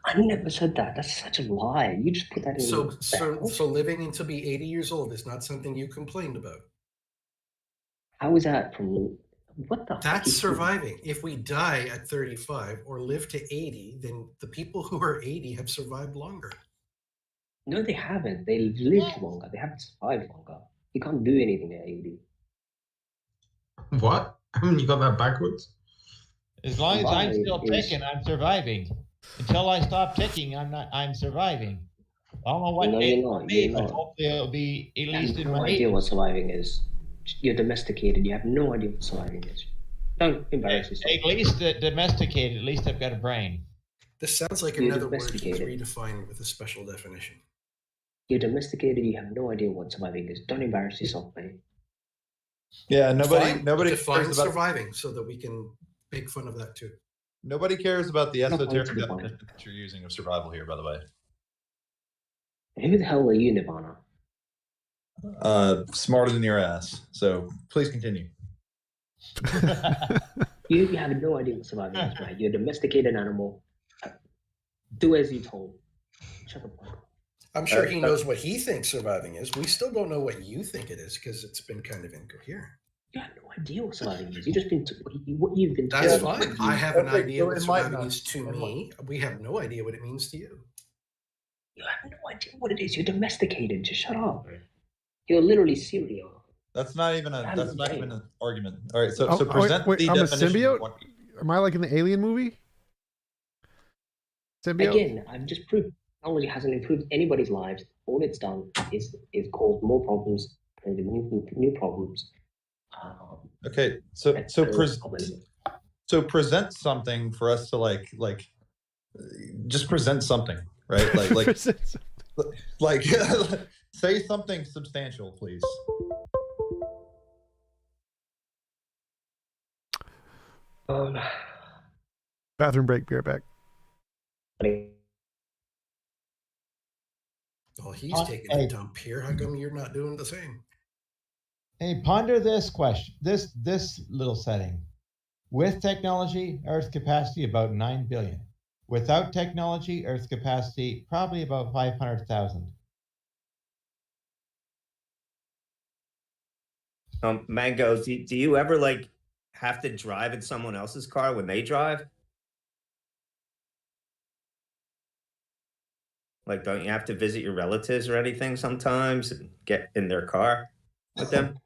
Speaker 4: I never said that. That's such a lie. You just put that in.
Speaker 2: So living until be 80 years old is not something you complained about.
Speaker 4: How is that from? What the?
Speaker 2: That's surviving. If we die at 35 or live to 80, then the people who are 80 have survived longer.
Speaker 4: No, they haven't. They lived longer. They haven't survived longer. You can't do anything at 80.
Speaker 11: What? You got that backwards?
Speaker 3: As long as I'm still ticking, I'm surviving. Until I stop ticking, I'm surviving. I don't know what it will be, but hopefully it'll be at least in my 80s.
Speaker 4: No idea what surviving is. You're domesticated. You have no idea what surviving is. Don't embarrass yourself.
Speaker 3: At least domesticated. At least I've got a brain.
Speaker 2: This sounds like another word he's redefined with a special definition.
Speaker 4: You're domesticated. You have no idea what surviving is. Don't embarrass yourself, mate.
Speaker 11: Yeah, nobody
Speaker 2: define surviving so that we can make fun of that too.
Speaker 11: Nobody cares about the esoteric definition that you're using of survival here, by the way.
Speaker 4: Who the hell are you, Nirvana?
Speaker 11: Smarter than your ass. So please continue.
Speaker 4: You have no idea what surviving is, right? You're a domesticated animal. Do as you're told. Shut the fuck up.
Speaker 2: I'm sure he knows what he thinks surviving is. We still don't know what you think it is because it's been kind of incoherent.
Speaker 4: You have no idea what surviving is. You've just been what you've been.
Speaker 2: That's fine. I have an idea what surviving is to me. We have no idea what it means to you.
Speaker 4: You have no idea what it is. You're domesticated. Just shut up. You're literally cereal.
Speaker 11: That's not even an argument. All right, so present
Speaker 1: wait,
Speaker 11: the
Speaker 1: I'm
Speaker 11: definition.
Speaker 1: a symbiote? Am I like in the Alien movie? Symbiote?
Speaker 4: Again, I've just proved technology hasn't improved anybody's lives. All it's done is caused more problems, created new problems.
Speaker 11: Okay, so present something for us to like just present something, right? Like say something substantial, please.
Speaker 1: Bathroom break. Be right back.
Speaker 2: Well, he's taking a dump here. How come you're not doing the same?
Speaker 3: Hey, ponder this question, this little setting. With technology, Earth's capacity about 9 billion. Without technology, Earth's capacity probably about 500,000.
Speaker 10: Mango, do you ever like have to drive in someone else's car when they drive? Like, don't you have to visit your relatives or anything sometimes and get in their car with them?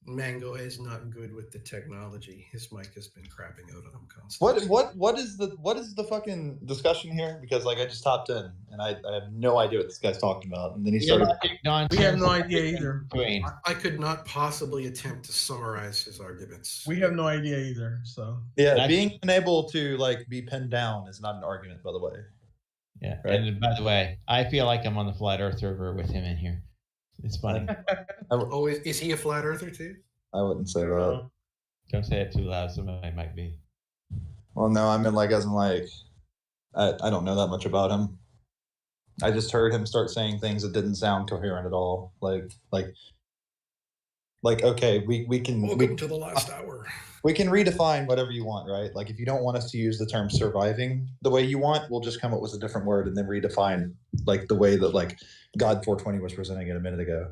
Speaker 2: Mango is not good with the technology. His mic has been crapping out on him constantly.
Speaker 11: What is the fucking discussion here? Because like I just hopped in and I have no idea what this guy's talking about, and then he started.
Speaker 7: We have no idea either.
Speaker 2: I could not possibly attempt to summarize his arguments.
Speaker 7: We have no idea either. So
Speaker 11: Yeah, being unable to like be pinned down is not an argument, by the way.
Speaker 3: Yeah,
Speaker 11: right?
Speaker 3: And by the way, I feel like I'm on the Flat Earth server with him in here. It's funny.
Speaker 2: Oh, is he a flat earther too?
Speaker 11: I wouldn't say that.
Speaker 3: Don't say it too loud. Somebody might be.
Speaker 11: Well, no, I mean like as in like I don't know that much about him. I just heard him start saying things that didn't sound coherent at all. Like okay, we can
Speaker 2: Welcome to the last hour.
Speaker 11: We can redefine whatever you want, right? Like if you don't want us to use the term surviving the way you want, we'll just come up with a different word and then redefine like the way that like God 420 was presenting it a minute ago.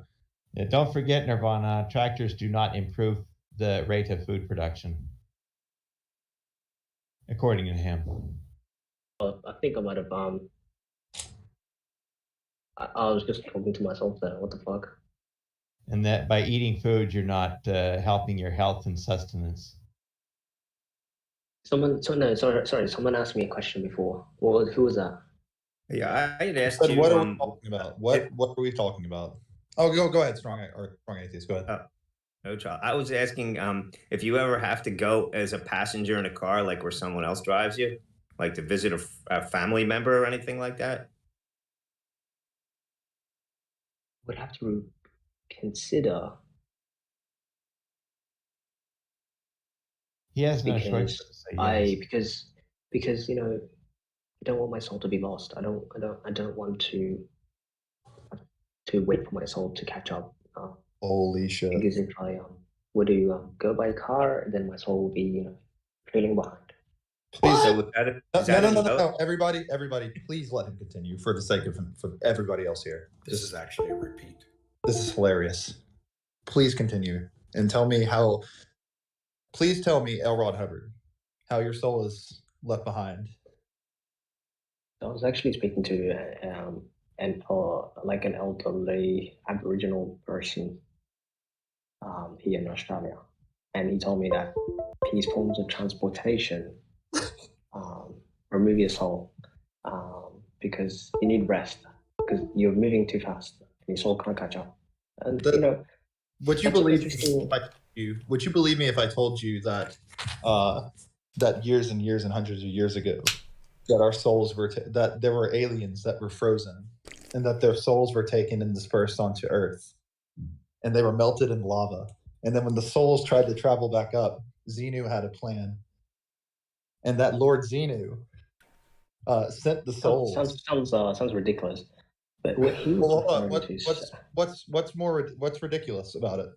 Speaker 3: Yeah, don't forget, Nirvana, tractors do not improve the rate of food production, according to him.
Speaker 4: I think I might have I was just talking to myself there. What the fuck?
Speaker 3: And that by eating food, you're not helping your health and sustenance.
Speaker 4: Someone asked me a question before. Who was that?
Speaker 10: Yeah, I had asked you.
Speaker 11: What are we talking about? What are we talking about? Oh, go ahead, strong atheist. Go ahead.
Speaker 10: No trouble. I was asking if you ever have to go as a passenger in a car, like where someone else drives you, like to visit a family member or anything like that.
Speaker 4: Would have to consider.
Speaker 3: He has no choice to say yes.
Speaker 4: Because you know, I don't want my soul to be lost. I don't want to wait for my soul to catch up.
Speaker 11: Holy shit!
Speaker 4: Because if I were to go by car, then my soul will be trailing behind.
Speaker 11: Please, no. Everybody, please let him continue for the sake of him, for everybody else here.
Speaker 2: This is actually a repeat.
Speaker 11: This is hilarious. Please continue and tell me how. Please tell me, L. Ron Hubbard, how your soul is left behind.
Speaker 4: I was actually speaking to an elderly Aboriginal person here in Australia, and he told me that these forms of transportation remove your soul because you need rest because you're moving too fast and your soul can't catch up. And
Speaker 11: would you believe me if I told you that that years and years and hundreds of years ago that our souls were that there were aliens that were frozen and that their souls were taken and dispersed onto Earth and they were melted in lava, and then when the souls tried to travel back up, Xenu had a plan, and that Lord Xenu sent the souls.
Speaker 4: Sounds ridiculous. But what he was
Speaker 11: what's ridiculous about it?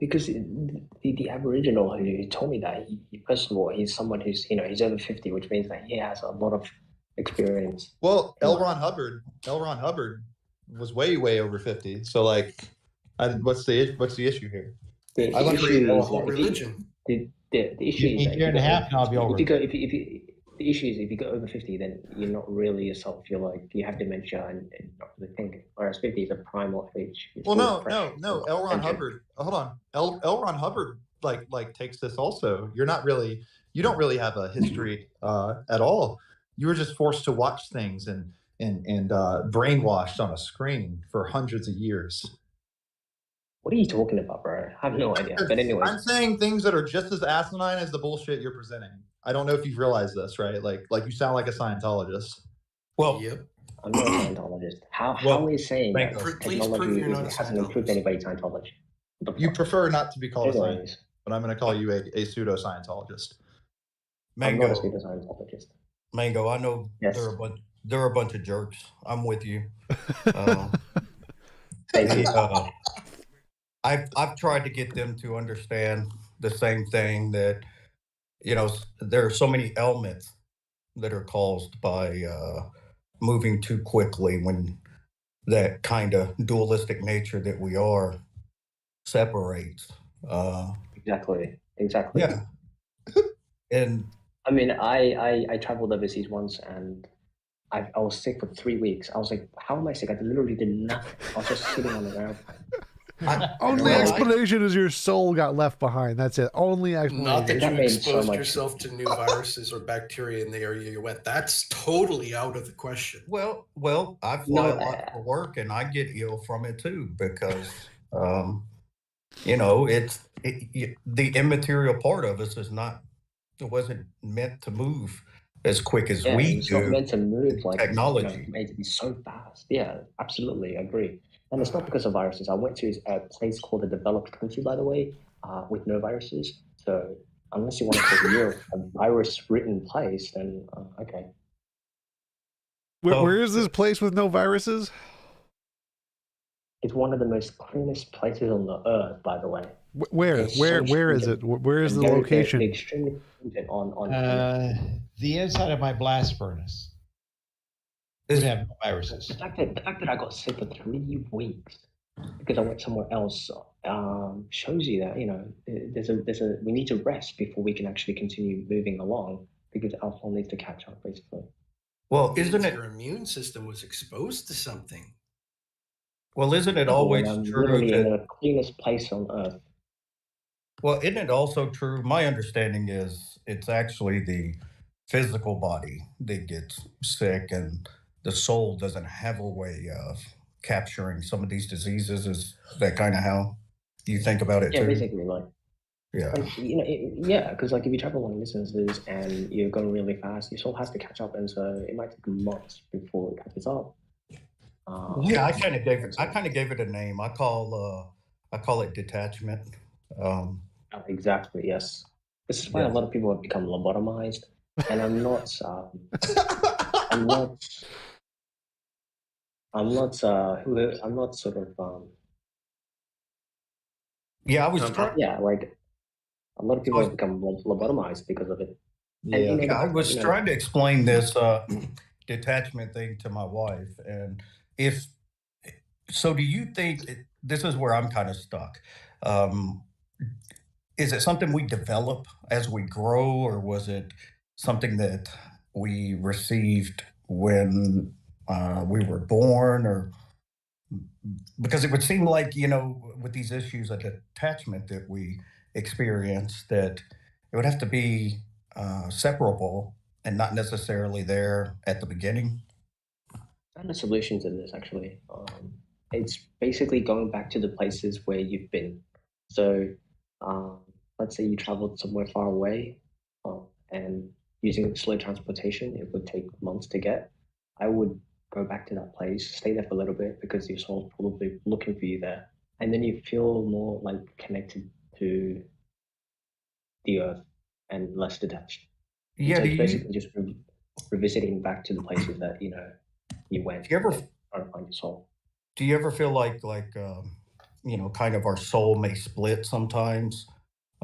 Speaker 4: Because the Aboriginal who told me that, first of all, he's someone who's he's over 50, which means that he has a lot of experience.
Speaker 11: Well, L. Ron Hubbard was way over 50. So like, what's the issue here?
Speaker 4: The issue is religion. The issue is
Speaker 3: a year and a half, and I'll be over.
Speaker 4: If the issue is if you go over 50, then you're not really yourself. You're like, you have dementia and not really thinking. Whereas 50 is a primal age. It's
Speaker 11: Well,
Speaker 4: full
Speaker 11: no,
Speaker 4: of fresh
Speaker 11: no, no. L. Ron
Speaker 4: attention.
Speaker 11: Hubbard. Hold on. L. Ron Hubbard like takes this also. You don't really have a history at all. You were just forced to watch things and brainwashed on a screen for hundreds of years.
Speaker 4: What are you talking about, bro? I have no idea. But anyways,
Speaker 11: I'm saying things that are just as asinine as the bullshit you're presenting. I don't know if you've realized this, right? Like you sound like a Scientologist.
Speaker 3: Well,
Speaker 2: Yep.
Speaker 4: I'm not a Scientologist. How is saying that
Speaker 2: Please prove you're not a
Speaker 4: hasn't improved
Speaker 2: Scientologist.
Speaker 4: anybody's Scientology?
Speaker 11: You prefer not to be called a
Speaker 4: Anyways.
Speaker 11: Scientologist, but I'm going to call you a pseudo Scientologist.
Speaker 4: I'm not a
Speaker 3: Mango,
Speaker 4: pseudo Scientologist.
Speaker 3: Mango, I know
Speaker 4: Yes.
Speaker 3: they're a bunch of jerks. I'm with you. I've tried to get them to understand the same thing, that there are so many elements that are caused by moving too quickly, when that kind of dualistic nature that we are separates.
Speaker 4: Exactly.
Speaker 3: Yeah. And
Speaker 4: I mean, I traveled overseas once, and I was sick for 3 weeks. I was like, how am I sick? I literally did nothing. I was just sitting on the airplane.
Speaker 1: Only explanation is your soul got left behind. That's it. Only explanation.
Speaker 2: Not that you
Speaker 4: made so
Speaker 2: exposed
Speaker 4: much
Speaker 2: yourself to new viruses or bacteria in the area you went. That's totally out of the question.
Speaker 3: well, I fly a lot for work, and I get ill from it too, because the immaterial part of us it wasn't meant to move as quick as we
Speaker 4: it's
Speaker 3: do.
Speaker 4: not meant to move like
Speaker 3: technology.
Speaker 4: It's made to be so fast. Yeah, absolutely, I agree. And it's not because of viruses. I went to a place called a developed country, by the way, with no viruses. So unless you want to call Europe a virus-ridden place, then okay.
Speaker 1: Where is this place with no viruses?
Speaker 4: It's one of the most cleanest places on the earth, by the way.
Speaker 1: Where is it? Where is the location?
Speaker 4: They're extremely stringent on
Speaker 3: the inside of my blast furnace. Would have no viruses.
Speaker 4: The fact that I got sick for 3 weeks because I went somewhere else shows you that we need to rest before we can actually continue moving along, because our soul needs to catch up, basically.
Speaker 3: Well, isn't it?
Speaker 2: Your immune system was exposed to something.
Speaker 3: Well, isn't it always true
Speaker 4: literally
Speaker 3: that
Speaker 4: in the cleanest place on earth?
Speaker 3: Well, isn't it also true? My understanding is it's actually the physical body that gets sick, and the soul doesn't have a way of capturing some of these diseases. Is that kind of how you think about it too?
Speaker 4: Yeah, basically,
Speaker 3: yeah,
Speaker 4: because if you travel long distances and you're going really fast, your soul has to catch up, and so it might take months before it catches up.
Speaker 3: I kind of gave it a name. I call it detachment.
Speaker 4: Exactly. Yes. This is why a lot of people have become lobotomized, and I'm not sort of.
Speaker 3: Yeah, I was.
Speaker 4: Like a lot of people have become lobotomized because of it.
Speaker 3: Yeah, I was trying to explain this detachment thing to my wife, and do you think this is where I'm kind of stuck? Is it something we develop as we grow, or was it something that we received when we were born? Or because it would seem like, with these issues of attachment that we experience, that it would have to be separable and not necessarily there at the beginning.
Speaker 4: And the solution to this, actually, it's basically going back to the places where you've been. So let's say you traveled somewhere far away, and using slow transportation, it would take months to get. I would go back to that place, stay there for a little bit, because your soul's probably looking for you there. And then you feel more like connected to the earth and less detached.
Speaker 3: Yeah,
Speaker 4: so it's basically just revisiting back to the places that you went.
Speaker 3: Do you ever
Speaker 4: trying to find your soul?
Speaker 3: Do you ever feel like kind of our soul may split sometimes?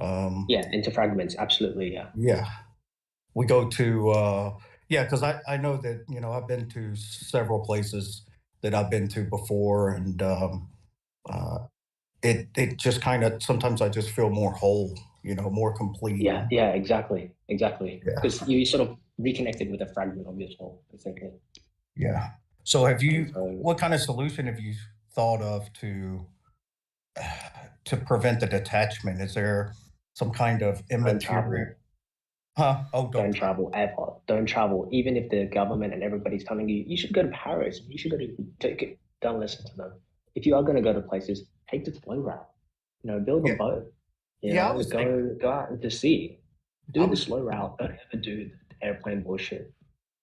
Speaker 4: Yeah, into fragments. Absolutely. Yeah.
Speaker 3: Yeah, we go to because I know that I've been to several places that I've been to before, and it just kind of, sometimes I just feel more whole
Speaker 12: more complete.
Speaker 4: Yeah, exactly.
Speaker 12: Yeah.
Speaker 4: Because you sort of reconnected with a fragment of your soul, essentially.
Speaker 12: Yeah. So
Speaker 4: So-
Speaker 12: what kind of solution have you thought of to prevent the detachment? Is there some kind of immaterial?
Speaker 4: travel.
Speaker 12: Huh? Oh,
Speaker 4: Don't travel ever. Don't travel. Even if the government and everybody's telling you, you should go to Paris, you should go to take it. Don't listen to them. If you are going to go to places, take the slow route. Build a boat.
Speaker 12: I was thinking.
Speaker 4: Go out into sea. Do the slow route. Don't ever do the airplane bullshit.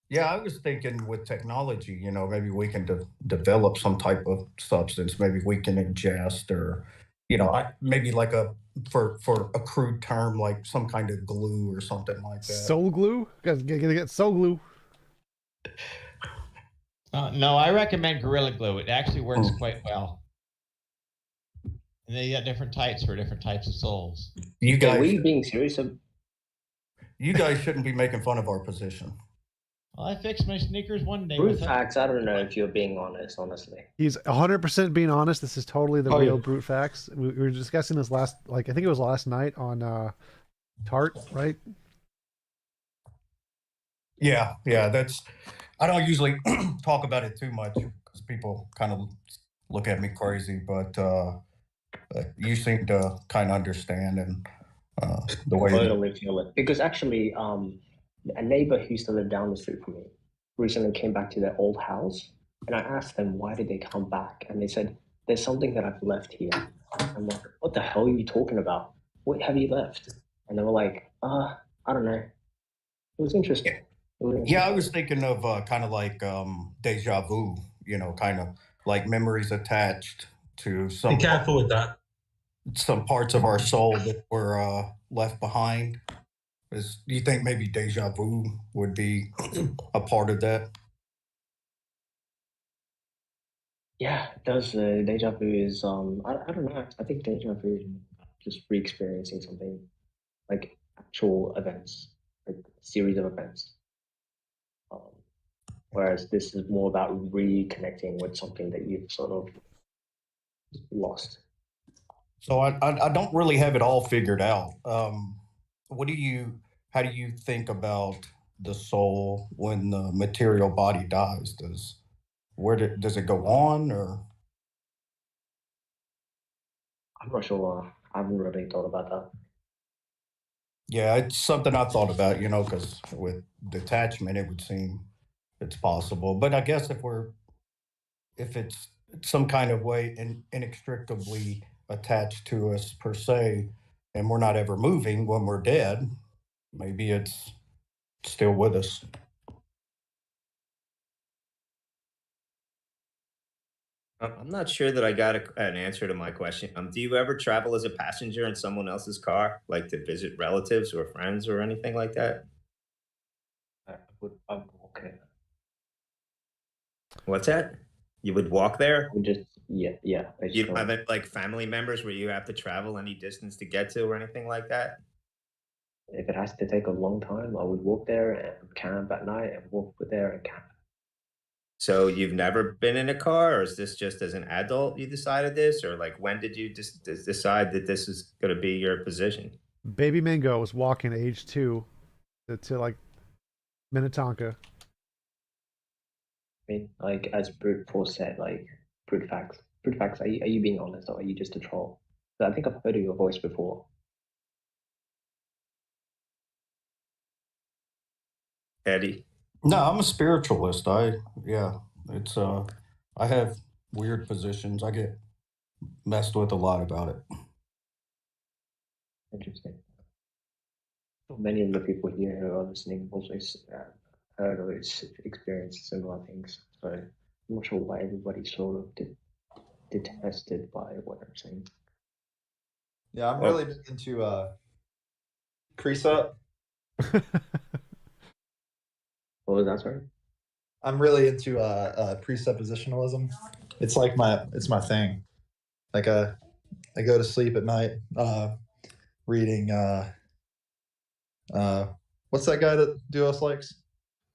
Speaker 12: Yeah, I was thinking with technology, maybe we can develop some type of substance. Maybe we can ingest, or, maybe like for a crude term, like some kind of glue or something like that.
Speaker 1: Soul glue? Gotta get soul glue.
Speaker 3: No, I recommend Gorilla Glue. It actually works quite well. And they got different types for different types of souls.
Speaker 12: You guys,
Speaker 4: were you being serious?
Speaker 12: You guys shouldn't be making fun of our position.
Speaker 3: Well, I fixed my sneakers one day.
Speaker 4: Brute facts, I don't know if you're being honest, honestly.
Speaker 1: He's 100% being honest. This is totally the real brute facts. We were discussing this I think it was last night on Tart, right?
Speaker 12: Yeah, I don't usually talk about it too much because people kind of look at me crazy, but you seem to kind of understand and the way.
Speaker 4: Totally feel it. Because actually, a neighbor who used to live down the street from me recently came back to their old house, and I asked them why did they come back, and they said there's something that I've left here. I'm like, what the hell are you talking about? What have you left? And they were like, I don't know. It was interesting.
Speaker 12: Yeah, I was thinking of kind of like deja vu, kind of like memories attached to some.
Speaker 7: Be careful with that.
Speaker 12: Some parts of our soul that were left behind. Do you think maybe deja vu would be a part of that?
Speaker 4: Yeah, it does. Deja vu is, I don't know. I think deja vu is just re-experiencing something, like actual events, like a series of events. Whereas this is more about reconnecting with something that you've sort of lost.
Speaker 12: So I don't really have it all figured out. How do you think about the soul when the material body dies? Does it go on, or?
Speaker 4: I'm not sure. I haven't really thought about that.
Speaker 12: Yeah, it's something I thought about, because with detachment, it would seem it's possible. But I guess if it's some kind of way inextricably attached to us per se, and we're not ever moving when we're dead, maybe it's still with us.
Speaker 10: I'm not sure that I got an answer to my question. Do you ever travel as a passenger in someone else's car, like to visit relatives or friends or anything like that?
Speaker 4: I'm okay.
Speaker 10: What's that? You would walk there?
Speaker 4: Yeah.
Speaker 10: You don't have like family members where you have to travel any distance to get to or anything like that?
Speaker 4: If it has to take a long time, I would walk there and camp at night and walk there and camp.
Speaker 10: So you've never been in a car, or is this just as an adult you decided this, or like when did you just decide that this is going to be your position?
Speaker 1: Baby Mango was walking at age 2 to like Minnetonka.
Speaker 4: I mean, like as Brute Force said, like brute facts. Brute facts. Are you being honest, or are you just a troll? I think I've heard of your voice before.
Speaker 10: Eddie.
Speaker 12: No, I'm a spiritualist. It's I have weird positions. I get messed with a lot about it.
Speaker 4: Interesting. Many of the people here who are listening also heard or experienced similar things. So I'm not sure why everybody's sort of detested by what I'm saying.
Speaker 11: Yeah, I'm really big into precept.
Speaker 4: What was that, sorry?
Speaker 11: I'm really into presuppositionalism. It's like my thing. Like I go to sleep at night reading what's that guy that Duos likes?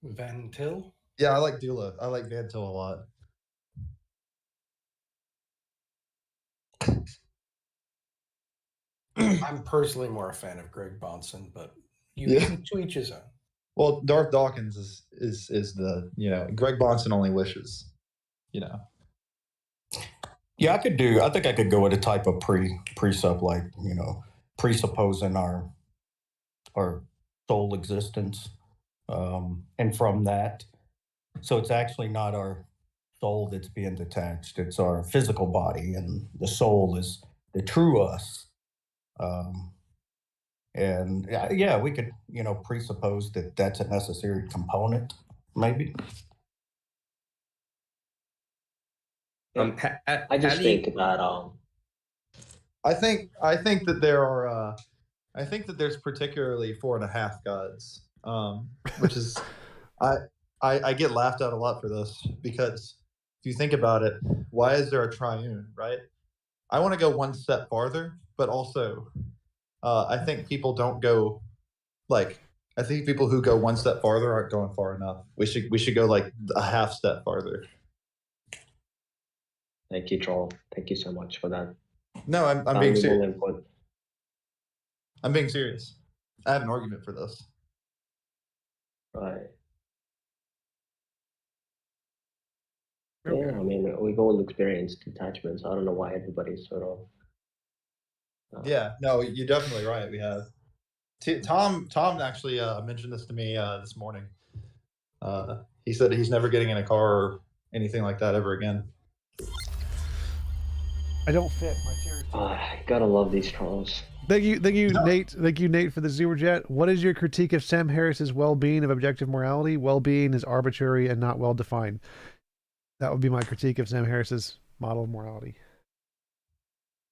Speaker 2: Van Til?
Speaker 11: Yeah, I like Dula. I like Van Til a lot.
Speaker 2: I'm personally more a fan of Greg Bonson, but to each his own.
Speaker 11: Well, Darth Dawkins is the Greg Bonson only wishes,
Speaker 12: Yeah, I think I could go with a type of precept, like, presupposing our soul existence. And from that, so it's actually not our soul that's being detached, it's our physical body, and the soul is the true us. And yeah, we could, presuppose that that's a necessary component, maybe.
Speaker 4: I just think that
Speaker 11: I think that there are I think that there's particularly 4.5 gods, which is I get laughed at a lot for this, because if you think about it, why is there a triune, right? I want to go one step farther, but also I think people don't go I think people who go one step farther aren't going far enough. We should go like a half step farther.
Speaker 4: Thank you, Troll. Thank you so much for that.
Speaker 11: No, I'm being serious.
Speaker 4: Input.
Speaker 11: I'm being serious. I have an argument for this.
Speaker 4: Right. Yeah, I mean, we've all experienced detachments. I don't know why everybody's sort of.
Speaker 11: Yeah, no, you're definitely right. We have. Tom actually mentioned this to me this morning. He said he's never getting in a car or anything like that ever again.
Speaker 1: I don't fit. My chair.
Speaker 4: Gotta love these trolls.
Speaker 1: Thank you, Nate. Thank you, Nate, for the super chat. What is your critique of Sam Harris's well-being of objective morality? Well-being is arbitrary and not well-defined. That would be my critique of Sam Harris's model of morality.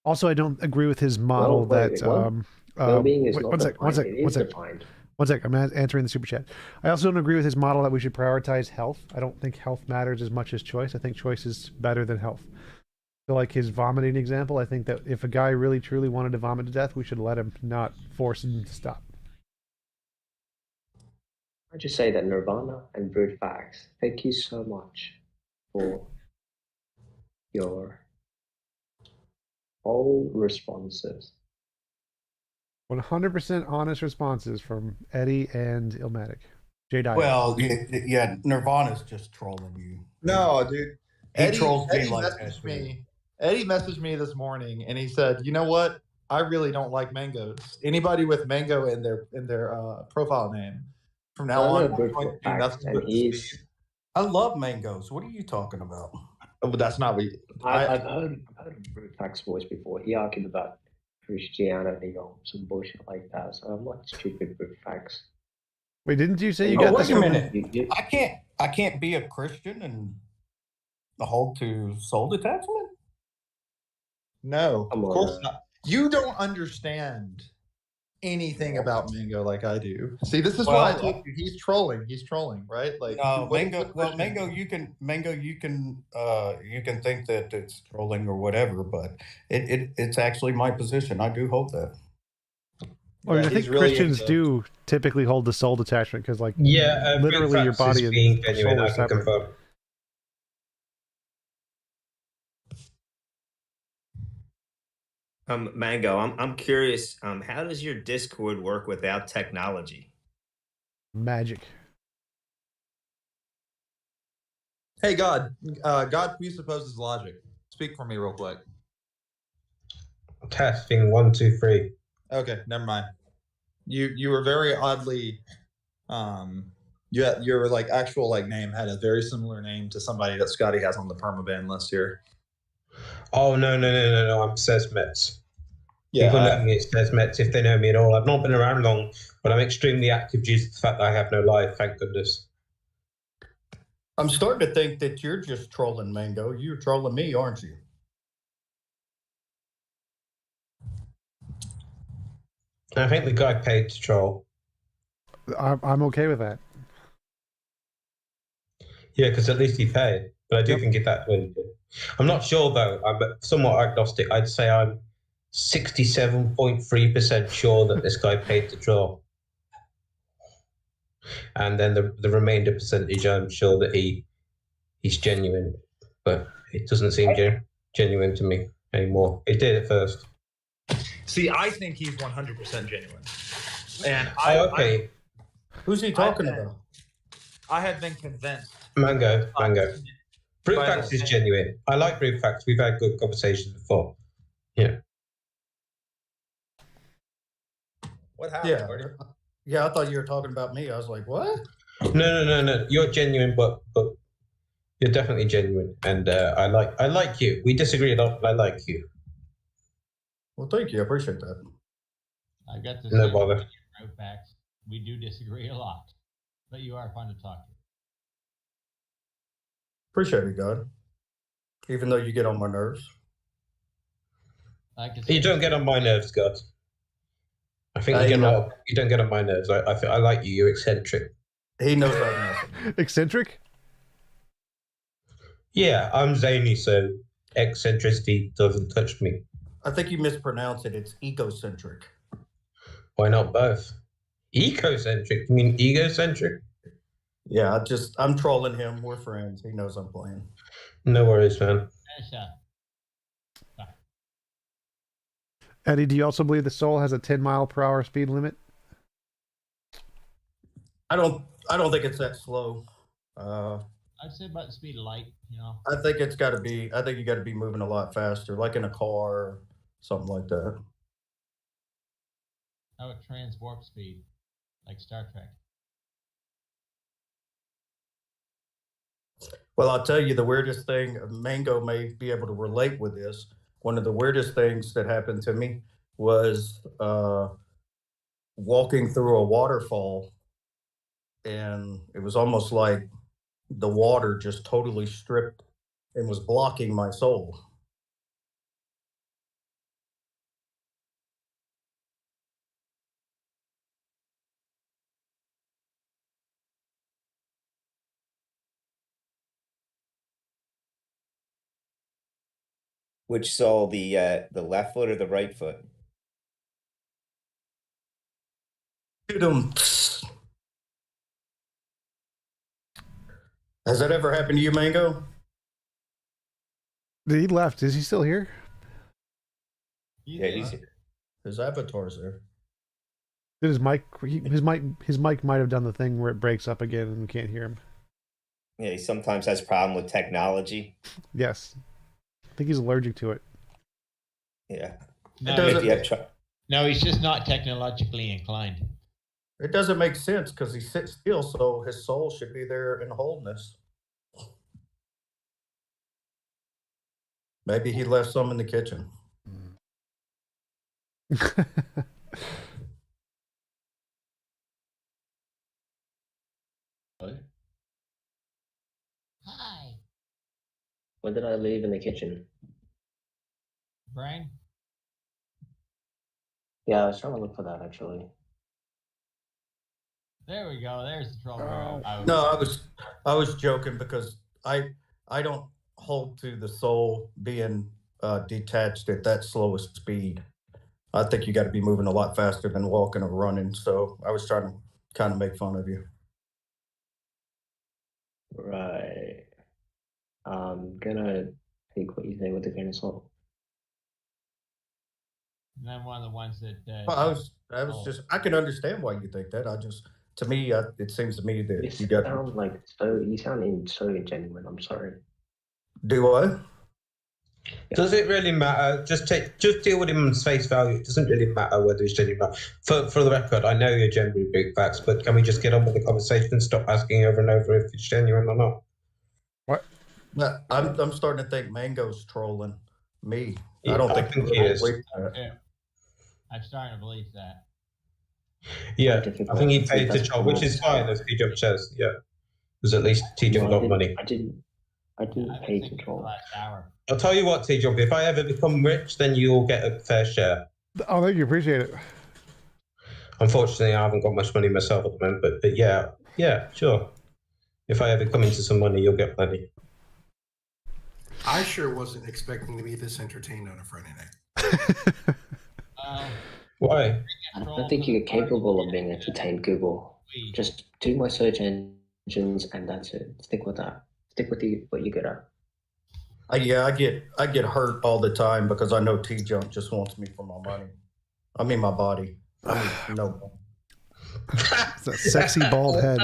Speaker 1: Also, I don't agree with his model
Speaker 4: well-being is not defined.
Speaker 1: One sec. I'm answering the super chat. I also don't agree with his model that we should prioritize health. I don't think health matters as much as choice. I think choice is better than health. So like his vomiting example, I think that if a guy really truly wanted to vomit to death, we should let him, not force him to stop.
Speaker 4: I just say that Nirvana and Brute Facts, thank you so much for your all responses.
Speaker 1: 100% honest responses from Eddie and Ilmatic. J-Dye.
Speaker 12: Well, yeah, Nirvana's just trolling you.
Speaker 11: No, dude.
Speaker 12: Eddie
Speaker 11: messaged me this morning, and he said, "You know what? I really don't like mangoes. Anybody with mango in their profile name, from now on, I'm going to do nothing but speed."
Speaker 12: I love mangoes. What are you talking about?
Speaker 11: Oh, but that's not what
Speaker 4: I've heard of Brute Facts voice before. He argued about Christianity or some bullshit like that. So I'm not stupid Brute Facts.
Speaker 1: Wait, didn't you say you got this?
Speaker 12: Wait a minute. I can't be a Christian and hold to soul detachment?
Speaker 11: No, of course not. You don't understand anything about Mango like I do. See, this is why I told you he's trolling. He's trolling, right? Like
Speaker 12: Mango. Well, Mango, you can think that it's trolling or whatever, but it's actually my position. I do hold that.
Speaker 1: Well, I think really Christians do typically hold the soul detachment because, like, literally your body and soul are separate.
Speaker 10: Mango, I'm curious. How does your Discord work without technology?
Speaker 1: Magic.
Speaker 11: Hey, God, presupposes logic. Speak for me real quick.
Speaker 8: Testing 1, 2, 3.
Speaker 11: Okay, never mind. You were very oddly, your like actual like name had a very similar name to somebody that Scotty has on the permaban list here.
Speaker 8: Oh no! I'm Sesmets.
Speaker 11: Yeah,
Speaker 8: people know me as Sesmets if they know me at all. I've not been around long, but I'm extremely active due to the fact that I have no life. Thank goodness.
Speaker 12: I'm starting to think that you're just trolling, Mango. You're trolling me, aren't you?
Speaker 8: I think the guy paid to troll.
Speaker 1: I'm okay with that.
Speaker 8: Yeah, because at least he paid. But I do think it that way. I'm not sure though. I'm somewhat agnostic. I'd say I'm 67.3% sure that this guy paid to troll. And then the remainder percentage, I'm sure that he's genuine. But it doesn't seem genuine to me anymore. It did at first.
Speaker 13: See, I think he's 100% genuine. And
Speaker 12: who's he talking about?
Speaker 13: I had been convinced.
Speaker 8: Mango.
Speaker 13: By
Speaker 8: Brewfax is genuine. I like Brewfax. We've had good conversations before. Yeah.
Speaker 13: What happened?
Speaker 12: Yeah, I thought you were talking about me. I was like, what?
Speaker 8: No. You're genuine, but you're definitely genuine, and I like you. We disagree a lot, but I like you.
Speaker 12: Well, thank you. I appreciate that.
Speaker 3: I got the
Speaker 8: No
Speaker 3: same
Speaker 8: bother.
Speaker 3: opinion, Brewfax. We do disagree a lot, but you are fun to talk to.
Speaker 12: Appreciate it, God. Even though you get on my nerves.
Speaker 8: You don't get on my nerves, God. I think you don't get on my nerves. I like you. You're eccentric.
Speaker 12: He knows that.
Speaker 1: Eccentric?
Speaker 8: Yeah, I'm zany, so eccentricity doesn't touch me.
Speaker 12: I think you mispronounce it. It's egocentric.
Speaker 8: Why not both? Ecocentric? You mean egocentric?
Speaker 12: Yeah, I'm trolling him. We're friends. He knows I'm playing.
Speaker 8: No worries, man.
Speaker 1: Eddie, do you also believe the soul has a 10-mile-per-hour speed limit?
Speaker 12: I don't think it's that slow.
Speaker 3: I'd say about the speed of light,
Speaker 12: I think you got to be moving a lot faster, like in a car, something like that.
Speaker 3: How about transwarp speed, like Star Trek?
Speaker 12: Well, I'll tell you the weirdest thing. Mango may be able to relate with this. One of the weirdest things that happened to me was walking through a waterfall, and it was almost like the water just totally stripped and was blocking my soul.
Speaker 10: Which soul, the left foot or the right foot?
Speaker 12: Has that ever happened to you, Mango?
Speaker 1: He left. Is he still here?
Speaker 10: Yeah, he's here.
Speaker 12: His avatar's there.
Speaker 1: Did his mic might have done the thing where it breaks up again and we can't hear him.
Speaker 10: Yeah, he sometimes has problem with technology.
Speaker 1: Yes. I think he's allergic to it.
Speaker 10: Yeah.
Speaker 3: No, he's just not technologically inclined.
Speaker 12: It doesn't make sense because he sits still, so his soul should be there in wholeness. Maybe he left some in the kitchen.
Speaker 4: Hi. What did I leave in the kitchen?
Speaker 3: Brian?
Speaker 4: Yeah, I was trying to look for that actually.
Speaker 3: There we go. There's the troll.
Speaker 12: No, I was joking because I don't hold to the soul being detached at that slowest speed. I think you got to be moving a lot faster than walking or running. So I was trying to kind of make fun of you.
Speaker 4: Right. I'm gonna take what you say with a grain of salt.
Speaker 3: And I'm one of the ones that.
Speaker 12: I can understand why you think that. To me, it seems to me that you got.
Speaker 4: You sound so genuine. I'm sorry.
Speaker 12: Do what?
Speaker 8: Does it really matter? Just deal with him on face value. It doesn't really matter whether he's genuine. For the record, I know you're genuine, big facts, but can we just get on with the conversation and stop asking over and over if it's genuine or not?
Speaker 1: What?
Speaker 12: No, I'm starting to think Mango's trolling me.
Speaker 8: Yeah,
Speaker 12: I don't think
Speaker 8: he is.
Speaker 3: Yeah. I'm starting to believe that.
Speaker 8: Yeah, I think he paid to troll, which is fine, as TJump says. Yeah, because at least TJump got money.
Speaker 4: I didn't pay to troll.
Speaker 8: I'll tell you what, TJump, if I ever become rich, then you'll get a fair share.
Speaker 1: Oh, thank you. Appreciate it.
Speaker 8: Unfortunately, I haven't got much money myself at the moment, but yeah, sure. If I ever come into some money, you'll get plenty.
Speaker 2: I sure wasn't expecting to be this entertained on a Friday night.
Speaker 8: Why?
Speaker 4: I don't think you're capable of being entertained, Google. Just do my search engines and that's it. Stick with that. Stick with what you're good at.
Speaker 12: I get hurt all the time because I know TJump just wants me for my money. I mean, my body. I mean, no.
Speaker 1: It's that sexy bald head.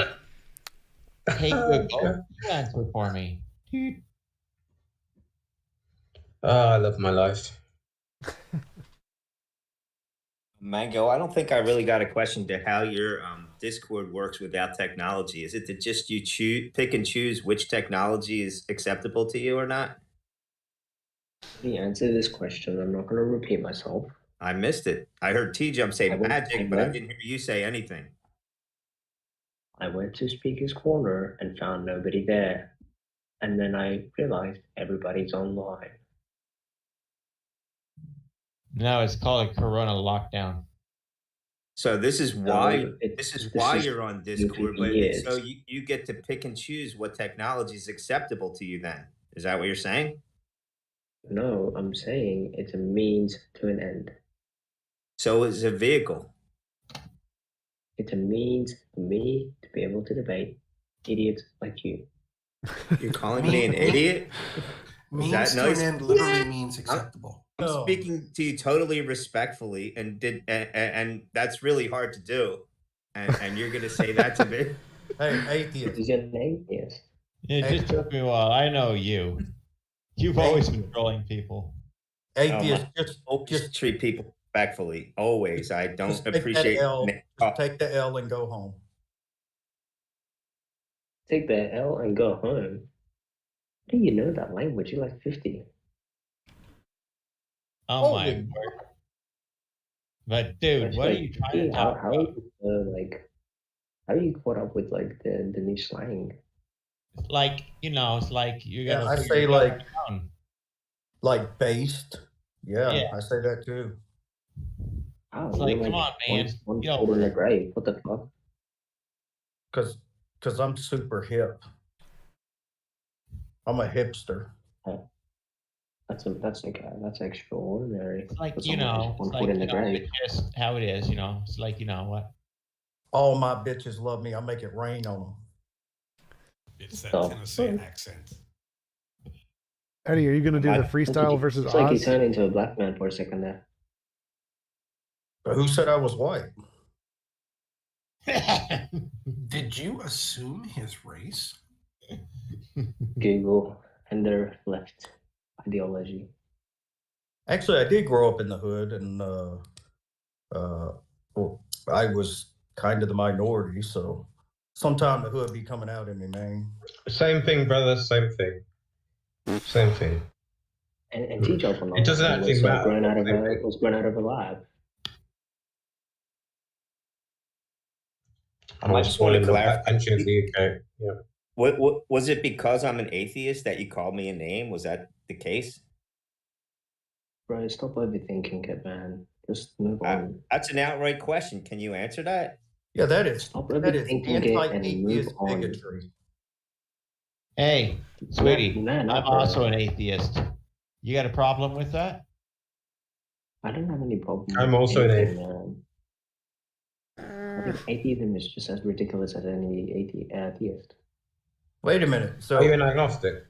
Speaker 3: Hey, Google, you answer for me.
Speaker 8: I love my life.
Speaker 10: Mango, I don't think I really got a question to how your Discord works without technology. Is it that just you pick and choose which technology is acceptable to you or not?
Speaker 4: The answer to this question, I'm not going to repeat myself.
Speaker 10: I missed it. I heard TJump say magic, but I
Speaker 4: went-
Speaker 10: didn't hear you say anything.
Speaker 4: I went to Speaker's Corner and found nobody there. And then I realized everybody's online.
Speaker 3: No, it's called a Corona lockdown.
Speaker 10: So this is why
Speaker 4: is
Speaker 10: you're on Discord, but
Speaker 4: years.
Speaker 10: so you get to pick and choose what technology is acceptable to you then. Is that what you're saying?
Speaker 4: No, I'm saying it's a means to an end.
Speaker 10: So it's a vehicle.
Speaker 4: It's a means for me to be able to debate idiots like you.
Speaker 10: You're calling me an idiot?
Speaker 2: Means to an end literally means acceptable.
Speaker 10: I'm speaking to you totally respectfully, and that's really hard to do. And you're gonna say that to me?
Speaker 12: Hey, atheist.
Speaker 4: He's an atheist.
Speaker 3: It just took me a while. I know you. You've always been trolling people.
Speaker 12: Atheist,
Speaker 10: just treat people respectfully. Always. I don't
Speaker 12: just
Speaker 10: appreciate.
Speaker 12: just take the L and go home.
Speaker 4: Take the L and go home. How do you know that language? You're like 50.
Speaker 3: Oh my word. But dude, what are you trying to talk about?
Speaker 4: How are you caught up with like the new slang?
Speaker 3: Like, it's like you gotta
Speaker 12: I say like based. Yeah, I say that too.
Speaker 4: Oh,
Speaker 3: it's like, come on, man.
Speaker 4: One foot in the grave. What the fuck?
Speaker 12: Because I'm super hip. I'm a hipster.
Speaker 4: That's extraordinary.
Speaker 3: It's like,
Speaker 4: it's
Speaker 3: just how it is, It's like, what?
Speaker 12: All my bitches love me. I make it rain on them.
Speaker 14: It's that Tennessee accent.
Speaker 1: Eddie, are you going to do the freestyle versus
Speaker 4: It's like you
Speaker 1: Oz?
Speaker 4: turned into a black man for a second there.
Speaker 12: But who said I was white?
Speaker 2: Did you assume his race?
Speaker 4: Google and their left ideology.
Speaker 12: Actually, I did grow up in the hood, and I was kind of the minority, so sometime the hood be coming out in me, man.
Speaker 8: Same thing, brother. Same thing. Same thing.
Speaker 4: And TJump
Speaker 8: It doesn't actually matter.
Speaker 4: Was grown out of a lab.
Speaker 10: I just want to clarify.
Speaker 8: Okay. Yeah.
Speaker 10: What was it because I'm an atheist that you called me a name? Was that the case?
Speaker 4: Bro, stop overthinking it, man. Just move on.
Speaker 10: That's an outright question. Can you answer that?
Speaker 12: Yeah, that is.
Speaker 4: Stop
Speaker 12: That is
Speaker 4: overthinking it and move
Speaker 12: anti-atheist
Speaker 4: on.
Speaker 12: bigotry.
Speaker 3: Hey, sweetie,
Speaker 4: Man,
Speaker 3: I'm also an atheist. You got a problem with that?
Speaker 4: I don't have any problem.
Speaker 8: I'm
Speaker 4: with
Speaker 8: also an
Speaker 4: anything, man. I think atheism is just as ridiculous as any atheist.
Speaker 12: Wait a minute. So
Speaker 8: are you an agnostic?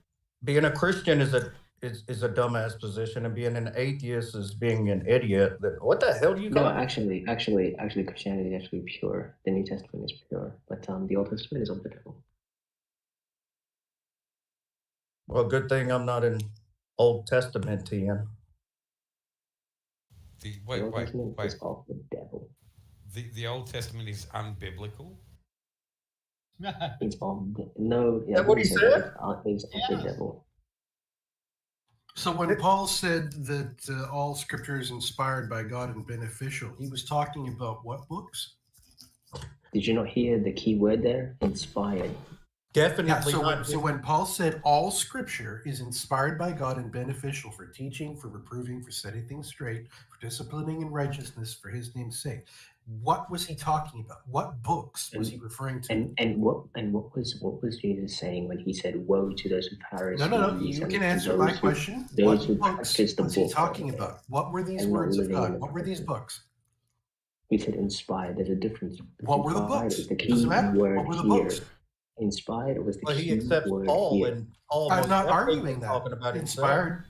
Speaker 12: Being a Christian is a dumbass position, and being an atheist is being an idiot. What the hell do you
Speaker 4: No,
Speaker 12: call?
Speaker 4: actually, Christianity is actually pure. The New Testament is pure, but the Old Testament is of the devil.
Speaker 12: Well, good thing I'm not an Old Testamentian.
Speaker 14: Wait.
Speaker 4: Is of the devil.
Speaker 14: The Old Testament is unbiblical.
Speaker 4: It's of the, no. Yeah,
Speaker 12: Is that what he said?
Speaker 4: It's of the devil.
Speaker 2: So when Paul said that all scripture is inspired by God and beneficial, he was talking about what books?
Speaker 4: Did you not hear the key word there? Inspired.
Speaker 12: Definitely.
Speaker 2: Yeah, so when Paul said all scripture is inspired by God and beneficial for teaching, for reproving, for setting things straight, for disciplining in righteousness, for his name's sake, what was he talking about? What books was he referring to?
Speaker 4: And what was Jesus saying when he said, "Woe to those who perish"?
Speaker 2: No. You can answer my question. What books was he talking about? What were these words of God? What were these books?
Speaker 4: He said inspired. There's a difference.
Speaker 2: What were the books?
Speaker 4: Is the key
Speaker 2: Doesn't matter.
Speaker 4: word
Speaker 2: What were the
Speaker 4: here.
Speaker 2: books?
Speaker 4: Inspired was the
Speaker 12: Well,
Speaker 4: key
Speaker 12: he accepts
Speaker 4: word
Speaker 12: Paul,
Speaker 4: here.
Speaker 12: and Paul.
Speaker 2: I'm
Speaker 12: was
Speaker 2: not
Speaker 12: definitely
Speaker 2: arguing that.
Speaker 12: talking about
Speaker 2: Inspired.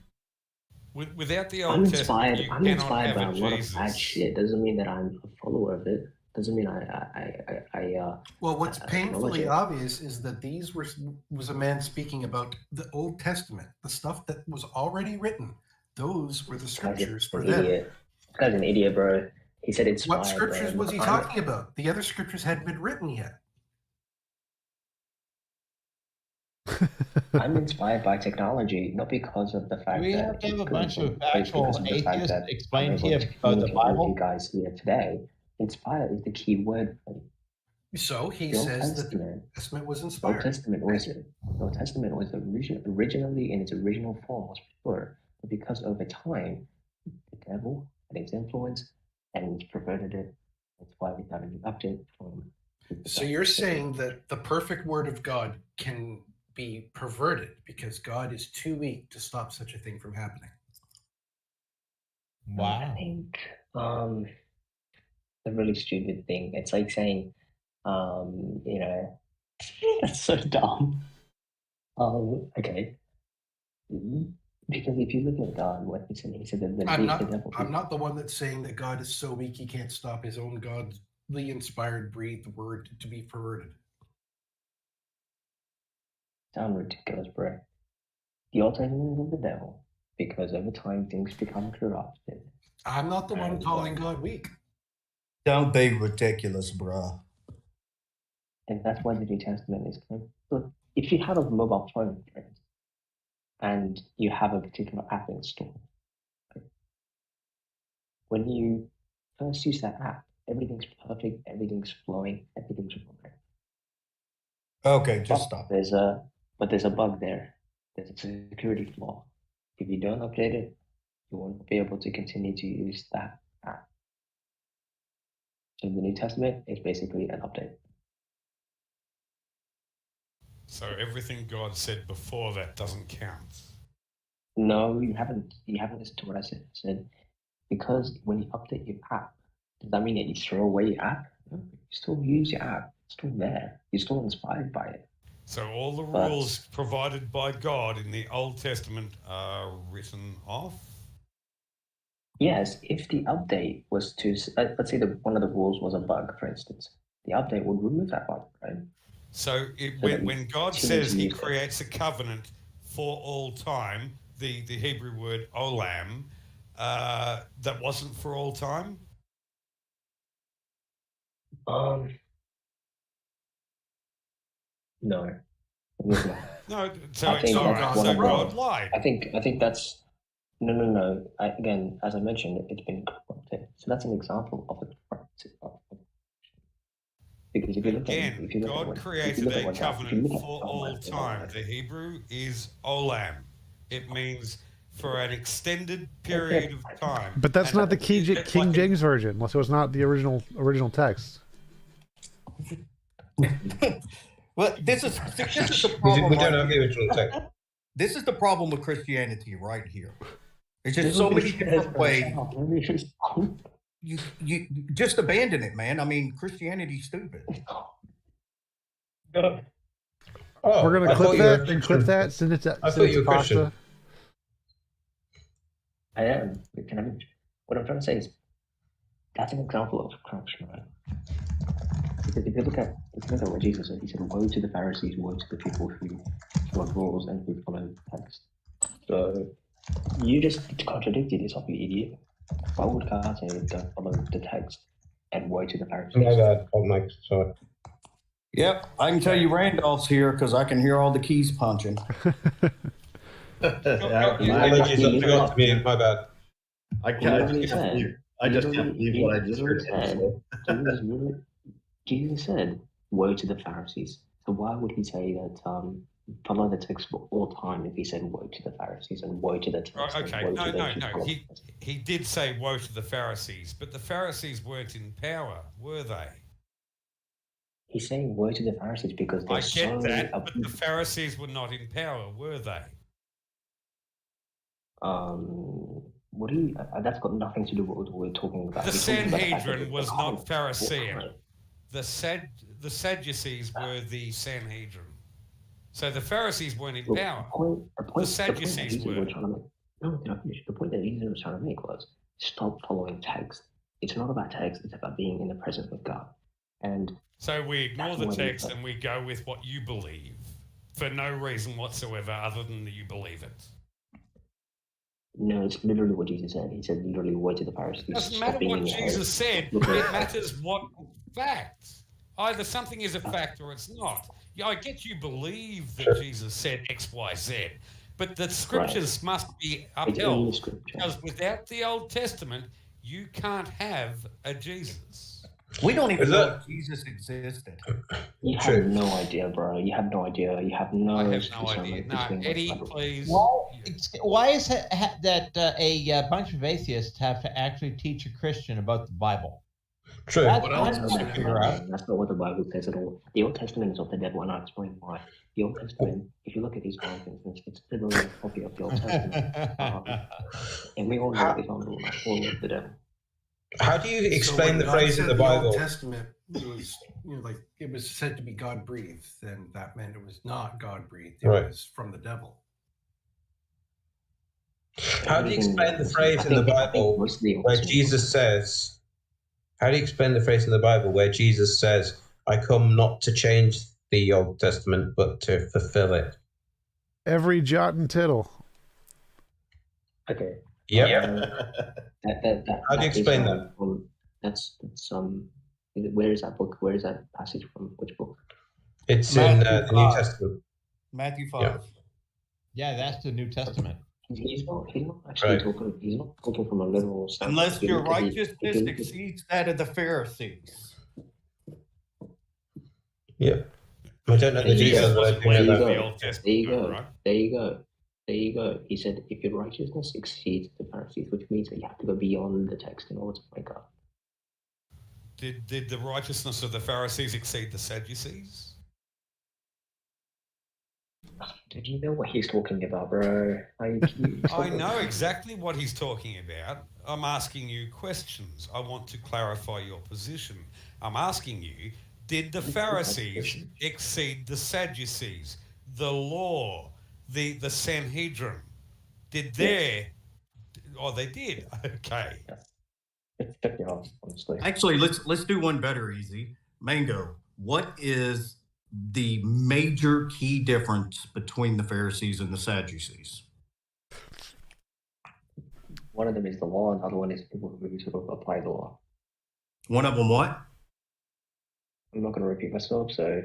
Speaker 14: Without the
Speaker 4: I'm
Speaker 14: Old Testament,
Speaker 4: inspired.
Speaker 14: you
Speaker 4: I'm
Speaker 14: cannot
Speaker 4: inspired by a
Speaker 14: have a
Speaker 4: lot of bad
Speaker 14: Jesus.
Speaker 4: shit. Doesn't mean that I'm a follower of it. Doesn't mean
Speaker 2: Well, what's
Speaker 4: acknowledge
Speaker 2: painfully
Speaker 4: it.
Speaker 2: obvious is that these was a man speaking about the Old Testament, the stuff that was already written. Those were the scriptures for them.
Speaker 4: Idiot. This guy's an idiot, bro. He said inspired.
Speaker 2: What scriptures
Speaker 4: bro.
Speaker 2: was he talking about? The other scriptures hadn't been written yet.
Speaker 4: I'm inspired by technology, not because of the fact
Speaker 3: We
Speaker 4: that
Speaker 3: have to have a
Speaker 4: it's
Speaker 3: bunch
Speaker 4: good,
Speaker 3: of
Speaker 4: but it's because
Speaker 3: actual
Speaker 4: of the fact
Speaker 3: atheists
Speaker 4: that
Speaker 3: explain
Speaker 4: I'm
Speaker 3: to you
Speaker 4: able to
Speaker 3: about the
Speaker 4: communicate with
Speaker 3: Bible.
Speaker 4: you guys here today. Inspired is the key word.
Speaker 2: So he
Speaker 4: The Old
Speaker 2: says that the
Speaker 4: Testament,
Speaker 2: Testament was
Speaker 4: Old
Speaker 2: inspired.
Speaker 4: Testament was originally in its original form was pure, but because over time the devil and its influence and perverted it, that's why we have a new update from.
Speaker 2: So you're saying that the perfect word of God can be perverted because God is too weak to stop such a thing from happening.
Speaker 3: Wow.
Speaker 4: I think a really stupid thing. It's like saying, that's so dumb. Okay. Because if you look at God, what he said that the devil.
Speaker 2: I'm not the one that's saying that God is so weak he can't stop his own godly inspired breathed word to be perverted.
Speaker 4: Sound ridiculous, bro. The Old Testament is of the devil because over time things become corrupted.
Speaker 2: I'm not the one calling God weak.
Speaker 12: Don't be ridiculous, bro.
Speaker 4: And that's why the New Testament is good. Look, if you have a mobile phone, friends, and you have a particular app installed, when you first use that app, everything's perfect, everything's flowing, everything's working.
Speaker 12: Okay, just stop.
Speaker 4: There's a bug there. There's a security flaw. If you don't update it, you won't be able to continue to use that app. So the New Testament is basically an update.
Speaker 14: So everything God said before that doesn't count.
Speaker 4: No, you haven't. You haven't listened to what I said. I said because when you update your app, does that mean that you throw away your app? No, you still use your app. It's still there. You're still inspired by it.
Speaker 14: So all the rules provided by God in the Old Testament are written off?
Speaker 4: Yes, if the update was to, let's say one of the rules was a bug, for instance, the update would remove that bug, right?
Speaker 14: So when God says he creates a covenant for all time, the Hebrew word olam, that wasn't for all time?
Speaker 4: No.
Speaker 14: No, so it's not. So God lied.
Speaker 4: I think that's no. Again, as I mentioned, it's been corrupted. So that's an example of a corrupted. Because if you look
Speaker 14: Again,
Speaker 4: at
Speaker 14: God created a covenant for all time. The Hebrew is olam. It means for an extended period of time.
Speaker 1: But that's not the King James version, so it's not the original text.
Speaker 12: Well, this is the problem.
Speaker 8: We don't have the original text.
Speaker 12: This is the problem with Christianity right here. There's just so many different ways. You just abandon it, man. I mean, Christianity's stupid.
Speaker 1: We're gonna clip that, send it to Pasta.
Speaker 4: I am. What I'm trying to say is that's an example of corruption, right? Because if you look at what Jesus said, he said, "Woe to the Pharisees, woe to the people who follow rules and who follow text." So you just contradicted yourself, you idiot. Why would God say don't follow the text and woe to the Pharisees?
Speaker 8: My bad. Oh, Mike, sorry.
Speaker 12: Yep, I can tell you Randolph's here because I can hear all the keys punching.
Speaker 8: Apologies up to me. My bad.
Speaker 9: I just can't believe what I just heard him say.
Speaker 4: Jesus said, "Woe to the Pharisees." So why would he say that? Follow the text for all time if he said woe to the Pharisees and woe to the text.
Speaker 14: Right, okay, no. He did say woe to the Pharisees, but the Pharisees weren't in power, were they?
Speaker 4: He's saying woe to the Pharisees because they're
Speaker 14: I get that, but the Pharisees were not in power, were they?
Speaker 4: What do you? That's got nothing to do with what we're talking about.
Speaker 14: The Sanhedrin was not Pharisaic. The Sadducees were the Sanhedrin. So the Pharisees weren't in power. The Sadducees were.
Speaker 4: No, did I finish? The point that Jesus was trying to make was stop following text. It's not about text, it's about being in the presence with God. And
Speaker 14: so we ignore the text and we go with what you believe for no reason whatsoever other than that you believe it.
Speaker 4: No, it's literally what Jesus said. He said literally, woe to the Pharisees.
Speaker 14: It doesn't matter what Jesus said. It matters what fact. Either something is a fact or it's not. Yeah, I get you believe that Jesus said X, Y, Z, but the scriptures must be upheld because without the Old Testament, you can't have a Jesus.
Speaker 12: We don't even know if Jesus existed.
Speaker 4: You have no idea, bro. You have no idea. You have no.
Speaker 14: I have no idea. No, Eddie, please.
Speaker 3: Why is it that a bunch of atheists have to actually teach a Christian about the Bible?
Speaker 8: True.
Speaker 3: That's
Speaker 4: What else? That's not what the Bible says at all. The Old Testament is of the devil, and I'll explain why. The Old Testament, if you look at these mountains, it's literally a copy of the Old Testament. And we all know it's all of the devil.
Speaker 8: How do you explain the phrase in the Bible?
Speaker 2: Old Testament was, like it was said to be God breathed, then that meant it was not God breathed. It was from the devil.
Speaker 8: How do you explain the phrase in the Bible where Jesus says? How do you explain the phrase in the Bible where Jesus says, "I come not to change the Old Testament, but to fulfill it"?
Speaker 1: Every jot and tittle.
Speaker 4: Okay.
Speaker 8: Yep. How do you explain that?
Speaker 4: That's where is that book? Where is that passage from? Which book?
Speaker 8: It's in the New Testament.
Speaker 12: Matthew 5.
Speaker 3: Yeah, that's the New Testament.
Speaker 4: He's not actually talking. He's not talking from a literal standpoint.
Speaker 12: Unless your righteousness exceeds that of the Pharisees.
Speaker 8: Yeah. I don't know the details, but I do know that.
Speaker 4: There you go. He said, if your righteousness exceeds the Pharisees, which means that you have to go beyond the text in order to find God.
Speaker 14: Did the righteousness of the Pharisees exceed the Sadducees?
Speaker 4: Did you know what he's talking about, bro?
Speaker 14: I know exactly what he's talking about. I'm asking you questions. I want to clarify your position. I'm asking you, did the Pharisees exceed the Sadducees, the law, the Sanhedrin? Did they? Oh, they did. Okay.
Speaker 12: Actually, let's do one better, easy. Mango, what is the major key difference between the Pharisees and the Sadducees?
Speaker 4: One of them is the law, and the other one is people who sort of apply the law.
Speaker 12: One of them what?
Speaker 4: I'm not going to repeat myself, so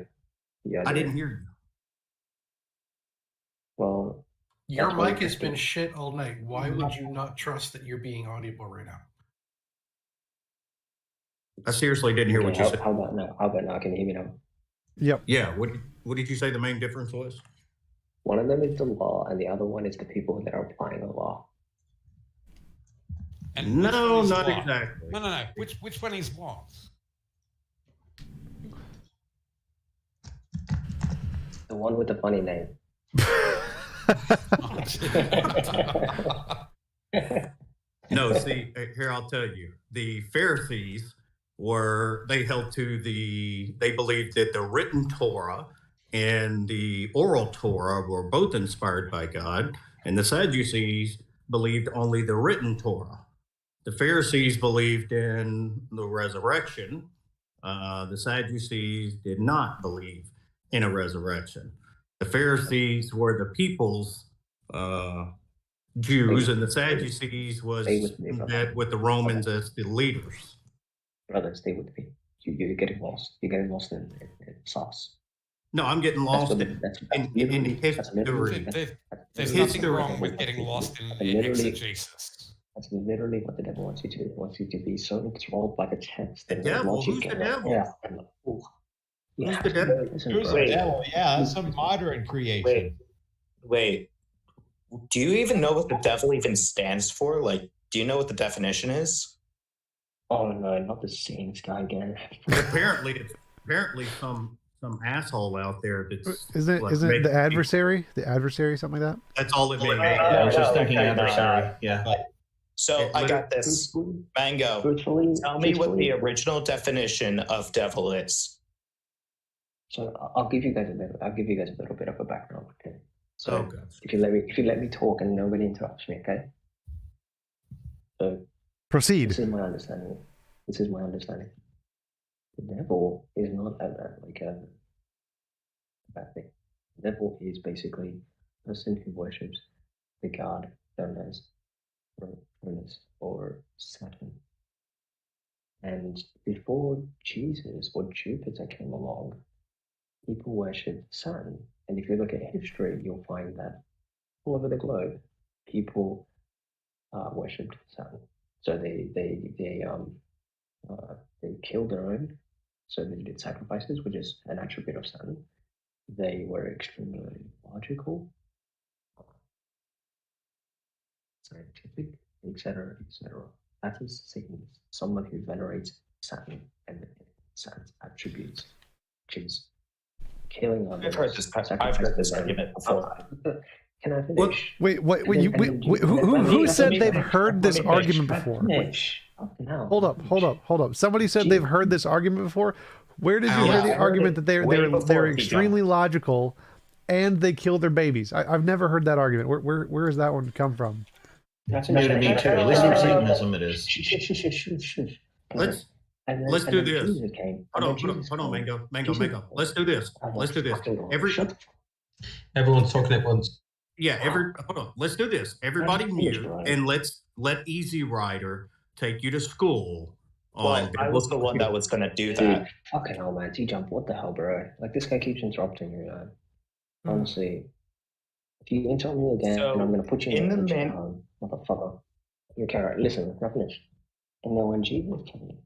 Speaker 4: yeah.
Speaker 12: I didn't hear you.
Speaker 4: Well,
Speaker 2: your mic has been shit all night. Why would you not trust that you're being audible right now?
Speaker 12: I seriously didn't hear what you said.
Speaker 4: How about now? Can you hear me now?
Speaker 1: Yep.
Speaker 12: Yeah. What did you say the main difference was?
Speaker 4: One of them is the law, and the other one is the people that are applying the law.
Speaker 14: And
Speaker 12: no, not
Speaker 14: what?
Speaker 12: exactly.
Speaker 14: No. Which one is what?
Speaker 4: The one with the funny name.
Speaker 12: No, see, here I'll tell you. The Pharisees they believed that the written Torah and the oral Torah were both inspired by God, and the Sadducees believed only the written Torah. The Pharisees believed in the resurrection. The Sadducees did not believe in a resurrection. The Pharisees were the people's Jews, and the Sadducees was with the Romans as the leaders.
Speaker 4: Brother, stay with me. You're getting lost. You're getting lost in sauce.
Speaker 12: No, I'm getting lost in history.
Speaker 14: There's nothing wrong with getting lost in exegesis.
Speaker 4: That's literally what the devil wants you to do. He wants you to be so enthralled by the text.
Speaker 12: The devil? Who's the devil?
Speaker 4: Yeah.
Speaker 12: Who's the devil?
Speaker 3: Who's the devil? Yeah, that's a modern creation.
Speaker 15: Wait. Do you even know what the devil even stands for? Like, do you know what the definition is?
Speaker 4: Oh no, not the same guy again.
Speaker 12: Apparently some asshole out there that's
Speaker 1: Isn't it the adversary? The adversary, something like that?
Speaker 12: That's all it means.
Speaker 13: Yeah, I was just thinking adversary. Yeah.
Speaker 15: So I got this. Mango, tell me what the original definition of devil is.
Speaker 4: So I'll give you guys a little bit of a background. Okay.
Speaker 2: So
Speaker 4: if you let me talk and nobody interrupts me, okay? So
Speaker 1: proceed.
Speaker 4: This is my understanding. The devil is not a bad thing. The devil is basically a person who worships the god known as Cronus or Saturn. And before Jesus or Jupiter came along, people worshipped the sun. And if you look at history, you'll find that all over the globe, people worshipped the sun. So they killed their own. So they did sacrifices, which is an attribute of Saturn. They were extremely logical, scientific, etc., etc. That is Satanist, someone who venerates Saturn and Saturn's attributes, which is killing others.
Speaker 15: I've heard this argument before.
Speaker 4: Can I finish?
Speaker 1: Wait, who said they've heard this argument before? Hold up. Somebody said they've heard this argument before. Where did you hear the argument that they're extremely logical and they kill their babies? I've never heard that argument. Where does that one come from?
Speaker 12: That's new to me too. At least for Satanism it is.
Speaker 16: Let's do this. Hold on, Mango. Let's do this.
Speaker 13: Everyone's talking at once.
Speaker 16: Yeah, hold on. Let's do this. Everybody mute and let Easy Rider take you to school.
Speaker 15: Well, I was the one that was going to do that.
Speaker 4: Okay, no, man. TJump, what the hell, bro? Like, this guy keeps interrupting you, man. Honestly. If you interrupt me again, I'm going to put you in the motherfucker. You can't. Listen, I'm finished. And then when Jesus came,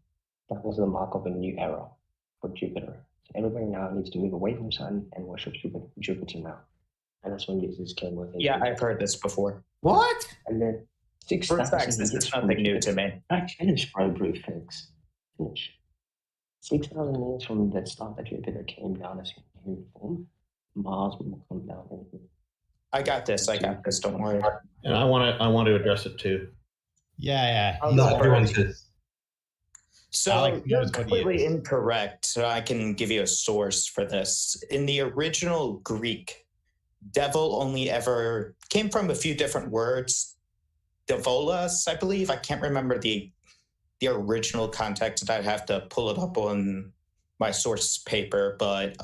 Speaker 4: that was the mark of a new era for Jupiter. So everybody now needs to move away from Sun and worship Jupiter now. And that's when Jesus came with it.
Speaker 15: Yeah, I've heard this before.
Speaker 16: What?
Speaker 4: And then
Speaker 15: this is nothing new to me.
Speaker 4: I finished, bro, fix. Finish. 6,000 years from the start that Jupiter came down as human form, Mars will come down.
Speaker 15: I got this. Don't worry.
Speaker 12: And I want to address it too.
Speaker 3: Yeah.
Speaker 15: So you're completely incorrect. So I can give you a source for this. In the original Greek, devil only ever came from a few different words. Devolas, I believe. I can't remember the original context. I'd have to pull it up on my source paper. But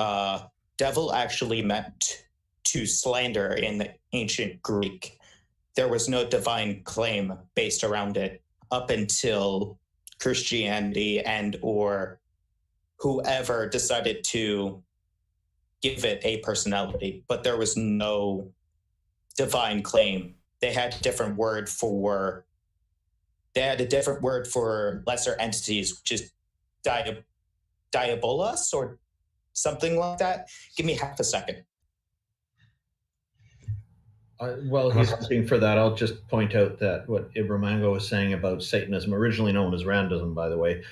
Speaker 15: devil actually meant to slander in the ancient Greek. There was no divine claim based around it up until Christianity and or whoever decided to give it a personality, but there was no divine claim. They had a different word for lesser entities, which is diabolos or something like that. Give me half a second.
Speaker 12: While he's looking for that, I'll just point out that what Ibram Mango was saying about Satanism, originally known as Randism, by the way,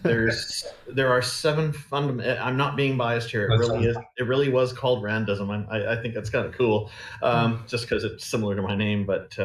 Speaker 12: there are 7 fundamental. I'm not being biased here. It really was called Randism. I think that's kind of cool, just because it's similar to my name. But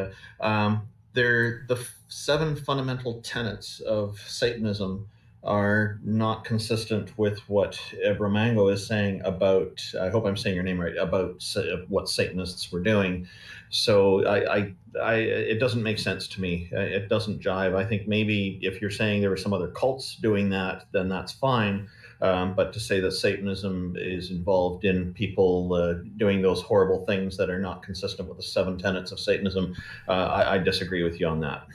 Speaker 12: they're the 7 fundamental tenets of Satanism are not consistent with what Ibram Mango is saying about, I hope I'm saying your name right, about what Satanists were doing. So it doesn't make sense to me. It doesn't jive. I think maybe if you're saying there were some other cults doing that, then that's fine. But to say that Satanism is involved in people doing those horrible things that are not consistent with the 7 tenets of Satanism, I disagree with you on that.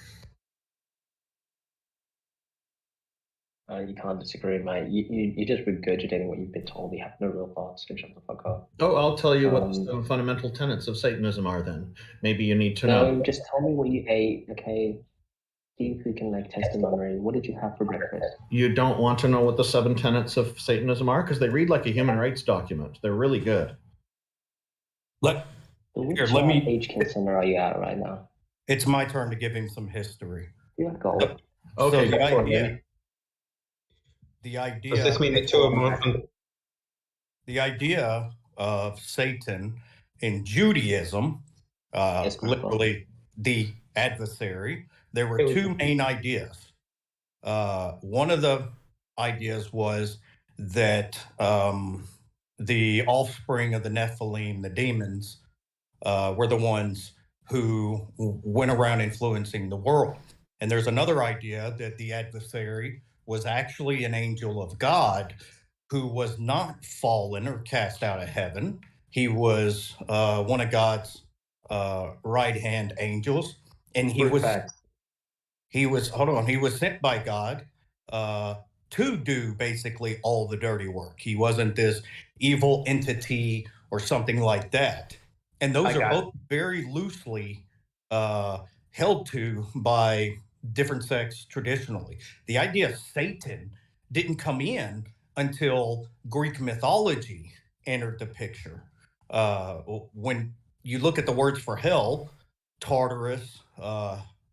Speaker 4: You can't disagree, mate. You're just regurgitating what you've been told. You have no real thoughts, so shut the fuck up.
Speaker 12: Oh, I'll tell you what the fundamental tenets of Satanism are then. Maybe you need to know.
Speaker 4: No, just tell me what you ate, okay? See if we can test the memory. What did you have for breakfast?
Speaker 12: You don't want to know what the 7 tenets of Satanism are? Because they read like a human rights document. They're really good.
Speaker 4: Which age center are you at right now?
Speaker 12: It's my turn to give him some history.
Speaker 4: Yeah, go.
Speaker 12: Okay,
Speaker 16: so
Speaker 12: the idea.
Speaker 8: Does this mean that 2 are more from...
Speaker 12: The idea of Satan in Judaism, literally the adversary, there were 2 main ideas. One of the ideas was that the offspring of the Nephilim, the demons, were the ones who went around influencing the world. And there's another idea that the adversary was actually an angel of God who was not fallen or cast out of heaven. He was one of God's right-hand angels, and he was sent by God to do basically all the dirty work. He wasn't this evil entity or something like that. And those are both very loosely held to by different sects traditionally. The idea of Satan didn't come in until Greek mythology entered the picture. When you look at the words for hell, Tartarus,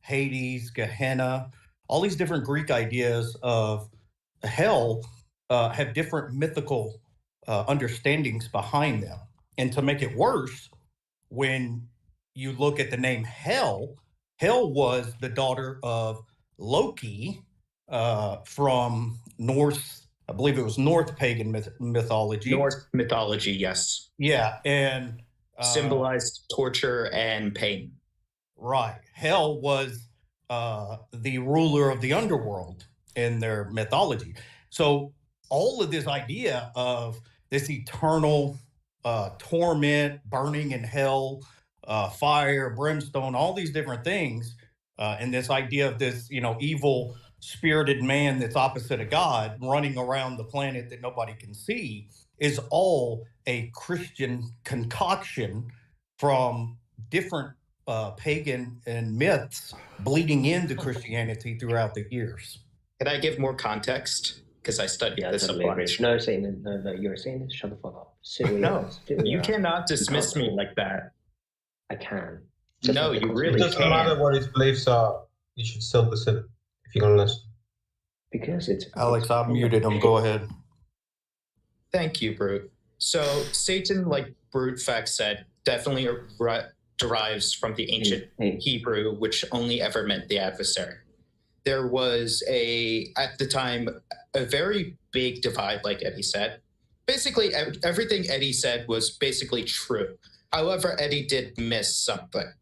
Speaker 12: Hades, Gehenna, all these different Greek ideas of hell have different mythical understandings behind them. And to make it worse, when you look at the name Hel, Hel was the daughter of Loki from Norse, I believe it was North pagan mythology.
Speaker 15: Norse mythology, yes.
Speaker 12: Yeah, and
Speaker 15: symbolized torture and pain.
Speaker 12: Right. Hel was the ruler of the underworld in their mythology. So all of this idea of this eternal torment, burning in hell, fire, brimstone, all these different things, and this idea of this, evil spirited man that's opposite of God running around the planet that nobody can see is all a Christian concoction from different pagan and myths bleeding into Christianity throughout the years.
Speaker 15: Can I give more context? Because I studied this a bunch.
Speaker 4: No, you're saying this. Shut the fuck up.
Speaker 15: No, you cannot dismiss me like that.
Speaker 4: I can.
Speaker 15: No, you really can't.
Speaker 8: It doesn't matter what his beliefs are. You should still listen if you're going to listen.
Speaker 4: Because it's
Speaker 12: Alex, I've muted him. Go ahead.
Speaker 15: Thank you, Brute. So Satan, like Brute Fact said, definitely derives from the ancient Hebrew, which only ever meant the adversary. There was at the time, a very big divide, like Eddie said. Basically, everything Eddie said was basically true. However, Eddie did miss something.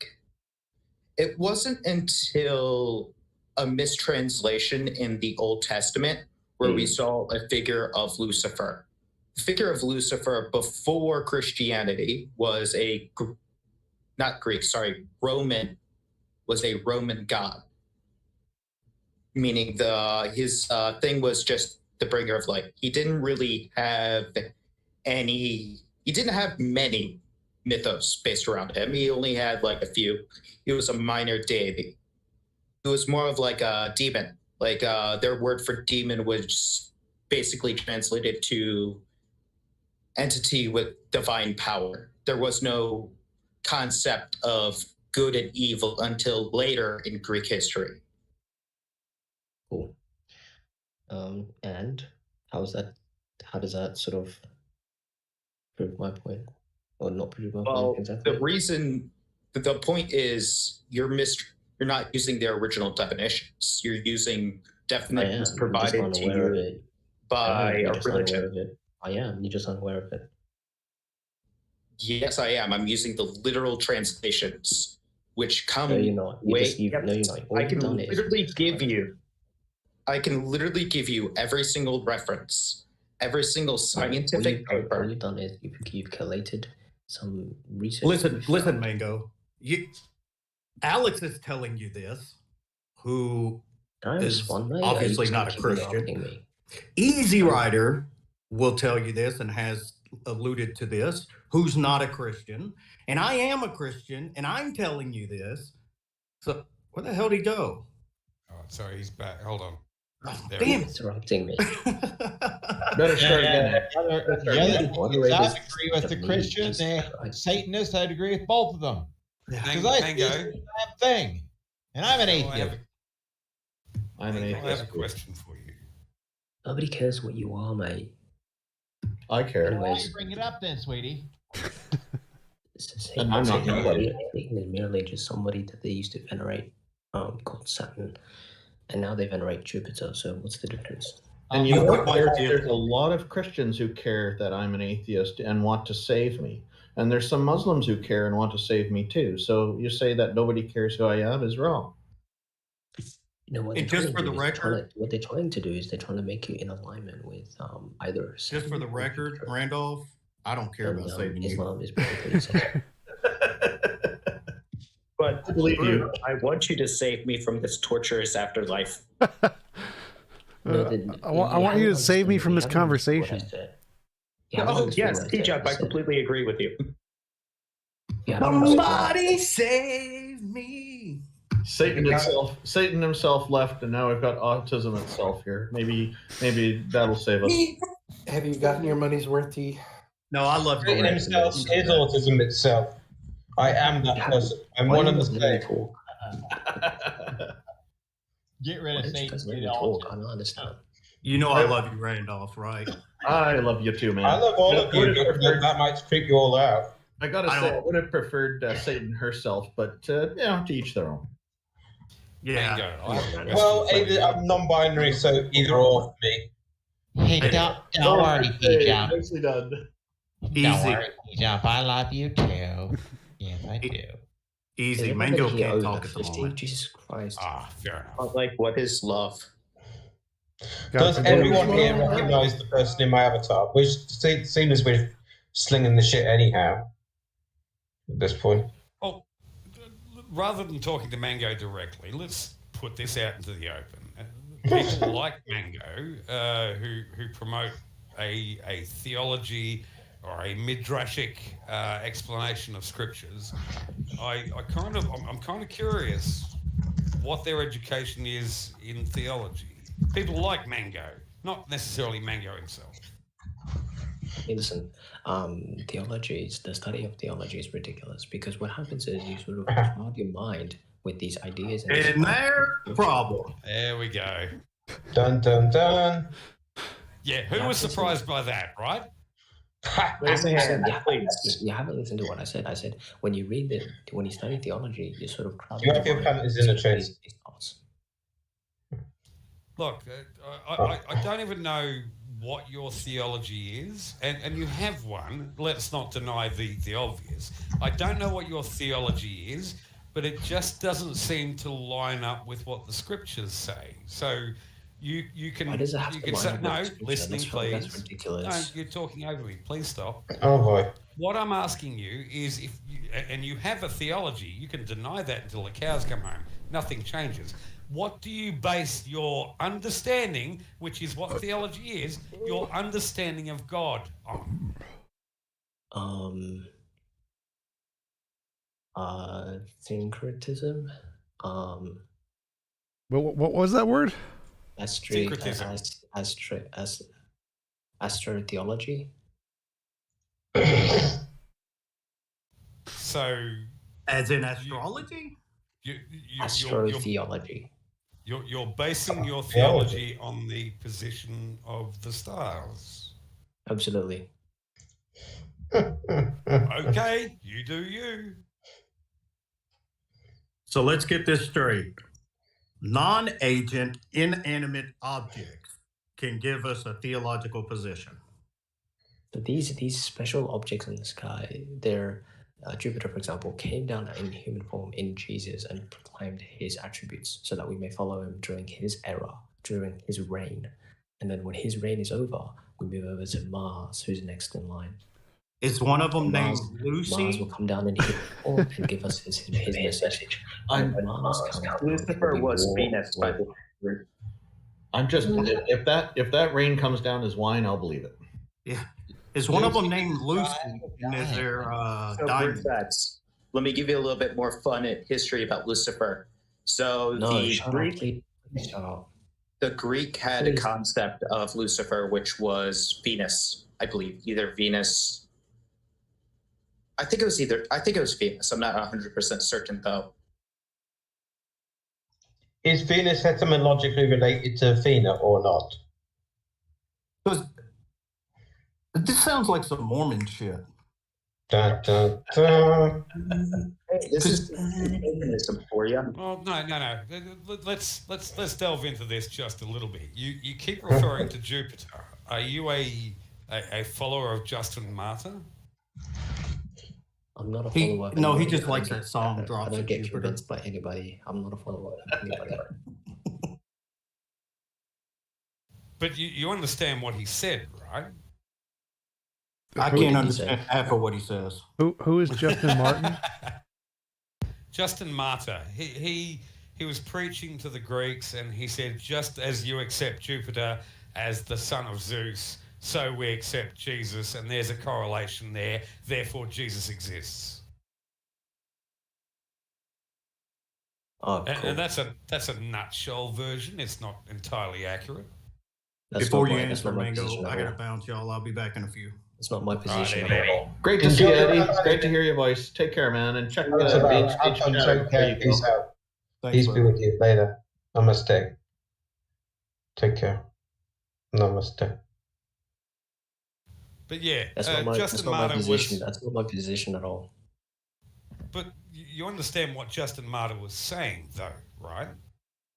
Speaker 15: It wasn't until a mistranslation in the Old Testament where we saw a figure of Lucifer. The figure of Lucifer before Christianity was Roman, was a Roman god. Meaning his thing was just the bringer of light. He didn't really have many mythos based around him. He only had like a few. He was a minor deity. It was more of like a demon. Like their word for demon was basically translated to entity with divine power. There was no concept of good and evil until later in Greek history.
Speaker 4: Cool. And how does that sort of prove my point? Or not prove my point exactly?
Speaker 15: The point is you're not using their original definitions. You're using definitions provided to you by a religion.
Speaker 4: I am. You're just unaware of it.
Speaker 15: Yes, I am. I'm using the literal translations, which come.
Speaker 4: No, you're not. No, you're not.
Speaker 15: I can literally give you every single reference, every single scientific paper.
Speaker 4: All you've done is you've collated some research.
Speaker 12: Listen, Mango. Alex is telling you this, who is obviously not a Christian. Easy Rider will tell you this and has alluded to this, who's not a Christian. And I am a Christian, and I'm telling you this. So where the hell did he go?
Speaker 14: Oh, sorry, he's back. Hold on.
Speaker 4: Damn, interrupting me.
Speaker 3: Better start again. I'd agree with the Christians and Satanists. I'd agree with both of them. Because I see the same thing. And I'm an atheist.
Speaker 14: I'm an atheist. I have a question for you.
Speaker 4: Nobody cares what you are, mate.
Speaker 3: I care. Anyways. Why you bring it up then, sweetie?
Speaker 4: I'm not Satan is merely just somebody that they used to venerate called Saturn. And now they venerate Jupiter, so what's the difference?
Speaker 13: And there's a lot of Christians who care that I'm an atheist and want to save me.
Speaker 16: and there's some Muslims who care and want to save me too. So you say that nobody cares who I am is wrong.
Speaker 4: What
Speaker 16: And
Speaker 4: they're
Speaker 16: just for the
Speaker 4: trying to do is
Speaker 16: record,
Speaker 4: what they're trying to do is they're trying to make you in alignment with either
Speaker 16: just for the record, Randolph, I don't care about saving
Speaker 4: Islam
Speaker 16: you.
Speaker 4: is basically
Speaker 15: But
Speaker 16: I believe you.
Speaker 15: I want you to save me from this torturous afterlife.
Speaker 1: I want you to save me from this conversation.
Speaker 15: Oh, yes, TJump, I completely agree with you.
Speaker 16: Somebody save me. Satan himself left, and now we've got autism itself here. Maybe that'll save us.
Speaker 2: Have you gotten your money's worth, T?
Speaker 16: No, I love
Speaker 8: Satan himself is autism itself. I am that person. I'm one of the same.
Speaker 3: Get rid of Satan.
Speaker 4: I don't understand.
Speaker 16: You know I love you, Randolph, right? I love you too, man.
Speaker 8: I love all of you, but that might creep you all out.
Speaker 16: I gotta say, I would have preferred Satan herself, but to each their own. Yeah.
Speaker 8: Well, I'm non-binary, so either or for me.
Speaker 17: Hey, don't worry, TJump.
Speaker 16: Nicely done.
Speaker 17: Don't worry, TJump. I love you too. Yes, I do.
Speaker 16: Easy. Mango can't talk at the moment.
Speaker 4: Jesus Christ.
Speaker 14: Fair enough.
Speaker 15: Like, what is love?
Speaker 8: Does everyone here recognize the person in my avatar? Which seems as we're slinging the shit anyhow at this point.
Speaker 14: Well, rather than talking to Mango directly, let's put this out into the open. People like Mango, who promote a theology or a midrashic explanation of scriptures, I'm kind of curious what their education is in theology. People like Mango, not necessarily Mango himself.
Speaker 4: Listen, the study of theology is ridiculous because what happens is you sort of cloud your mind with these ideas.
Speaker 16: And their problem.
Speaker 14: There we go.
Speaker 8: Dun, dun, dun.
Speaker 14: Yeah, who was surprised by that, right?
Speaker 4: You haven't listened to what I said. I said when you study theology, you sort of crowd.
Speaker 8: You have your panties in the trees.
Speaker 14: Look, I don't even know what your theology is, and you have one. Let's not deny the obvious. I don't know what your theology is, but it just doesn't seem to line up with what the scriptures say. So you can
Speaker 4: Why does it have
Speaker 14: you
Speaker 4: to
Speaker 14: can
Speaker 4: line
Speaker 14: say
Speaker 4: up with
Speaker 14: no.
Speaker 4: the scripture?
Speaker 14: Listening, please.
Speaker 4: That's ridiculous.
Speaker 14: No, you're talking over me. Please stop.
Speaker 8: Oh boy.
Speaker 14: What I'm asking you is if you have a theology, you can deny that until the cows come home. Nothing changes. What do you base your understanding, which is what theology is, your understanding of God on?
Speaker 4: Syncretism.
Speaker 1: What was that word?
Speaker 4: Astrotheology.
Speaker 14: So,
Speaker 16: as in astrology?
Speaker 4: Astrotheology.
Speaker 14: You're basing your theology on the position of the stars.
Speaker 4: Absolutely.
Speaker 14: Okay, you do you.
Speaker 16: So let's get this straight. Non-agent, inanimate objects can give us a theological position.
Speaker 4: So these special objects in the sky, they're Jupiter, for example, came down in human form in Jesus and proclaimed his attributes so that we may follow him during his era, during his reign. And then when his reign is over, we move over to Mars, who's next in line.
Speaker 16: Is one of them named Lucy?
Speaker 4: Mars will come down in human form and give us his message.
Speaker 15: Lucifer was Venus, by the way.
Speaker 16: I'm just if that rain comes down as wine, I'll believe it. Yeah. Is one of them named Lucy? And is there diamond?
Speaker 15: Let me give you a little bit more fun history about Lucifer. So the Greek had a concept of Lucifer, which was Venus, I believe, either Venus. I think it was Venus. I'm not 100% certain though.
Speaker 8: Is Venus etymologically related to Athena or not?
Speaker 16: This sounds like some Mormon shit.
Speaker 8: Dun, dun, dun.
Speaker 15: This is paganism for you.
Speaker 14: Well, no. Let's delve into this just a little bit. You keep referring to Jupiter. Are you a follower of Justin Martyr?
Speaker 18: I'm not a
Speaker 12: He
Speaker 18: follower of
Speaker 12: no, he
Speaker 18: anybody.
Speaker 12: just
Speaker 18: I don't
Speaker 12: likes
Speaker 18: get-
Speaker 12: that song.
Speaker 18: I
Speaker 12: Drops
Speaker 18: don't
Speaker 12: of
Speaker 18: get
Speaker 12: Jupiter.
Speaker 18: convinced by anybody. I'm not a follower of anybody.
Speaker 14: But you understand what he said, right?
Speaker 12: I
Speaker 1: Who
Speaker 12: can't
Speaker 1: did he
Speaker 12: understand half of what he says.
Speaker 1: Who is Justin Martin?
Speaker 14: Justin Martyr. He was preaching to the Greeks, and he said, just as you accept Jupiter as the son of Zeus, so we accept Jesus, and there's a correlation there. Therefore, Jesus exists.
Speaker 18: Oh, cool.
Speaker 14: And that's a nutshell version. It's not entirely accurate.
Speaker 12: Before you answer, Mango, I gotta bounce, y'all. I'll be back in a few.
Speaker 18: It's not my
Speaker 14: position
Speaker 18: at all.
Speaker 16: Great to see you, Eddie. It's great to hear your voice. Take care, man, and check the page
Speaker 8: Take care. Peace out. Peace be with you. Later. Namaste. Take care. Namaste.
Speaker 14: But yeah,
Speaker 18: That's not my,
Speaker 14: Justin
Speaker 18: that's not my
Speaker 14: Martyr
Speaker 18: position.
Speaker 14: was.
Speaker 18: That's not my position at all.
Speaker 14: But you understand what Justin Martyr was saying, though, right?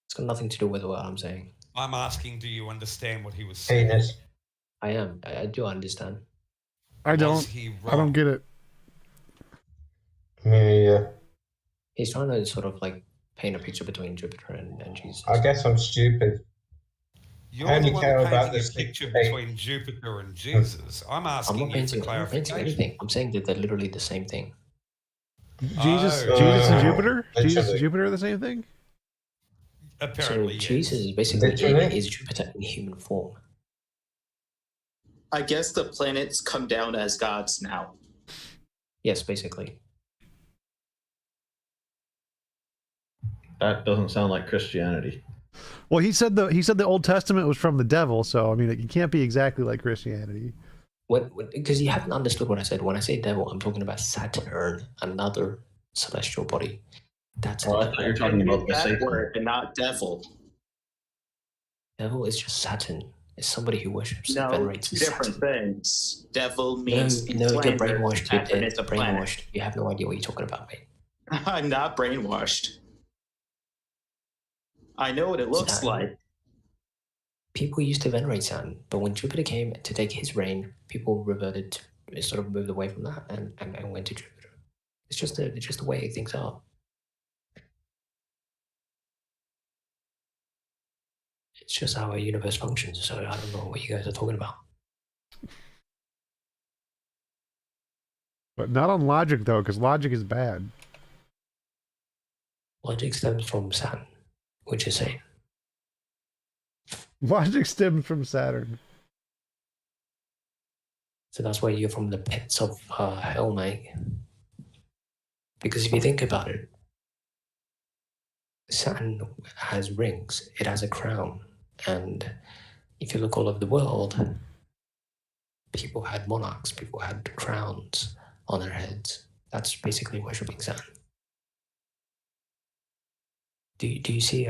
Speaker 18: It's got nothing to do with what I'm saying.
Speaker 14: I'm asking, do you understand what he was saying?
Speaker 18: I am. I do understand.
Speaker 1: I don't. I don't get it.
Speaker 8: Yeah.
Speaker 18: He's trying to sort of like paint a picture between Jupiter and Jesus.
Speaker 8: I guess I'm stupid.
Speaker 14: You're
Speaker 8: I only
Speaker 14: the one
Speaker 8: care about
Speaker 14: painting
Speaker 8: the
Speaker 14: a picture
Speaker 8: 6
Speaker 14: between Jupiter and Jesus. I'm
Speaker 18: I'm
Speaker 14: asking
Speaker 18: not
Speaker 14: you for
Speaker 18: painting, I'm not
Speaker 14: clarification.
Speaker 18: painting anything. I'm saying that they're literally the same thing.
Speaker 1: Jesus and Jupiter? Jesus and Jupiter are the same thing?
Speaker 14: Apparently,
Speaker 18: so Jesus is basically is Jupiter in human form.
Speaker 15: I guess the planets come down as gods now.
Speaker 18: Yes, basically.
Speaker 16: That doesn't sound like Christianity.
Speaker 1: Well, he said the Old Testament was from the devil, so I mean it can't be exactly like Christianity.
Speaker 18: Because you haven't understood what I said. When I say devil, I'm talking about Saturn, another celestial body. That's
Speaker 16: I thought you were talking about the Satan.
Speaker 15: Word and not devil.
Speaker 18: Devil is just Saturn. It's somebody who worships and
Speaker 15: No,
Speaker 18: venerates
Speaker 15: two
Speaker 18: Saturn.
Speaker 15: different things. Devil means
Speaker 18: No, you're
Speaker 15: slander.
Speaker 18: brainwashed.
Speaker 15: Saturn is a
Speaker 18: Brainwashed.
Speaker 15: planet.
Speaker 18: You have no idea what you're talking about, mate.
Speaker 15: I'm not brainwashed. I know what it looks
Speaker 18: Saturn.
Speaker 15: like.
Speaker 18: People used to venerate Saturn, but when Jupiter came to take his reign, people reverted, sort of moved away from that and went to Jupiter. It's just the way things are. It's just how our universe functions. So I don't know what you guys are talking about.
Speaker 1: But not on logic though, because logic is bad.
Speaker 18: Logic stems from Saturn, which is Satan.
Speaker 1: Logic stems from Saturn.
Speaker 18: So that's why you're from the pits of hell, mate. Because if you think about it, Saturn has rings. It has a crown. And if you look all over the world, people had monarchs. People had crowns on their heads. That's basically worshipping Saturn. Do you see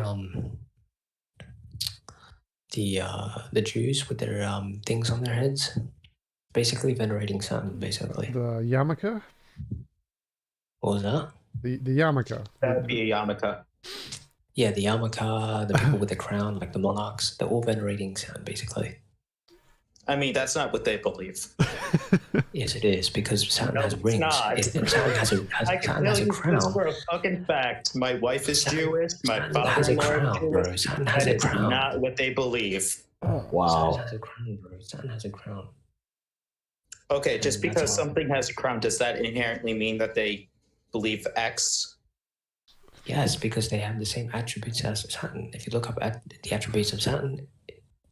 Speaker 18: the Jews with their things on their heads? Basically venerating Saturn, basically.
Speaker 1: The yarmulke?
Speaker 18: What was that?
Speaker 1: The yarmulke.
Speaker 15: That'd be a yarmulke.
Speaker 18: Yeah, the yarmulke, the people with the crown, like the monarchs, they're all venerating Saturn, basically.
Speaker 15: I mean, that's not what they believe.
Speaker 18: Yes, it is, because Saturn
Speaker 15: No,
Speaker 18: has
Speaker 15: it's
Speaker 18: rings.
Speaker 15: not.
Speaker 18: Saturn has
Speaker 15: I can
Speaker 18: Saturn
Speaker 15: tell
Speaker 18: has a
Speaker 15: you this
Speaker 18: crown.
Speaker 15: for a fucking fact. My wife is Jewish. My
Speaker 18: Saturn has a
Speaker 15: father-in-law
Speaker 18: crown,
Speaker 15: is
Speaker 18: bro.
Speaker 15: Jewish.
Speaker 18: Saturn has
Speaker 15: That
Speaker 18: a
Speaker 15: is
Speaker 18: crown.
Speaker 15: not what they believe.
Speaker 16: Wow.
Speaker 18: Saturn has a crown, bro. Saturn has a crown.
Speaker 15: Okay, just
Speaker 18: And that's
Speaker 15: because
Speaker 18: how-
Speaker 15: something has a crown, does that inherently mean that they believe X?
Speaker 18: Yes, because they have the same attributes as Saturn. If you look up at the attributes of Saturn,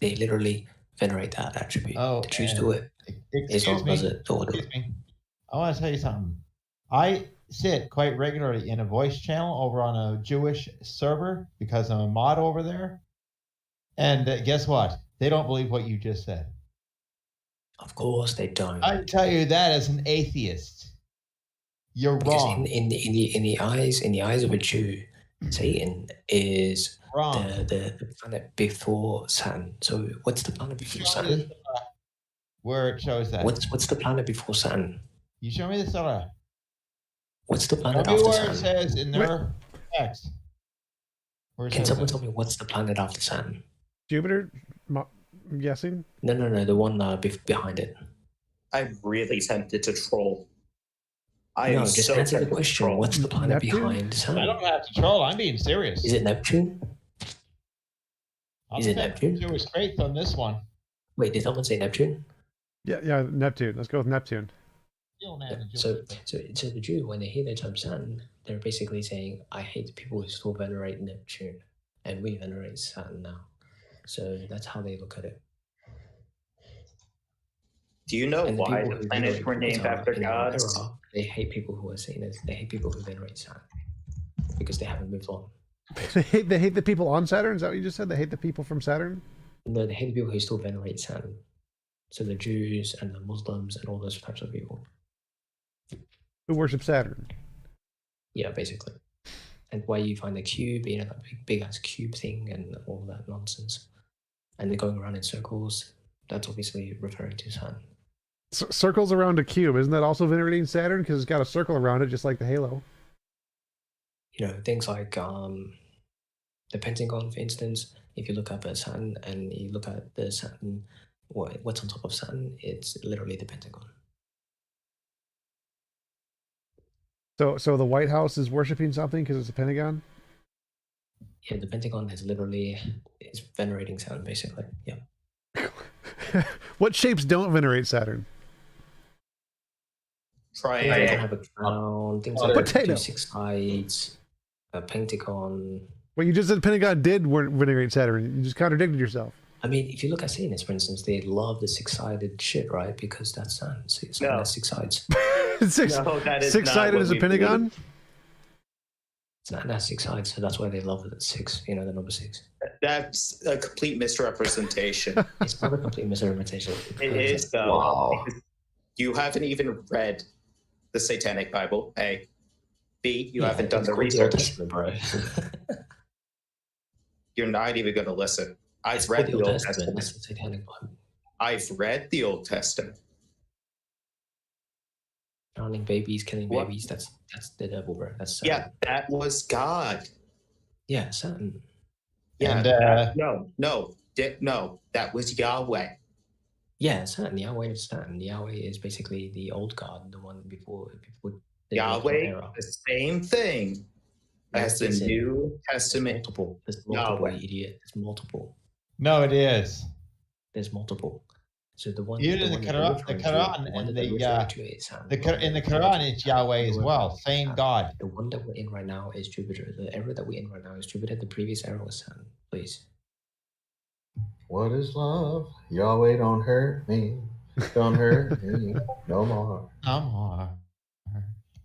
Speaker 18: they literally venerate that attribute.
Speaker 3: Oh,
Speaker 18: The Jews do it.
Speaker 3: Excuse me. Excuse me. I want to tell you something. I sit quite regularly in a voice channel over on a Jewish server because I'm a mod over there. And guess what? They don't believe what you just said.
Speaker 18: Of course they don't.
Speaker 3: I tell you that as an atheist. You're
Speaker 18: Because
Speaker 3: wrong.
Speaker 18: in the eyes of a Jew, Satan is
Speaker 3: Wrong.
Speaker 18: the planet before Saturn. So what's the planet before Saturn?
Speaker 3: Where it shows that.
Speaker 18: What's the planet before Saturn?
Speaker 3: You show me the Torah.
Speaker 18: What's the planet
Speaker 3: Tell me
Speaker 18: after
Speaker 3: where it
Speaker 18: Saturn?
Speaker 3: says in their text. Where it
Speaker 18: Can
Speaker 3: says
Speaker 18: someone
Speaker 3: that.
Speaker 18: tell me what's the planet after Saturn?
Speaker 1: Jupiter, I'm guessing.
Speaker 18: No, the one behind it.
Speaker 15: I'm really tempted to troll. I am
Speaker 18: just
Speaker 15: so
Speaker 18: answer the
Speaker 15: tempted to
Speaker 18: question.
Speaker 15: troll.
Speaker 18: What's the planet
Speaker 1: Neptune?
Speaker 18: behind the sun?
Speaker 3: I don't have to troll. I'm being serious.
Speaker 18: Is it Neptune? Is it Neptune?
Speaker 3: It was great on this one.
Speaker 18: Wait, did someone say Neptune?
Speaker 1: Yeah, Neptune. Let's go with Neptune.
Speaker 18: So the Jews, when they hear the term Saturn, they're basically saying, I hate the people who still venerate Neptune, and we venerate Saturn now. So that's how they look at it.
Speaker 15: Do you know
Speaker 18: And
Speaker 15: why
Speaker 18: people
Speaker 15: the
Speaker 18: who
Speaker 15: planets
Speaker 18: venerate
Speaker 15: were named
Speaker 18: Jupiter
Speaker 15: after
Speaker 18: in our
Speaker 15: gods?
Speaker 18: era, they hate people who are Satanists. They hate people who venerate Saturn because they haven't moved on.
Speaker 1: They hate the people on Saturn? Is that what you just said? They hate the people from Saturn?
Speaker 18: No, they hate the people who still venerate Saturn. So the Jews and the Muslims and all those types of people.
Speaker 1: Who worship Saturn?
Speaker 18: Yeah, basically. And why you find the cube, that big ass cube thing and all that nonsense. And they're going around in circles. That's obviously referring to Saturn.
Speaker 1: Circles around a cube. Isn't that also venerating Saturn? Because it's got a circle around it, just like the halo.
Speaker 18: Things like the Pentagon, for instance. If you look up at Saturn and you look at the Saturn, what's on top of Saturn, it's literally the Pentagon.
Speaker 1: So the White House is worshiping something because it's a Pentagon?
Speaker 18: Yeah, the Pentagon is venerating Saturn, basically. Yeah.
Speaker 1: What shapes don't venerate Saturn?
Speaker 18: Things like have a crown, things like
Speaker 1: Potato.
Speaker 18: 6 sides, a pentagon.
Speaker 1: Well, you just said Pentagon did venerate Saturn. You just contradicted yourself.
Speaker 18: I mean, if you look at Satanists, for instance, they love the 6-sided shit, right? Because that's Saturn. So it's has 6 sides.
Speaker 1: Six-sided is a Pentagon?
Speaker 18: Saturn has 6 sides, so that's why they love it at 6, the number 6.
Speaker 15: That's a complete misrepresentation.
Speaker 18: It's not a complete misrepresentation.
Speaker 15: It is, though. Wow. You haven't even read the Satanic Bible, A. B, you haven't done the research.
Speaker 18: Bro.
Speaker 15: You're not even going to listen. I've read the Old Testament.
Speaker 18: That's the Satanic Bible.
Speaker 15: I've read the Old Testament.
Speaker 18: Drowning babies, killing babies, that's the devil, bro. That's Saturn.
Speaker 15: Yeah, that was God.
Speaker 18: Yeah, Saturn.
Speaker 15: Yeah,
Speaker 3: And,
Speaker 15: no, that was Yahweh.
Speaker 18: Yeah, Saturn. Yahweh is Saturn. Yahweh is basically the old God, the one before the
Speaker 15: Yahweh,
Speaker 18: era.
Speaker 15: the same thing as the New Testament.
Speaker 18: There's multiple, you idiot. There's multiple.
Speaker 3: No, it is.
Speaker 18: There's multiple. So the one
Speaker 3: Even in the Quran, in the Quran, it's Yahweh as well. Same God.
Speaker 18: The one that we're in right now is Jupiter. The era that we're in right now is Jupiter. The previous era was Saturn. Please.
Speaker 11: What is love? Yahweh, don't hurt me. Don't hurt me no more.
Speaker 3: No more.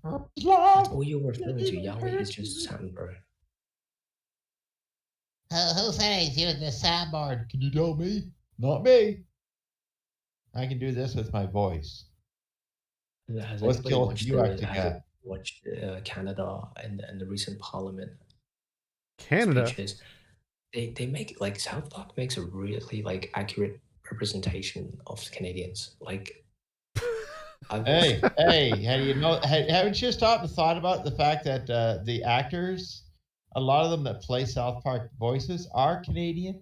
Speaker 18: That's all you were referring to. Yahweh is just Saturn, bro.
Speaker 17: Who said he's using the soundboard?
Speaker 3: Can you tell me? Not me. I can do this with my voice.
Speaker 18: Let's watch Canada and the recent Parliament.
Speaker 1: Canada.
Speaker 18: Speeches. They make South Park makes a really accurate representation of Canadians.
Speaker 3: Hey, haven't you stopped and thought about the fact that the actors, a lot of them that play South Park voices, are Canadian?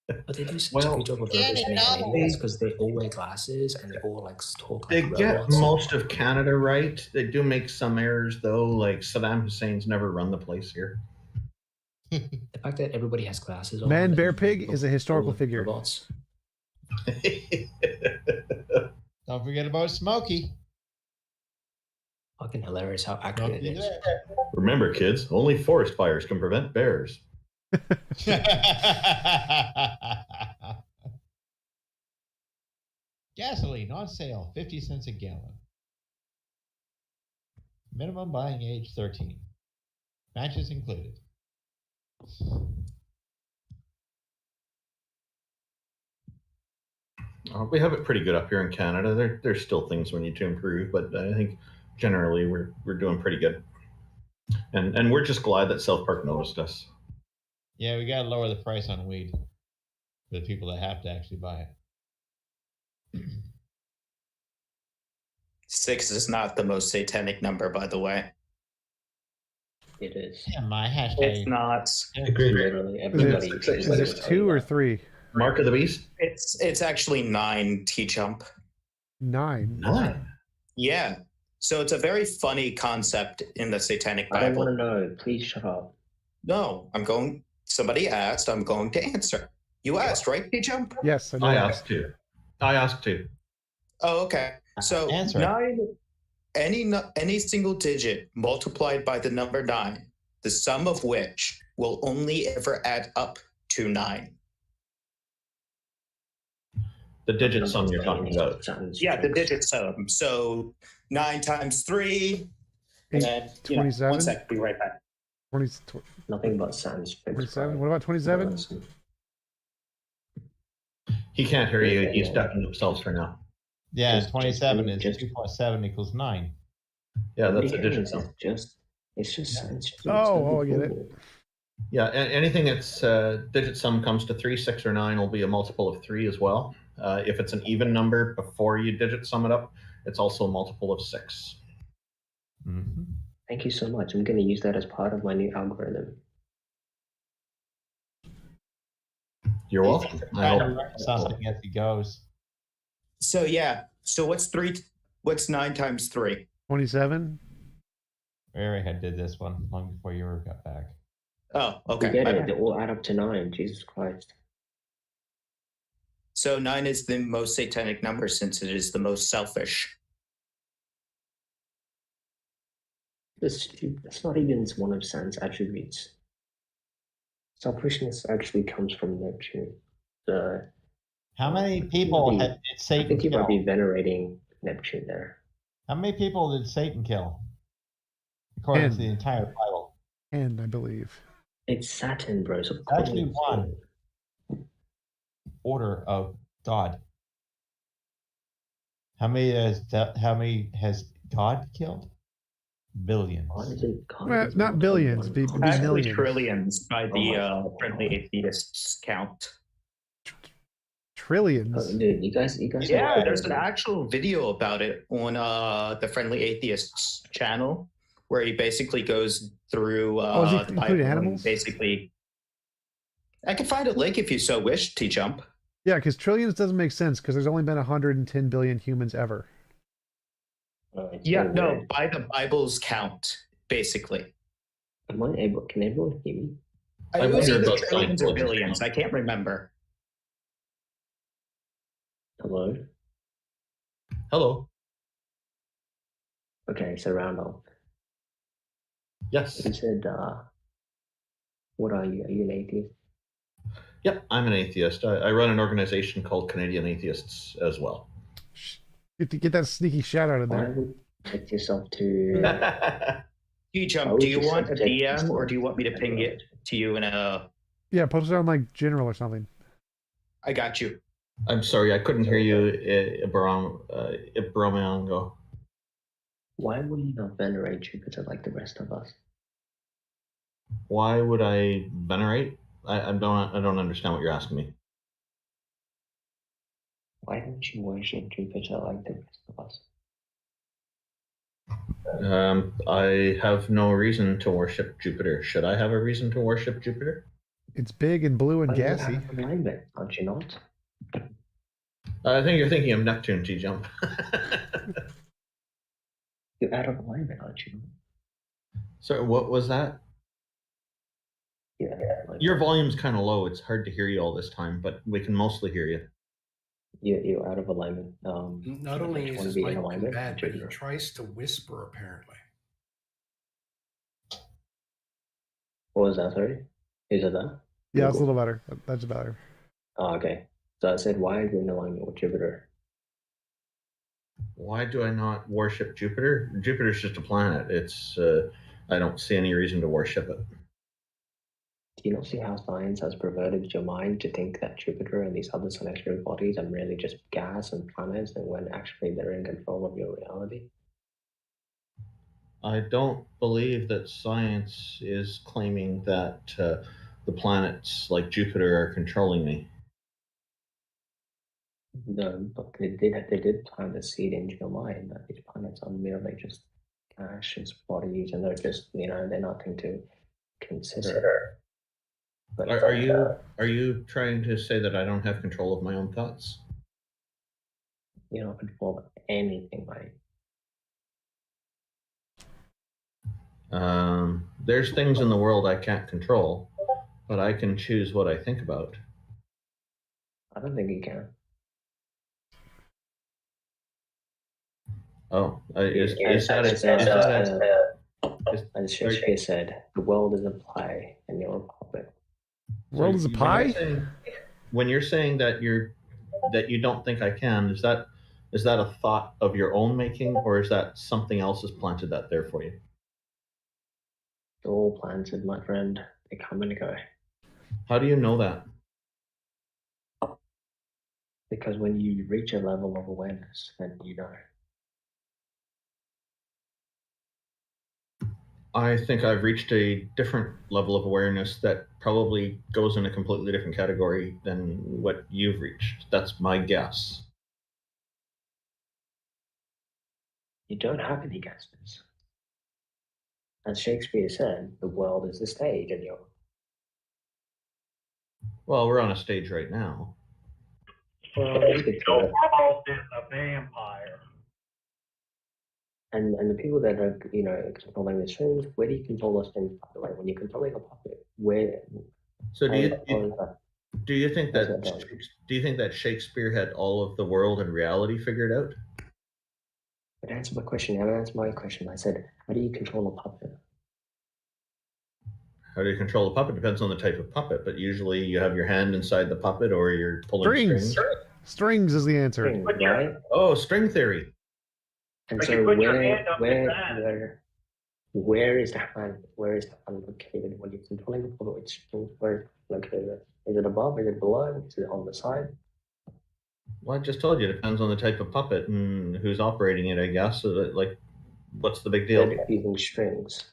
Speaker 18: But they do such a good job of representing Canadians because they all wear glasses and they all talk
Speaker 16: They
Speaker 18: like
Speaker 16: get
Speaker 18: robots.
Speaker 16: most of Canada right. They do make some errors though, like Saddam Hussein's never run the place here.
Speaker 18: The fact that everybody has glasses on.
Speaker 1: Man Bear Pig is a historical figure.
Speaker 18: Robots.
Speaker 3: Don't forget about Smokey.
Speaker 18: Fucking hilarious how accurate it is.
Speaker 11: Remember, kids, only forest fires can prevent bears.
Speaker 3: Gasoline on sale, 50 cents a gallon. Minimum buying age 13. Matches included.
Speaker 11: We have it pretty good up here in Canada. There's still things we need to improve, but I think generally we're doing pretty good. And we're just glad that South Park noticed us.
Speaker 3: Yeah, we gotta lower the price on weed for the people that have to actually buy it.
Speaker 15: 6 is not the most satanic number, by the way.
Speaker 18: It is.
Speaker 3: Yeah, my hashtag.
Speaker 15: It's not.
Speaker 11: Agreed.
Speaker 18: Literally everybody.
Speaker 1: Is it 2 or 3?
Speaker 11: Mark of the Beast?
Speaker 15: It's actually 9 TJump.
Speaker 1: 9.
Speaker 11: 9.
Speaker 15: Yeah. So it's a very funny concept in the Satanic
Speaker 4: I don't
Speaker 15: Bible.
Speaker 4: want to know. Please shut up.
Speaker 15: No, somebody asked, I'm going to answer. You asked, right, TJump?
Speaker 1: Yes,
Speaker 16: I asked to.
Speaker 15: Oh, okay. So
Speaker 17: Answer.
Speaker 15: 9, any single digit multiplied by the number 9, the sum of which will only ever add up to 9.
Speaker 16: The digit sum you're talking about.
Speaker 15: Yeah, the digit sum. So 9 times 3, and then
Speaker 1: 27?
Speaker 15: 1 sec, be right back.
Speaker 1: 20,
Speaker 4: Nothing but sans.
Speaker 1: 27? What about 27?
Speaker 16: He can't hear you. He's ducking himself for now.
Speaker 17: Yeah,
Speaker 4: Just-
Speaker 17: 27
Speaker 4: just-
Speaker 17: is 2 plus 7 equals 9.
Speaker 16: Yeah, that's a
Speaker 4: Yeah,
Speaker 16: digit
Speaker 4: it's
Speaker 16: sum.
Speaker 4: It's just sans.
Speaker 1: Oh, I get it.
Speaker 16: Yeah, anything that's digit sum comes to 3, 6, or 9 will be a multiple of 3 as well. If it's an even number before you digit sum it up, it's also a multiple of 6.
Speaker 17: Mm-hmm.
Speaker 4: Thank you so much. I'm going to use that as part of my new algorithm.
Speaker 16: You're welcome.
Speaker 17: Trying to reconcile something as he goes.
Speaker 15: So yeah. So what's 9 times 3?
Speaker 1: 27?
Speaker 17: Barry had did this one long before you got back.
Speaker 15: Oh, okay.
Speaker 4: You get it. They all add up to 9. Jesus Christ.
Speaker 15: So 9 is the most satanic number since it is the most selfish.
Speaker 4: That's not even one of Sans attributes. Selfishness actually comes from Neptune.
Speaker 17: How many people did Satan
Speaker 4: I think you
Speaker 17: kill?
Speaker 4: might be venerating Neptune there.
Speaker 17: How many people did Satan kill? According to the entire Bible.
Speaker 1: And I believe.
Speaker 4: It's Saturn, bro. So
Speaker 17: Actually, one order of God. How many has God killed? Billions.
Speaker 1: Well, not billions, be
Speaker 15: Actually,
Speaker 1: millions.
Speaker 15: trillions by the friendly atheists count.
Speaker 1: Trillions.
Speaker 4: Dude, you guys.
Speaker 15: Yeah, there's an actual video about it on the friendly atheists channel where he basically goes through
Speaker 1: is he
Speaker 15: the
Speaker 1: including
Speaker 15: Bible and
Speaker 1: animals?
Speaker 15: basically. I can find a link if you so wish, TJump.
Speaker 1: Yeah, because trillions doesn't make sense because there's only been 110 billion humans ever.
Speaker 15: Yeah, no, by the Bible's count, basically.
Speaker 4: Am I able? Can everyone hear me?
Speaker 15: I was either trillions or billions. I can't remember.
Speaker 4: Hello.
Speaker 16: Hello.
Speaker 4: Okay, so round off.
Speaker 16: Yes.
Speaker 4: You said, what are you? Are you an atheist?
Speaker 16: Yep, I'm an atheist. I run an organization called Canadian Atheists as well.
Speaker 1: Get that sneaky shout out in
Speaker 4: Why
Speaker 1: there.
Speaker 4: would you take yourself to...
Speaker 15: TJump, do you want a DM or do you want me to ping it to you in a...
Speaker 1: Yeah, post it on like general or something.
Speaker 15: I got you.
Speaker 16: I'm sorry, I couldn't hear you, Ibromango.
Speaker 4: Why would you not venerate Jupiter like the rest of us?
Speaker 16: Why would I venerate? I don't understand what you're asking me.
Speaker 4: Why don't you worship Jupiter like the rest of us?
Speaker 16: I have no reason to worship Jupiter. Should I have a reason to worship Jupiter?
Speaker 1: It's big and blue and
Speaker 4: But you're
Speaker 1: gassy.
Speaker 4: out of alignment, aren't you not?
Speaker 16: I think you're thinking of Neptune, TJump.
Speaker 4: You're out of alignment, aren't you?
Speaker 16: So what was that?
Speaker 4: Yeah.
Speaker 16: Your volume's kind of low. It's hard to hear you all this time, but we can mostly hear you.
Speaker 4: You're out of alignment.
Speaker 2: Not only is his mic bad, but he tries to whisper, apparently.
Speaker 4: What was that, sorry? Is it that?
Speaker 1: Yeah, it's a little better. That's better.
Speaker 4: Oh, okay. So I said, why are you in alignment with Jupiter?
Speaker 16: Why do I not worship Jupiter? Jupiter's just a planet. It's I don't see any reason to worship it.
Speaker 4: Do you not see how science has perverted your mind to think that Jupiter and these other celestial bodies are really just gas and planets, and when actually they're in control of your reality?
Speaker 16: I don't believe that science is claiming that the planets like Jupiter are controlling me.
Speaker 4: No, but they did plant a seed into your mind that these planets are merely just gaseous bodies, and they're just, they're nothing to consider. But
Speaker 16: Are you trying to say that I don't have control of my own thoughts?
Speaker 4: You don't control anything, right?
Speaker 16: There's things in the world I can't control, but I can choose what I think about.
Speaker 4: I don't think you can.
Speaker 16: Oh,
Speaker 4: As Shakespeare said, the world is a play and you're a puppet.
Speaker 1: World is a pie?
Speaker 16: When you're saying that you don't think I can, is that a thought of your own making, or is that something else has planted that there for you?
Speaker 4: It's all planted, my friend. They come and go.
Speaker 16: How do you know that?
Speaker 4: Because when you reach a level of awareness, then you know.
Speaker 16: I think I've reached a different level of awareness that probably goes in a completely different category than what you've reached. That's my guess.
Speaker 4: You don't have any guesses. As Shakespeare said, the world is the stage and you're...
Speaker 16: Well, we're on a stage right now.
Speaker 4: Well,
Speaker 19: Almost is a vampire.
Speaker 4: And the people that are, controlling the strings, where do you control the strings? By the way, when you're controlling a puppet, where...
Speaker 16: So do you think that Shakespeare had all of the world and reality figured out?
Speaker 4: But answer my question. You haven't answered my question. I said, how do you control a puppet?
Speaker 16: How do you control a puppet? Depends on the type of puppet, but usually you have your hand inside the puppet or you're pulling strings.
Speaker 1: Strings is the answer.
Speaker 4: Strings, right?
Speaker 16: Oh, string theory.
Speaker 4: And so where is the hand? Where is the hand located when you're controlling the puppet with strings? Where is it located? Is it above? Is it below? Is it on the side?
Speaker 16: Well, I just told you, it depends on the type of puppet and who's operating it, I guess. So that, like, what's the big deal?
Speaker 4: Using strings.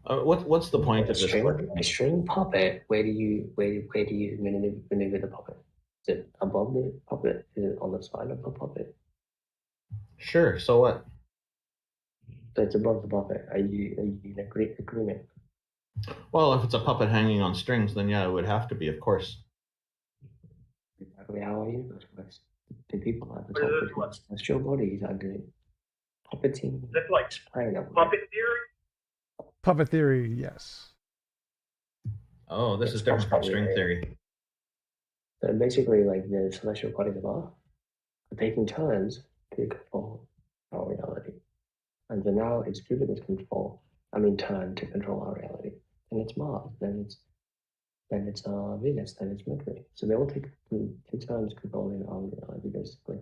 Speaker 16: What's the point of this?
Speaker 4: A string puppet. Where do you maneuver the puppet? Is it above the puppet? Is it on the side of the puppet?
Speaker 16: Sure. So what?
Speaker 4: So it's above the puppet. Are you in agreement?
Speaker 16: Well, if it's a puppet hanging on strings, then yeah, it would have to be, of course.
Speaker 4: Exactly how our universe works. The people at the top between celestial bodies are doing puppeting.
Speaker 19: Is it like puppet theory?
Speaker 1: Puppet theory, yes.
Speaker 16: Oh, this is different from string theory.
Speaker 4: So basically, like the celestial bodies are taking turns to control our reality. And so now it's Jupiter's turn to control our reality. Then it's Mars, then it's Venus, then it's Mercury. So they all take two turns controlling our reality, basically.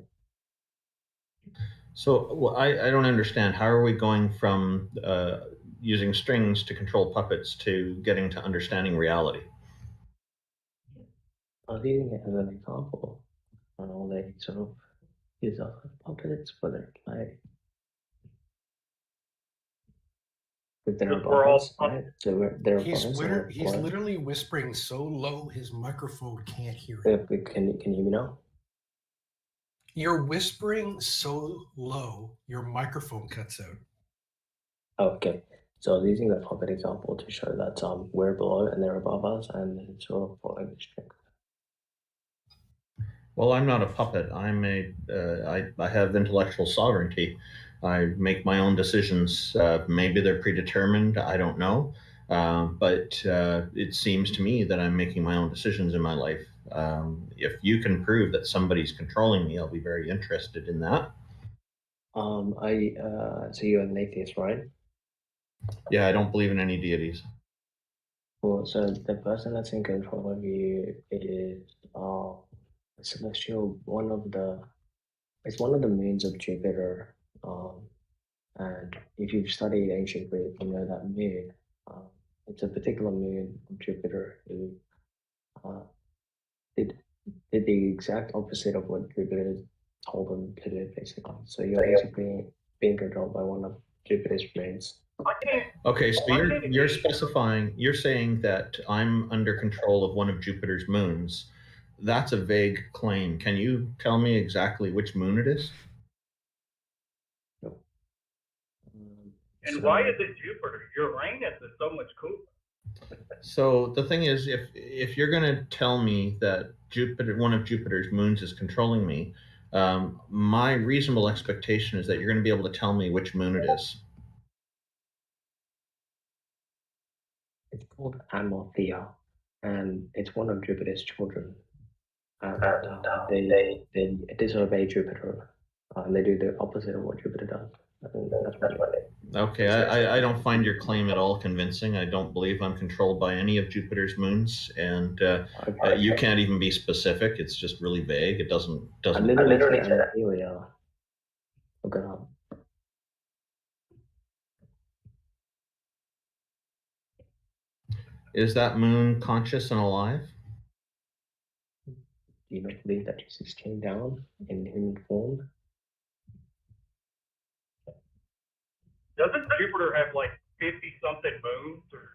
Speaker 16: So I don't understand. How are we going from using strings to control puppets to getting to understanding reality?
Speaker 4: I was using it as an example on all they sort of use puppets for their play. But they're above us, right? So they're above us.
Speaker 2: He's literally whispering so low his microphone can't hear him.
Speaker 4: Can you hear me now?
Speaker 2: You're whispering so low, your microphone cuts out.
Speaker 4: Oh, okay. So I was using that puppet example to show that we're below and they're above us, and it's sort of following the string.
Speaker 16: Well, I'm not a puppet. I have intellectual sovereignty. I make my own decisions. Maybe they're predetermined. I don't know. But it seems to me that I'm making my own decisions in my life. If you can prove that somebody's controlling me, I'll be very interested in that.
Speaker 4: So you're an atheist, right?
Speaker 16: Yeah, I don't believe in any deities.
Speaker 4: Well, so the person that's in control of you is celestial. It's one of the moons of Jupiter. And if you've studied ancient Greek, you know that moon. It's a particular moon of Jupiter who did the exact opposite of what Jupiter told them to do, basically. So you're basically being controlled by one of Jupiter's moons.
Speaker 16: Okay, so you're saying that I'm under control of one of Jupiter's moons. That's a vague claim. Can you tell me exactly which moon it is?
Speaker 4: No.
Speaker 19: And why is it Jupiter? Uranus is so much cooler.
Speaker 16: So the thing is, if you're going to tell me that one of Jupiter's moons is controlling me, my reasonable expectation is that you're going to be able to tell me which moon it is.
Speaker 4: called Amalthea, and it's one of Jupiter's children. And they disobey Jupiter, and they do the opposite of what Jupiter does. And that's what
Speaker 16: Okay, I don't find your claim at all convincing. I don't believe I'm controlled by any of Jupiter's moons, and you can't even be specific. It's just really vague. It doesn't.
Speaker 4: I literally said Amelia. Look it up.
Speaker 16: Is that moon conscious and alive?
Speaker 4: Do you not believe that Jesus came down in human form?
Speaker 19: Doesn't Jupiter have like 50-something moons? Or...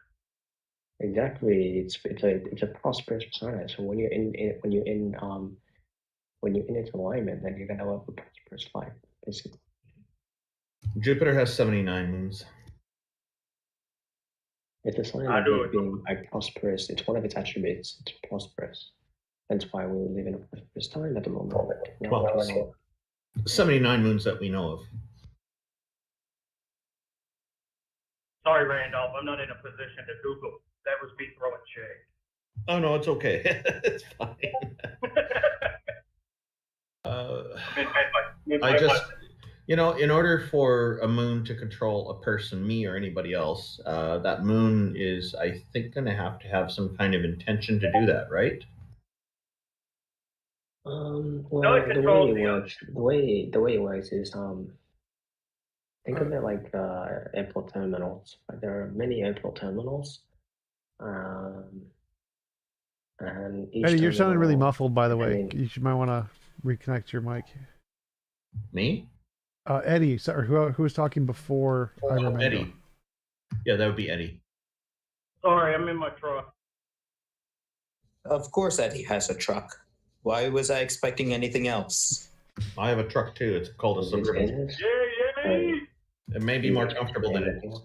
Speaker 4: Exactly. It's a prosperous planet. So when you're in its alignment, then you're gonna have a prosperous life, basically.
Speaker 16: Jupiter has 79 moons.
Speaker 4: It's a sign of it being prosperous. It's one of its attributes. It's prosperous. That's why we live in a prosperous time at the moment.
Speaker 16: Well, 79 moons that we know of.
Speaker 19: Sorry, Randolph, I'm not in a position to Google. That was me throwing shade.
Speaker 16: Oh no, it's okay. It's fine. I just, in order for a moon to control a person, me or anybody else, that moon is, I think, going to have some kind of intention to do that, right?
Speaker 4: Well, the way it works is think of it like airport terminals. Like there are many airport terminals, and each
Speaker 1: Eddie, you're sounding really
Speaker 4: terminal-
Speaker 1: muffled, by the way. You might want to reconnect your mic.
Speaker 16: Me?
Speaker 1: Eddie, sorry, who was talking before?
Speaker 16: Eddie. Yeah, that would be Eddie.
Speaker 19: Sorry, I'm in my truck.
Speaker 15: Of course Eddie has a truck. Why was I expecting anything else?
Speaker 16: I have a truck too. It's called a Suburban. It may be more comfortable than it is.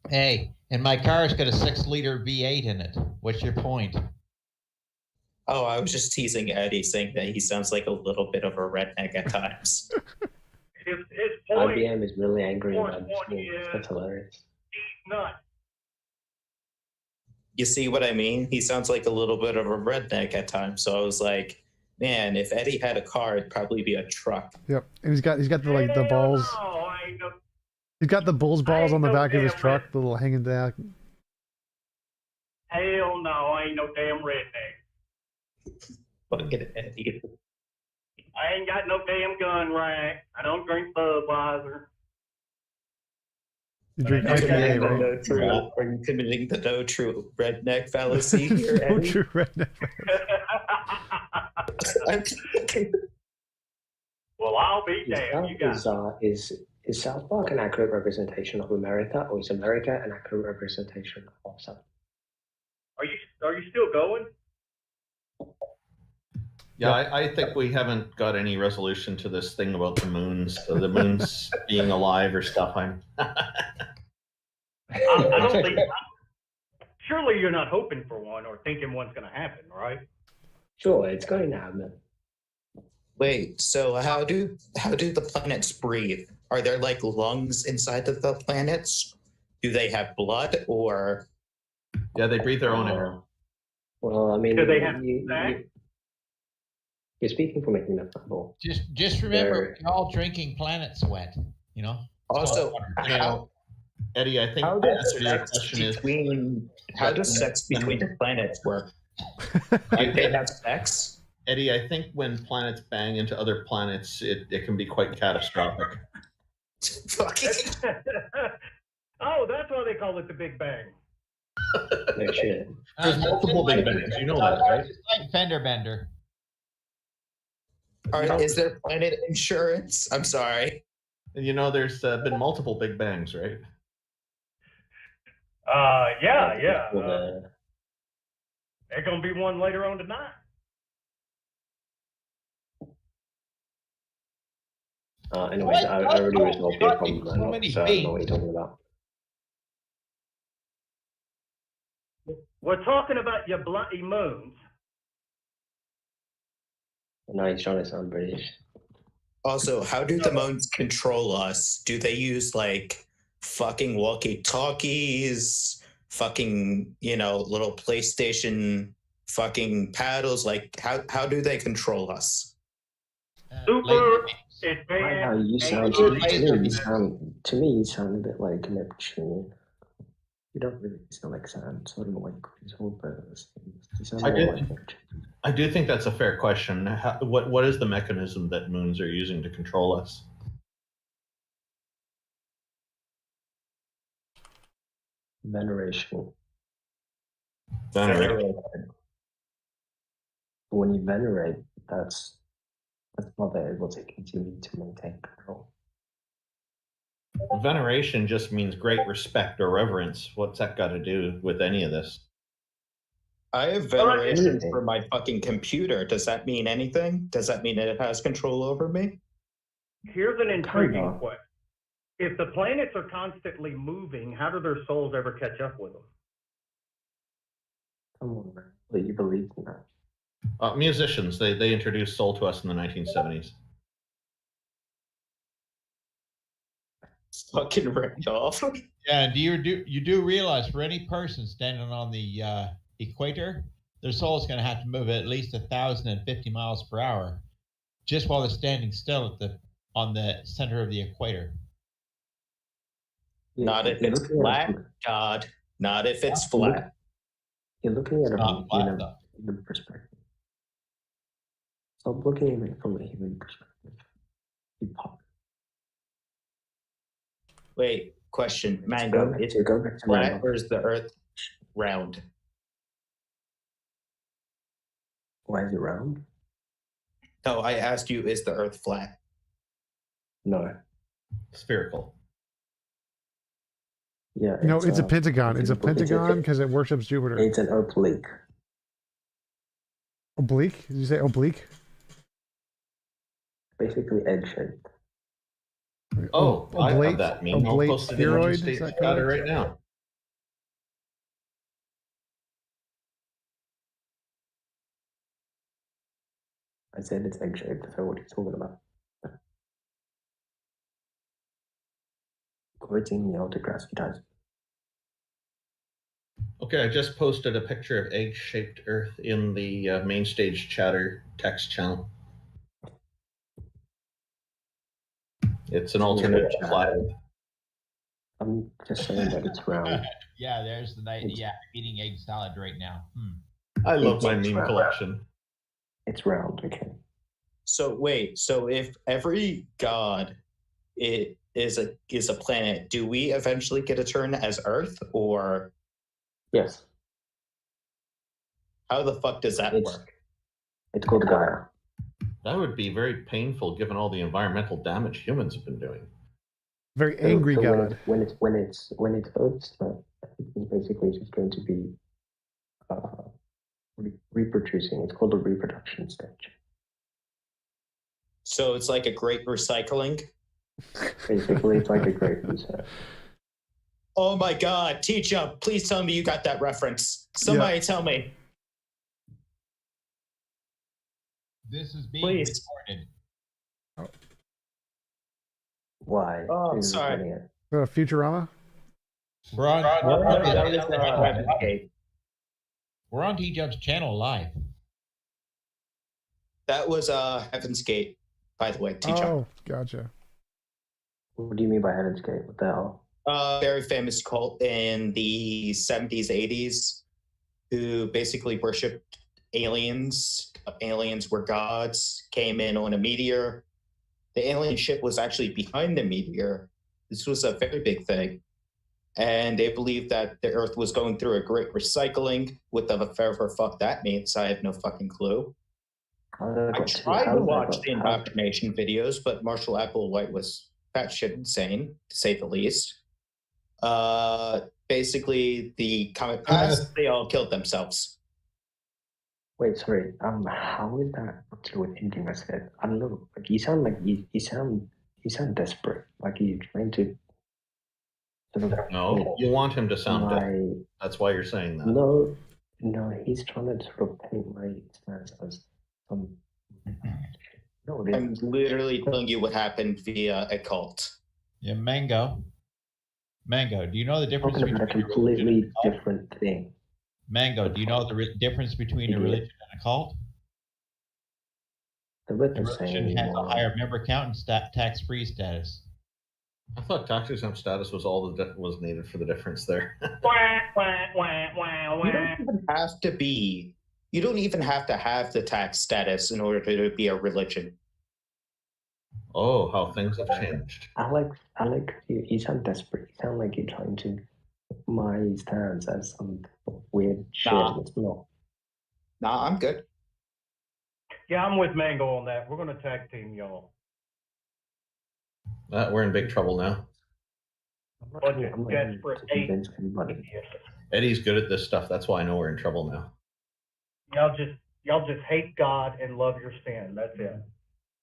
Speaker 17: Hey, and my car's got a 6-liter V8 in it. What's your point?
Speaker 15: Oh, I was just teasing Eddie, saying that he sounds like a little bit of a redneck at times.
Speaker 19: His point,
Speaker 4: IBM is really angry
Speaker 19: point
Speaker 4: about this
Speaker 19: one
Speaker 4: thing.
Speaker 19: is
Speaker 4: That's hilarious.
Speaker 19: he's nuts.
Speaker 15: You see what I mean? He sounds like a little bit of a redneck at times. So I was like, man, if Eddie had a car, it'd probably be a truck.
Speaker 1: Yep, and he's got the balls.
Speaker 19: No, I ain't no,
Speaker 1: He's got the bull's balls on the back of his truck, the little hanging down.
Speaker 19: hell no, I ain't no damn redneck.
Speaker 15: Look at Eddie.
Speaker 19: I ain't got no damn gun rack. I don't drink Budweiser.
Speaker 1: You drink IPA, right?
Speaker 15: Are you committing the no true redneck fallacy here,
Speaker 1: No
Speaker 15: Eddie?
Speaker 1: true redneck.
Speaker 19: Well, I'll be damned. You got
Speaker 4: Is South Park an accurate representation of America, or is America an accurate representation of South?
Speaker 19: Are you still going?
Speaker 16: Yeah, I think we haven't got any resolution to this thing about the moons. So the moons being alive or stuff.
Speaker 19: I don't think. Surely you're not hoping for one or thinking one's going to happen, right?
Speaker 4: Sure, it's going to happen.
Speaker 15: Wait, so how do the planets breathe? Are there like lungs inside of the planets? Do they have blood or?
Speaker 16: Yeah, they breathe their own air.
Speaker 4: Well, I mean,
Speaker 19: Do they have
Speaker 4: you're speaking from an example.
Speaker 17: Just remember, you're all drinking planet sweat.
Speaker 15: Also,
Speaker 16: Eddie, I think
Speaker 15: how
Speaker 16: the
Speaker 15: does
Speaker 16: answer to your
Speaker 15: sex
Speaker 16: question is
Speaker 15: how does sex between the planets work? Do they have sex?
Speaker 16: Eddie, I think when planets bang into other planets, it can be quite catastrophic.
Speaker 19: Oh, that's why they call it the Big Bang.
Speaker 4: No shit.
Speaker 16: There's multiple Big Bangs. You know that, right?
Speaker 17: It's like fender bender.
Speaker 15: Is there planet insurance? I'm sorry.
Speaker 16: There's been multiple Big Bangs, right?
Speaker 19: Yeah. There's gonna be one later on tonight.
Speaker 4: Anyways, I already resolved your problem, so I don't know what you're talking about.
Speaker 19: We're talking about your bloody moons.
Speaker 4: Now he's trying to sound British.
Speaker 15: Also, how do the moons control us? Do they use like fucking walkie-talkies, fucking, little PlayStation fucking paddles. Like, how do they control us?
Speaker 19: Super
Speaker 4: How
Speaker 19: advanced.
Speaker 4: you sound to me, you sound a bit like Neptune. You don't really sound like Sam, so I don't know why you call yourself those things. You sound more like Neptune.
Speaker 16: I do think that's a fair question. What is the mechanism that moons are using to control us?
Speaker 4: Veneration.
Speaker 16: Veneration.
Speaker 4: When you venerate, that's how they're able to continue to maintain control.
Speaker 16: Veneration just means great respect or reverence. What's that got to do with any of this?
Speaker 15: I have veneration for my fucking computer. Does that mean anything? Does that mean that it has control over me?
Speaker 19: Here's an intriguing question. If the planets are constantly moving, how do their souls ever catch up with them?
Speaker 4: Come on, man. But you believe in that.
Speaker 16: Musicians, they introduced soul to us in the 1970s.
Speaker 15: Fucking ripped off.
Speaker 3: Yeah, you do realize for any person standing on the equator, their soul is going to have to move at least 1,050 miles per hour, just while they're standing still on the center of the equator.
Speaker 15: Not if it's flat, God. Not if it's flat.
Speaker 4: You're looking at it from a human perspective. Stop looking at it from a human perspective. You pop.
Speaker 15: Wait, question. Mango, is it flat or is the Earth round?
Speaker 4: Why is it round?
Speaker 15: No, I asked you, is the Earth flat?
Speaker 4: No.
Speaker 16: Spherical.
Speaker 1: Yeah. No, it's a pentagon. It's a pentagon because it worships Jupiter.
Speaker 4: It's an oblique.
Speaker 1: Oblique? Did you say oblique?
Speaker 4: Basically egg-shaped.
Speaker 16: Oh, I have that meme. I'll post it in the state chatter right now.
Speaker 4: I said it's egg-shaped. That's what he's talking about. Quoting the autographs he does.
Speaker 16: Okay, I just posted a picture of egg-shaped Earth in the main stage chatter text channel. It's an alternate flat.
Speaker 4: I'm just saying that it's round.
Speaker 3: Yeah, there's the night. Yeah, I'm eating egg salad right now.
Speaker 16: I love my meme collection.
Speaker 4: It's round, okay.
Speaker 15: So wait, so if every god is a planet, do we eventually get a turn as Earth, or?
Speaker 4: Yes.
Speaker 15: How the fuck does that work?
Speaker 4: It's called Gaia.
Speaker 16: That would be very painful given all the environmental damage humans have been doing.
Speaker 1: Very angry god.
Speaker 4: When it's Earth's turn, it's basically just going to be reproducing. It's called a reproduction stage.
Speaker 15: So it's like a great recycling?
Speaker 4: Basically, it's like a great reset.
Speaker 15: Oh my God, TJump, please tell me you got that reference. Somebody tell me.
Speaker 3: This is being recorded.
Speaker 4: Why?
Speaker 15: Oh, sorry.
Speaker 1: Futurama?
Speaker 3: We're on TJump's channel live.
Speaker 15: That was Heaven's Gate, by the way, TJump.
Speaker 1: Oh, gotcha.
Speaker 4: What do you mean by Heaven's Gate? What the hell?
Speaker 15: Very famous cult in the 70s, 80s, who basically worshipped aliens. Aliens were gods, came in on a meteor. The alien ship was actually behind the meteor. This was a very big thing. And they believed that the Earth was going through a great recycling. Whatever fuck that means, I have no fucking clue. I tried to watch the indoctrination videos, but Marshall Applewhite was batshit insane, to say the least. Basically, the comet passed, they all killed themselves.
Speaker 4: Wait, sorry. How is that up to with anything I said? I don't know. Like you sound you sound desperate. Like you're trying to.
Speaker 16: No, you want him to sound desperate. That's why you're saying that.
Speaker 4: No, he's trying to sort of paint my stance as some. No,
Speaker 15: I'm literally telling you what happened via a cult.
Speaker 3: Yeah, Mango. Mango, do you know the difference
Speaker 4: Talking about a
Speaker 3: between religion
Speaker 4: completely
Speaker 3: and a cult?
Speaker 4: different thing.
Speaker 3: Mango, do you know the difference between a religion and a cult?
Speaker 4: The
Speaker 3: A religion has a higher member count and tax-free status.
Speaker 16: I thought tax exempt status was all that was needed for the difference there.
Speaker 15: You don't even have to be. You don't even have to have the tax status in order to be a religion.
Speaker 16: Oh, how things have changed.
Speaker 4: Alex, you sound desperate. You sound like you're trying to my stance as some weird shit. It's not.
Speaker 15: Nah, I'm good.
Speaker 19: Yeah, I'm with Mango on that. We're gonna tag team y'all.
Speaker 16: We're in big trouble now.
Speaker 19: Bunch of desperate idiots.
Speaker 16: Eddie's good at this stuff. That's why I know we're in trouble now.
Speaker 19: Y'all just hate God and love your sin. That's it.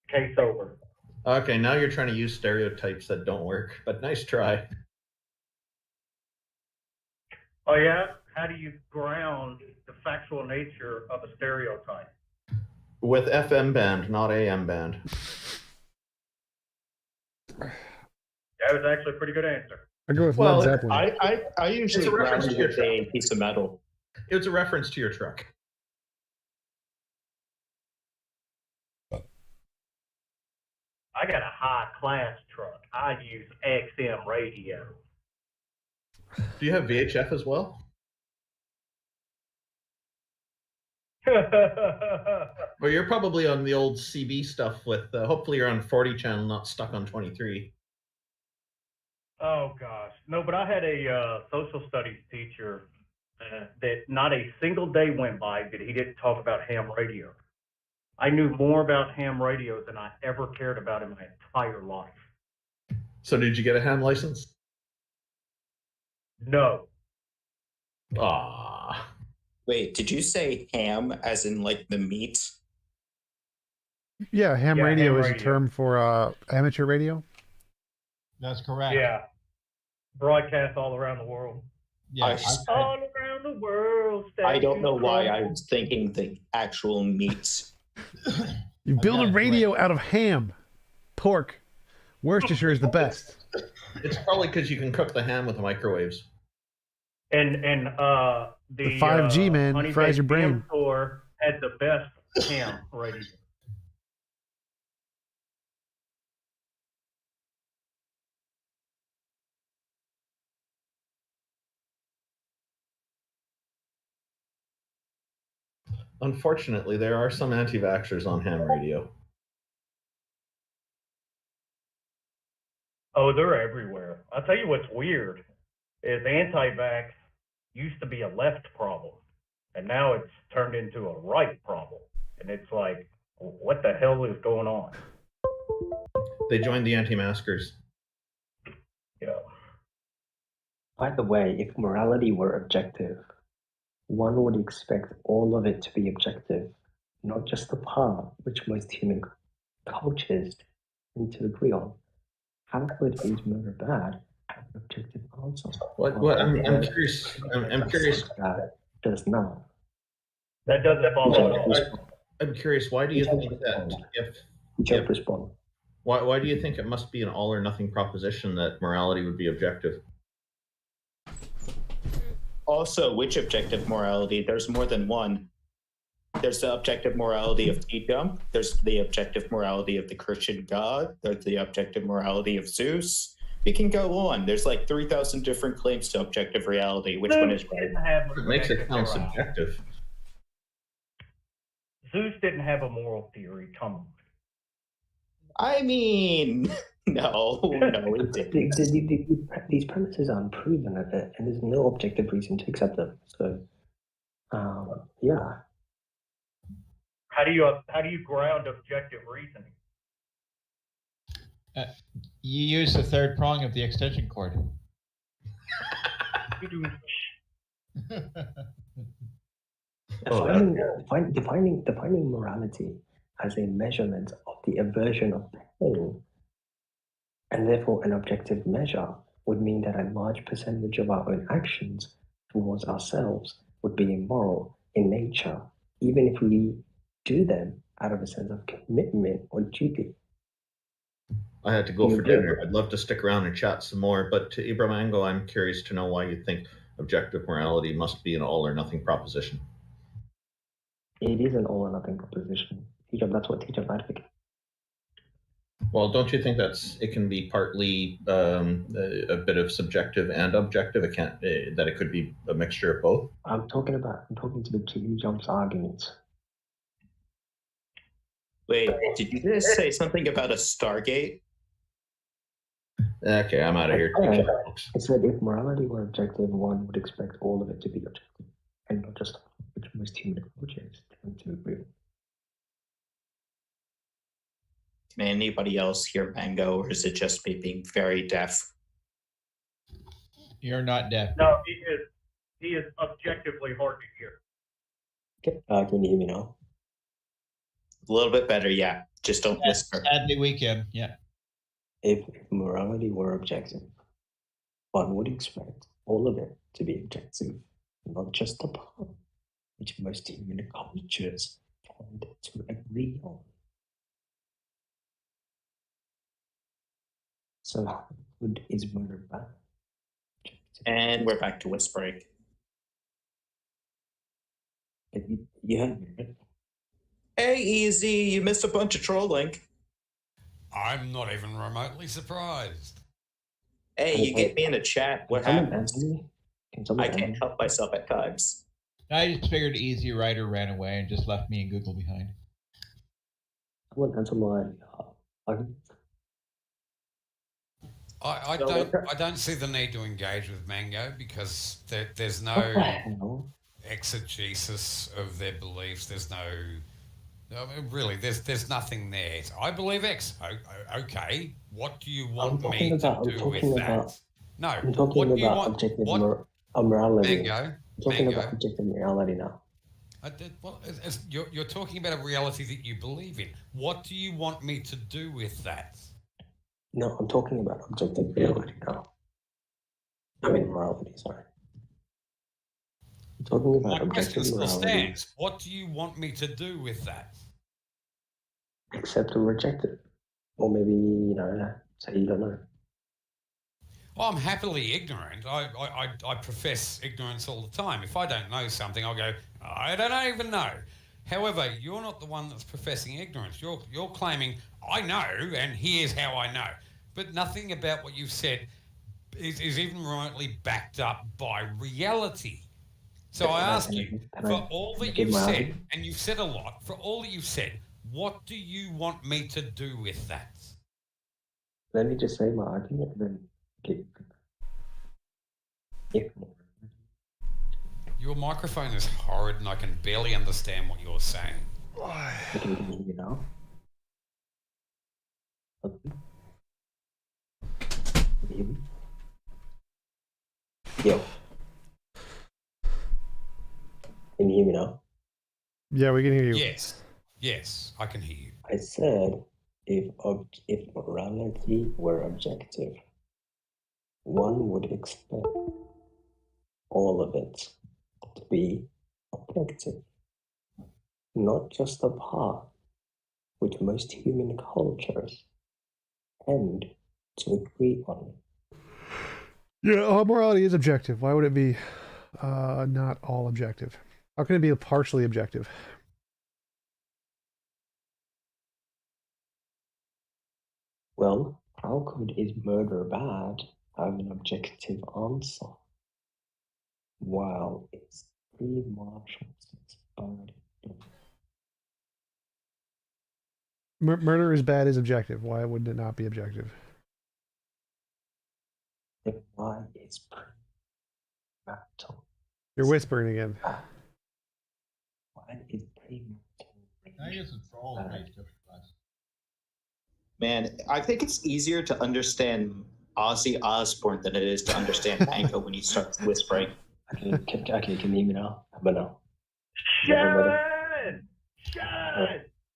Speaker 19: Case over.
Speaker 16: Okay, now you're trying to use stereotypes that don't work, but nice try.
Speaker 19: Oh yeah? How do you ground the factual nature of a stereotype?
Speaker 16: With FM band, not AM band.
Speaker 19: That was actually a pretty good answer.
Speaker 1: I go with Led Zeppelin.
Speaker 15: I usually ground it with a piece of metal.
Speaker 16: It was a reference to your truck.
Speaker 19: I got a high-class truck. I use XM radio.
Speaker 16: Do you have VHF as well? Well, you're probably on the old CB stuff with, hopefully you're on 40 channel, not stuck on 23.
Speaker 19: Oh, gosh. No, but I had a social studies teacher that not a single day went by that he didn't talk about ham radio. I knew more about ham radio than I ever cared about in my entire life.
Speaker 16: So did you get a ham license?
Speaker 19: No.
Speaker 16: Ah.
Speaker 15: Wait, did you say ham as in like the meat?
Speaker 1: Yeah, ham radio is a term for amateur radio.
Speaker 3: That's correct.
Speaker 19: Yeah. Broadcast all around the world.
Speaker 3: Yeah,
Speaker 19: all around the world.
Speaker 15: I don't know why I was thinking the actual meat.
Speaker 1: You build a radio out of ham, pork. Worcestershire is the best.
Speaker 16: It's probably because you can cook the ham with the microwaves.
Speaker 19: And
Speaker 1: The 5G man
Speaker 19: Honey
Speaker 1: fries your
Speaker 19: Baked
Speaker 1: brain.
Speaker 19: Ham store had the best ham radio.
Speaker 16: Unfortunately, there are some anti-vaxxers on ham radio.
Speaker 19: Oh, they're everywhere. I'll tell you what's weird is anti-vax used to be a left problem, and now it's turned into a right problem. And it's like, what the hell is going on?
Speaker 16: They joined the anti-maskers.
Speaker 19: Yeah.
Speaker 4: By the way, if morality were objective, one would expect all of it to be objective, not just the part which most human cultures tend to agree on. How could is murder bad have an objective answer?
Speaker 16: What I'm curious. I'm curious.
Speaker 4: That does not.
Speaker 19: That doesn't follow at all.
Speaker 16: I'm curious. Why do you think that
Speaker 4: Jump respond.
Speaker 16: Why do you think it must be an all or nothing proposition that morality would be objective?
Speaker 15: Also, which objective morality? There's more than one. There's the objective morality of TJump. There's the objective morality of the Christian God. There's the objective morality of Zeus. We can go on. There's like 3,000 different claims to objective reality. Which one is right?
Speaker 16: It makes it sound subjective.
Speaker 19: Zeus didn't have a moral theory. Come on.
Speaker 15: I mean, no, it didn't.
Speaker 4: These premises are unproven, and there's no objective reason to accept them. So, yeah.
Speaker 19: How do you ground objective reasoning?
Speaker 3: You use the third prong of the extension cord.
Speaker 4: Defining morality as a measurement of the aversion of pain, and therefore an objective measure, would mean that a large percentage of our own actions towards ourselves would be immoral in nature, even if we do them out of a sense of commitment or duty.
Speaker 16: I had to go for dinner. I'd love to stick around and chat some more, but to Ibramango, I'm curious to know why you think objective morality must be an all or nothing proposition.
Speaker 4: It is an all or nothing proposition. TJump, that's what TJump advocates.
Speaker 16: Well, don't you think it can be partly a bit of subjective and objective? It can't that it could be a mixture of both.
Speaker 4: I'm talking to the TJump's arguments.
Speaker 15: Wait, did you just say something about a Stargate?
Speaker 16: Okay, I'm out of here.
Speaker 4: I said if morality were objective, one would expect all of it to be objective, and not just which most human cultures tend to agree with.
Speaker 15: Can anybody else hear Mango, or is it just me being very deaf?
Speaker 3: You're not deaf.
Speaker 19: No, he is objectively hard to hear.
Speaker 4: Okay, can you hear me now?
Speaker 15: A little bit better, yeah. Just don't whisper.
Speaker 3: Sadly, we can, yeah.
Speaker 4: If morality were objective, one would expect all of it to be objective, not just the part which most human cultures tend to agree on. So how good is murder bad?
Speaker 15: And we're back to whispering.
Speaker 4: You heard me, right?
Speaker 15: Hey, Easy, you missed a bunch of trolling.
Speaker 14: I'm not even remotely surprised.
Speaker 15: Hey, you get me in a chat. What happens? I can't help myself at times.
Speaker 3: I just figured Easy Rider ran away and just left me and Google behind.
Speaker 4: Someone answer my
Speaker 14: I don't see the need to engage with Mango because there's no exegesis of their beliefs. There's no, I mean, really, there's nothing there. I believe X. Okay, what do you want me to do with that? No,
Speaker 4: I'm talking about objective morality.
Speaker 14: Mango,
Speaker 4: I'm talking about objective morality now.
Speaker 14: You're talking about a reality that you believe in. What do you want me to do with that?
Speaker 4: No, I'm talking about objective reality now. I mean morality, sorry. I'm talking about objective morality.
Speaker 14: Stands. What do you want me to do with that?
Speaker 4: Accept or reject it. Or maybe, say you don't know.
Speaker 14: Well, I'm happily ignorant. I profess ignorance all the time. If I don't know something, I'll go, I don't even know. However, you're not the one that's professing ignorance. You're claiming, I know, and here's how I know. But nothing about what you've said is even remotely backed up by reality. So I ask you, for all that you've said, and you've said a lot, for all that you've said, what do you want me to do with that?
Speaker 4: Let me just say my argument and then
Speaker 14: Your microphone is horrid and I can barely understand what you're saying.
Speaker 4: Can you hear me now? Can you hear me? Yo. Can you hear me now?
Speaker 1: Yeah, we can hear you.
Speaker 14: Yes, I can hear you.
Speaker 4: I said if morality were objective, one would expect all of it to be objective, not just the part which most human cultures tend to agree on.
Speaker 1: Yeah, morality is objective. Why would it be not all objective? How can it be partially objective?
Speaker 4: Well, how could is murder bad have an objective answer? While it's pretty much bad.
Speaker 1: Murder is bad is objective. Why would it not be objective?
Speaker 4: Why is premarital?
Speaker 1: You're whispering again.
Speaker 4: Why is
Speaker 15: Man, I think it's easier to understand Ozzy Osbourne than it is to understand Mango when he starts whispering.
Speaker 4: Okay, can you hear me now? But no.
Speaker 19: Shut!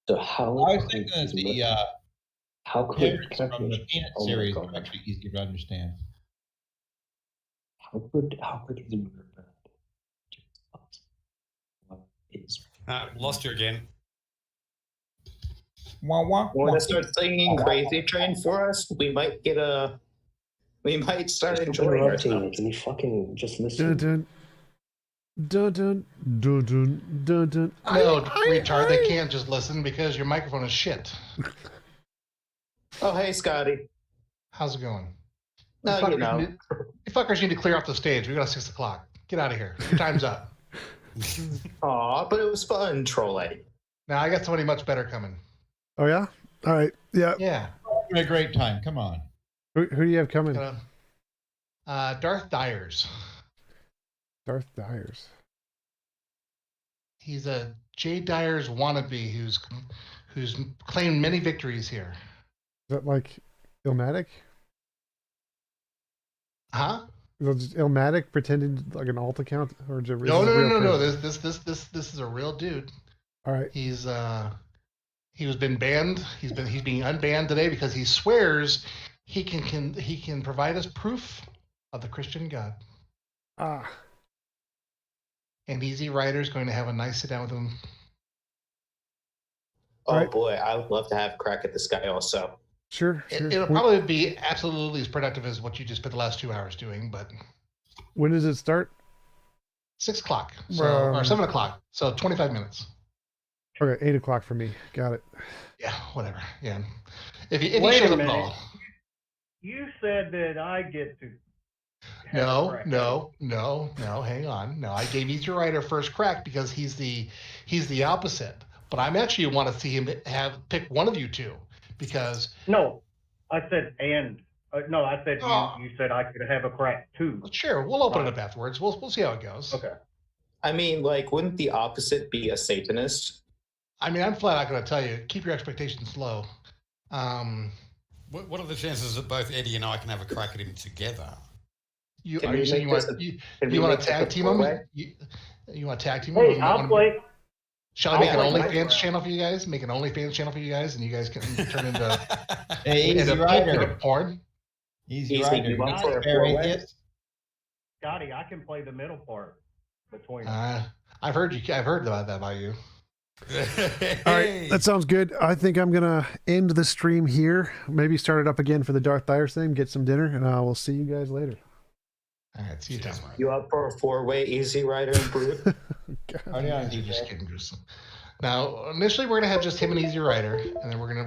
Speaker 4: So how?
Speaker 3: I was thinking that the
Speaker 4: how could
Speaker 3: from the Peanut series are actually easier to understand.
Speaker 4: How could is murder bad?
Speaker 14: Lost you again.
Speaker 15: Want to start singing Crazy Train for us? We might get a. We might start enjoying
Speaker 18: interrupting me.
Speaker 15: ourselves.
Speaker 18: Can you fucking just listen?
Speaker 1: Dun dun dun dun dun dun dun.
Speaker 20: No, retard, they can't just listen because your microphone is shit.
Speaker 15: Oh, hey, Scotty.
Speaker 20: How's it going?
Speaker 15: No, you know.
Speaker 20: You fuckers need to clear off the stage. We got 6 o'clock. Get out of here. Your time's up.
Speaker 15: Aw, but it was fun, trolling.
Speaker 20: Now I got somebody much better coming.
Speaker 1: Oh yeah. All right. Yeah.
Speaker 3: Yeah. A great time. Come on.
Speaker 1: Who do you have coming?
Speaker 20: Darth Dyers.
Speaker 1: Darth Dyers.
Speaker 20: He's a Jay Dyers wannabe who's claimed many victories here.
Speaker 1: Is that like Illmatic?
Speaker 20: Huh?
Speaker 1: Was Illmatic pretended like an alt account, or is it
Speaker 20: No. This is a real dude.
Speaker 1: All right.
Speaker 20: He was been banned. He's being unbanned today because he swears he can provide us proof of the Christian God.
Speaker 1: Ah.
Speaker 20: And Easy Rider's going to have a nice sit down with him.
Speaker 15: Oh boy, I would love to have a crack at this guy also.
Speaker 1: Sure.
Speaker 20: It'll probably be absolutely as productive as what you just spent the last 2 hours doing, but
Speaker 1: when does it start?
Speaker 20: 6 o'clock, or 7 o'clock, so 25 minutes.
Speaker 1: Okay, 8 o'clock for me. Got it.
Speaker 20: Yeah, whatever. Yeah. If you
Speaker 19: Wait
Speaker 20: show
Speaker 19: a
Speaker 20: the
Speaker 19: minute.
Speaker 20: ball.
Speaker 19: You said that I get to.
Speaker 20: No. Hang on. No, I gave Easy Rider first crack because he's the opposite. But I'm actually want to see him pick one of you two because.
Speaker 19: No, I said no, I said you said I could have a crack too.
Speaker 20: Sure, we'll open it up afterwards. We'll see how it goes.
Speaker 19: Okay.
Speaker 15: I mean, like, wouldn't the opposite be a Satanist?
Speaker 20: I mean, I'm flat out going to tell you, keep your expectations low.
Speaker 14: What are the chances that both Eddie and I can have a crack at him together?
Speaker 20: You want to tag team him? You want to tag team him?
Speaker 19: Hey, I'll play.
Speaker 20: Shall I make an OnlyFans channel for you guys? Make an OnlyFans channel for you guys, and you guys can turn into porn.
Speaker 3: Easy Rider.
Speaker 19: Scotty, I can play the middle part between.
Speaker 20: I've heard about that by you.
Speaker 1: All right, that sounds good. I think I'm gonna end the stream here. Maybe start it up again for the Darth Dyers thing. Get some dinner, and we'll see you guys later.
Speaker 20: All right, see you down.
Speaker 15: You up for a 4-way Easy Rider and Brute?
Speaker 20: Oh yeah, just kidding. Now, initially, we're gonna have just him and Easy Rider, and then we're gonna